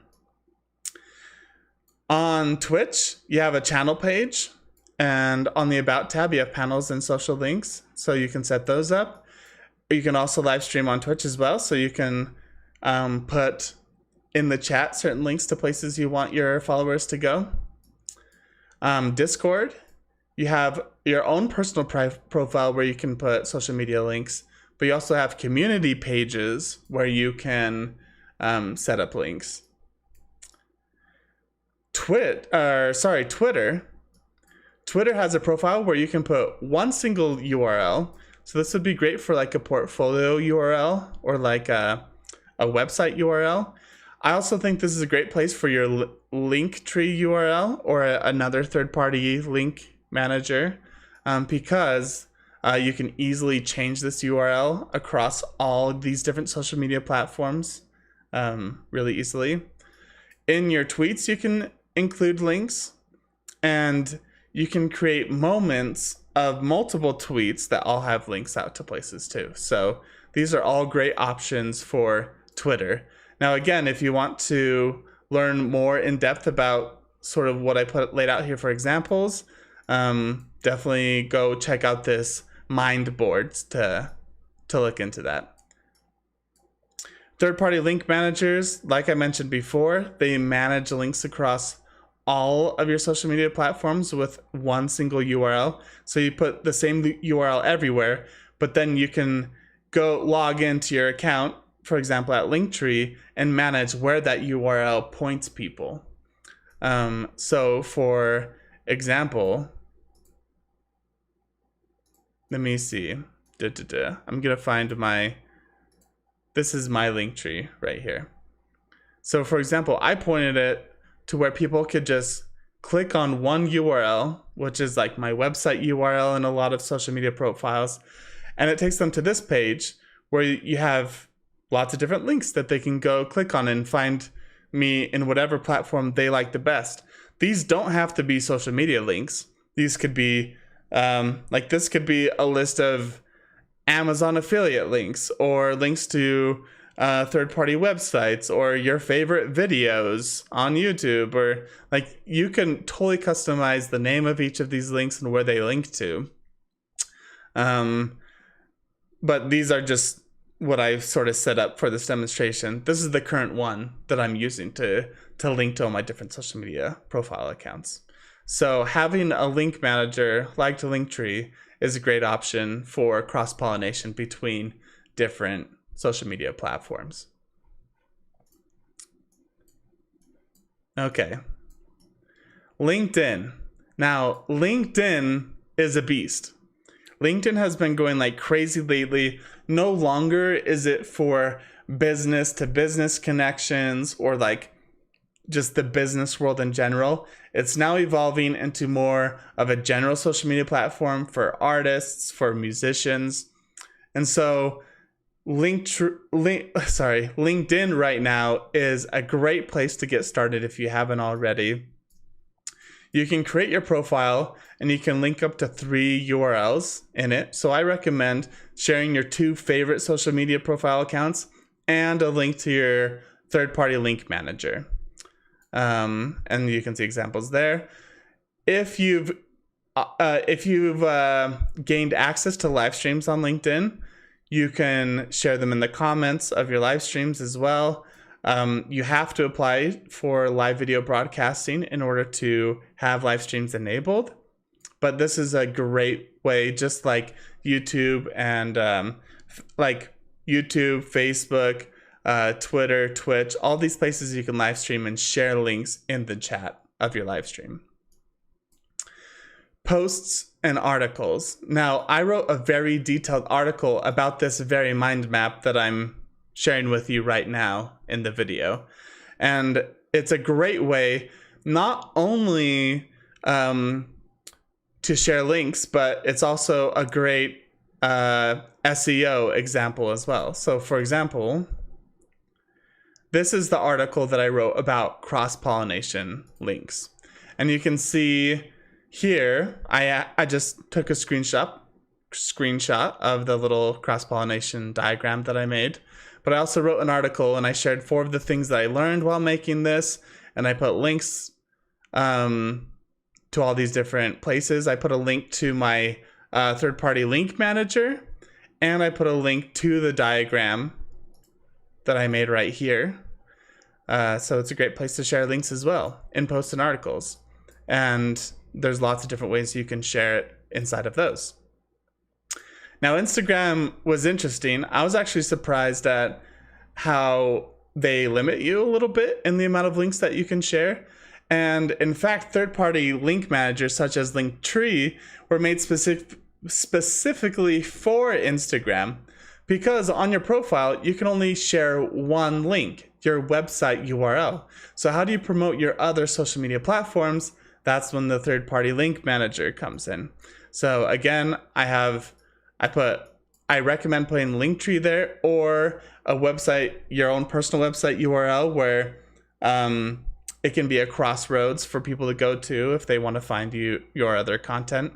On Twitch, you have a channel page, and on the About tab, you have panels and social links, so you can set those up. You can also live stream on Twitch as well, so you can put in the chat certain links to places you want your followers to go. Discord, you have your own personal profile where you can put social media links, but you also have community pages where you can set up links. Twitter has a profile where you can put one single URL, So this would be great for like a portfolio URL or like a website URL. I also think this is a great place for your link tree URL or another third-party link manager, because you can easily change this URL across all of these different social media platforms really easily. In your tweets, you can include links, and you can create moments of multiple tweets that all have links out to places too. So these are all great options for Twitter. Now, again, if you want to learn more in depth about sort of what I laid out here for examples, definitely go check out this mind boards to look into that. Third-party link managers, like I mentioned before, they manage links across all of your social media platforms with one single URL. So you put the same URL everywhere, but then you can go log into your account, for example, at Linktree, and manage where that URL points people. So for example, let me see. I'm gonna find this is my Linktree right here. So for example, I pointed it to where people could just click on one URL, which is like my website URL in a lot of social media profiles, and it takes them to this page where you have lots of different links that they can go click on and find me in whatever platform they like the best. These don't have to be social media links. These could be, like this could be a list of Amazon affiliate links or links to third-party websites or your favorite videos on YouTube, or like you can totally customize the name of each of these links and where they link to. But these are just what I've sort of set up for this demonstration. This is the current one that I'm using to link to all my different social media profile accounts. So having a link manager like the Linktree is a great option for cross-pollination between different social media platforms. Okay. LinkedIn. Now, LinkedIn is a beast. LinkedIn has been going like crazy lately. No longer is it for business to business connections or like just the business world in general. It's now evolving into more of a general social media platform for artists, for musicians. And so LinkedIn right now is a great place to get started if you haven't already. You can create your profile and you can link up to 3 URLs in it. So I recommend sharing your 2 favorite social media profile accounts and a link to your third-party link manager. And you can see examples there. If you've gained access to live streams on LinkedIn, you can share them in the comments of your live streams as well. You have to apply for live video broadcasting in order to have live streams enabled. But this is a great way, just like YouTube and like YouTube, Facebook, Twitter, Twitch, all these places you can live stream and share links in the chat of your live stream. Posts and articles. Now, I wrote a very detailed article about this very mind map that I'm sharing with you right now in the video. And it's a great way not only to share links, but it's also a great SEO example as well. So for example, this is the article that I wrote about cross-pollination links. And you can see here, I just took a screenshot of the little cross-pollination diagram that I made. But I also wrote an article and I shared 4 of the things that I learned while making this. And I put links to all these different places. I put a link to my third-party link manager. And I put a link to the diagram that I made right here. So it's a great place to share links as well in posts and articles. And there's lots of different ways you can share it inside of those. Now, Instagram was interesting. I was actually surprised at how they limit you a little bit in the amount of links that you can share. And in fact, third-party link managers such as Linktree were made specifically for Instagram, because on your profile, you can only share one link, your website URL. So how do you promote your other social media platforms? That's when the third-party link manager comes in. So again, I recommend putting Linktree there, or a website, your own personal website URL, where it can be a crossroads for people to go to if they want to find your other content.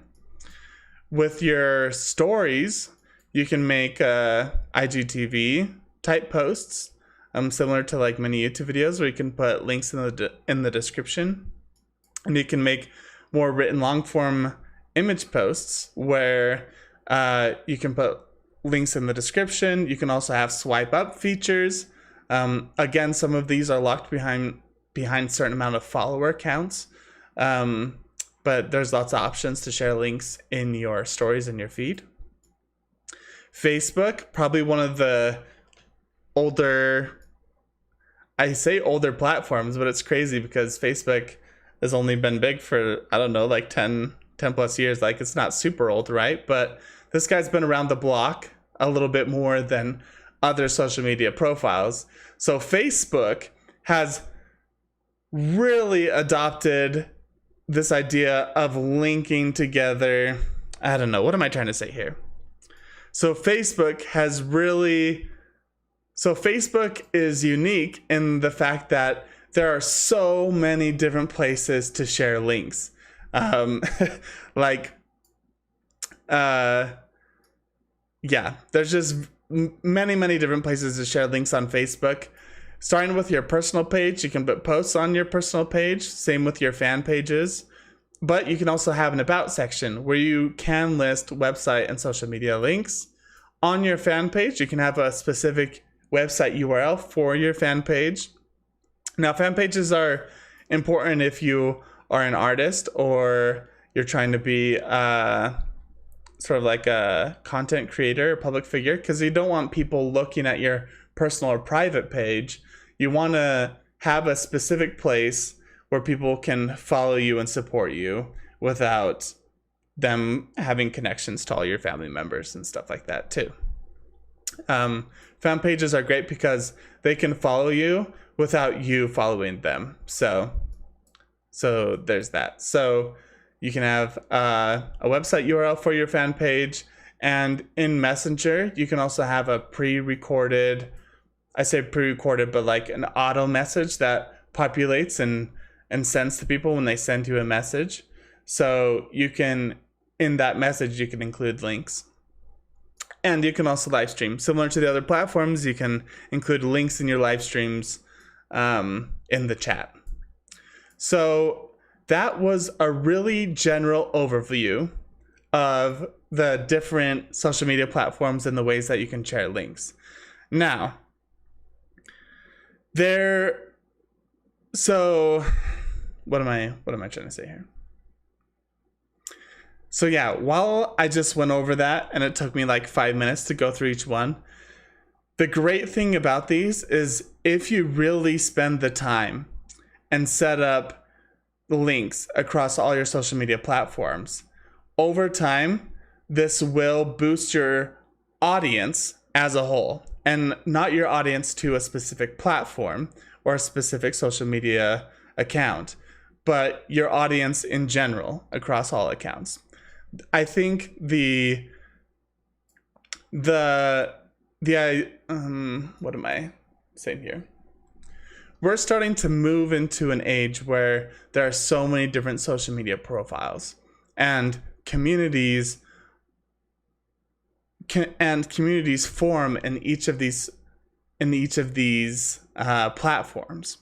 With your stories, you can make IGTV type posts, similar to like many YouTube videos, where you can put links in the description, and you can make more written long form image posts where you can put links in the description. You can also have swipe up features. Again, some of these are locked behind certain amount of follower counts. But there's lots of options to share links in your stories in your feed. Facebook, probably one of the older platforms, but it's crazy because Facebook has only been big for, I don't know, like 10 plus years. Like, it's not super old, right? But this guy's been around the block a little bit more than other social media profiles. So Facebook has really adopted this idea of linking together. I don't know, what am I trying to say here? So Facebook is unique in the fact that there are so many different places to share links. There's just many different places to share links on Facebook. Starting with your personal page, you can put posts on your personal page, same with your fan pages. But you can also have an about section where you can list website and social media links. On your fan page, you can have a specific website URL for your fan page. Now, fan pages are important if you are an artist or you're trying to be sort of like a content creator or public figure, because you don't want people looking at your personal or private page. You want to have a specific place where people can follow you and support you without them having connections to all your family members and stuff like that too. Fan pages are great because they can follow you without you following them. So there's that. So you can have a website URL for your fan page, and in Messenger, you can also have a pre-recorded, I say pre-recorded, but like an auto message that populates and sends to people when they send you a message. So you can, in that message, you can include links. And you can also live stream. Similar to the other platforms, you can include links in your live streams in the chat. So that was a really general overview of the different social media platforms and the ways that you can share links. Now, what am I trying to say here? So yeah, while I just went over that and it took me like 5 minutes to go through each one, the great thing about these is if you really spend the time and set up the links across all your social media platforms, over time, this will boost your audience as a whole, and not your audience to a specific platform or a specific social media account, but your audience in general across all accounts. I think what am I saying here? We're starting to move into an age where there are so many different social media profiles, and communities form in each of these platforms.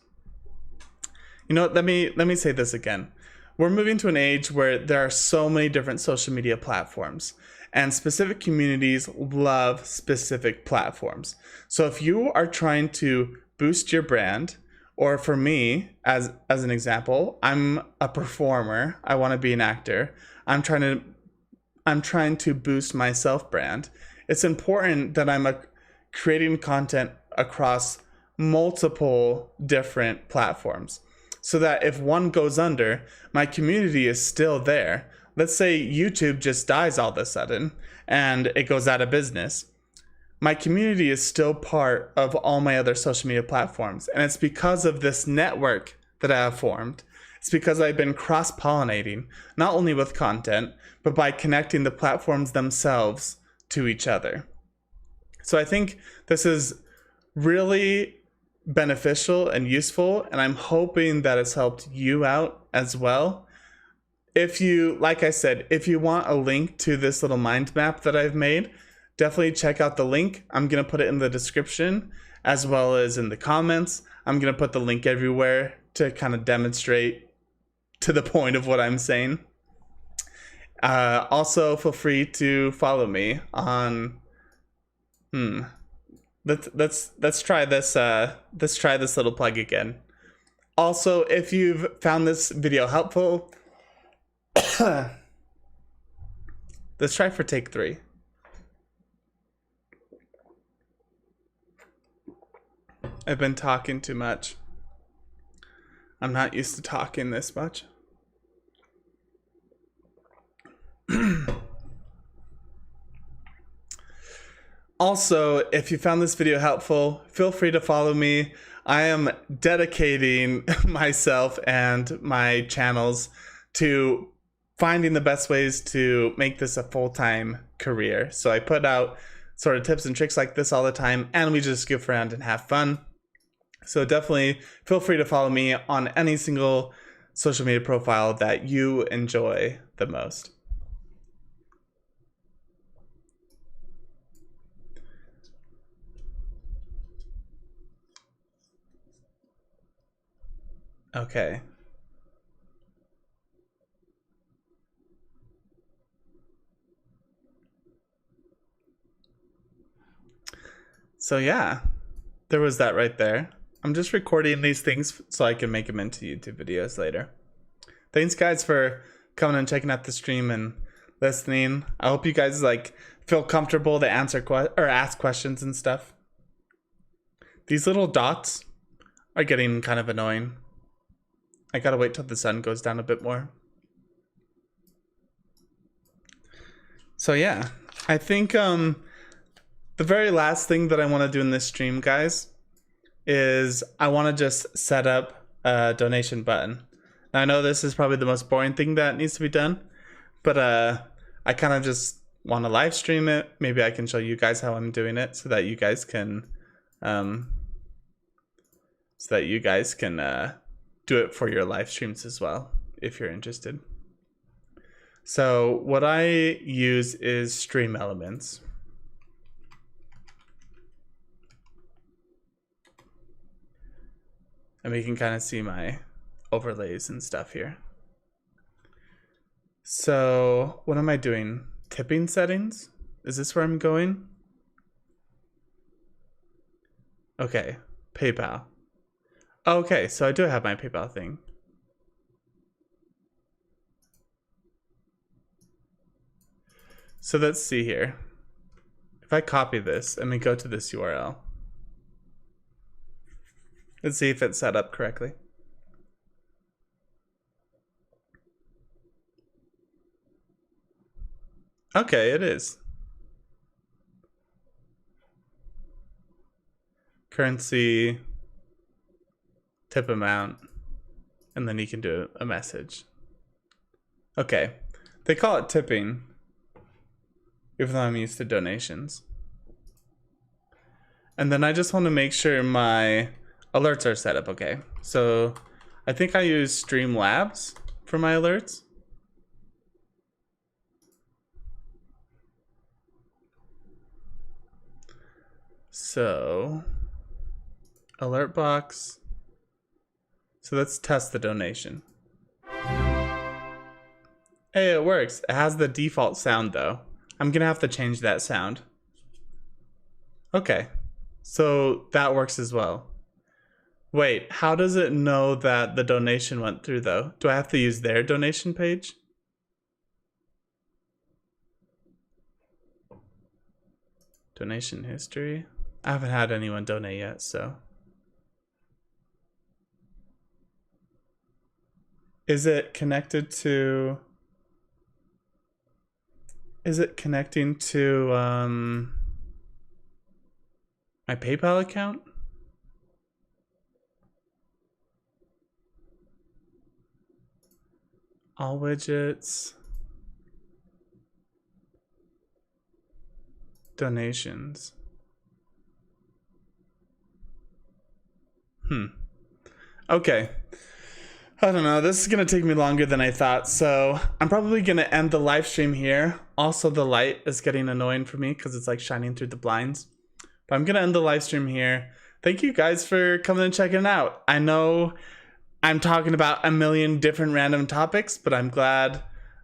You know, let me say this again. We're moving to an age where there are so many different social media platforms, and specific communities love specific platforms. So if you are trying to boost your brand, or for me, as an example, I'm a performer, I want to be an actor, I'm trying to boost my self-brand, it's important that I'm creating content across multiple different platforms, so that if one goes under, my community is still there, let's say YouTube just dies all of a sudden and it goes out of business. My community is still part of all my other social media platforms. And it's because of this network that I have formed. It's because I've been cross-pollinating, not only with content, but by connecting the platforms themselves to each other. So I think this is really beneficial and useful, and I'm hoping that it's helped you out as well. If you, like I said, if you want a link to this little mind map that I've made, definitely check out the link. I'm going to put it in the description as well as in the comments. I'm going to put the link everywhere to kind of demonstrate to the point of what I'm saying. Also, feel free to follow me on. Let's try this. Let's try this little plug again. Also, if you've found this video helpful, let's try for take 3. I've been talking too much. I'm not used to talking this much. Also, if you found this video helpful, feel free to follow me. I am dedicating myself and my channels to finding the best ways to make this a full-time career. So I put out sort of tips and tricks like this all the time, and we just goof around and have fun. So definitely feel free to follow me on any single social media profile that you enjoy the most. Okay. So yeah, there was that right there. I'm just recording these things so I can make them into YouTube videos later. Thanks guys for coming and checking out the stream and listening. I hope you guys like feel comfortable to answer or ask questions and stuff. These little dots are getting kind of annoying. I gotta wait till the sun goes down a bit more. So yeah, I think the very last thing that I want to do in this stream, guys, is I want to just set up a donation button. Now I know this is probably the most boring thing that needs to be done, but I kind of just want to live stream it. Maybe I can show you guys how I'm doing it so that you guys can do it for your live streams as well if you're interested. So what I use is Stream Elements. And we can kind of see my overlays and stuff here. So what am I doing? Tipping settings? Is this where I'm going? Okay, PayPal. Okay, so I do have my PayPal thing. So let's see here. If I copy this and we go to this URL, let's see if it's set up correctly. Okay, it is. Currency, tip amount, and then you can do a message. Okay, they call it tipping, even though I'm used to donations. And then I just want to make sure my alerts are set up okay. So I think I use Streamlabs for my alerts. So alert box. So let's test the donation. Hey, it works. It has the default sound though. I'm gonna have to change that sound. Okay, so that works as well. Wait, how does it know that the donation went through though? Do I have to use their donation page? Donation history? I haven't had anyone donate yet, so. Is it connected to Is it connecting to my PayPal account? All widgets. Donations. Okay. I don't know. This is going to take me longer than I thought. So I'm probably going to end the live stream here. Also, the light is getting annoying for me because it's like shining through the blinds. But I'm going to end the live stream here. Thank you guys for coming and checking it out. I know I'm talking about a million different random topics, but I'm glad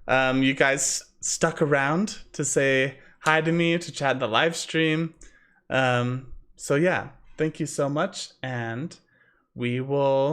you guys stuck around to say hi to me, to chat in the live stream. So yeah, thank you so much. And we will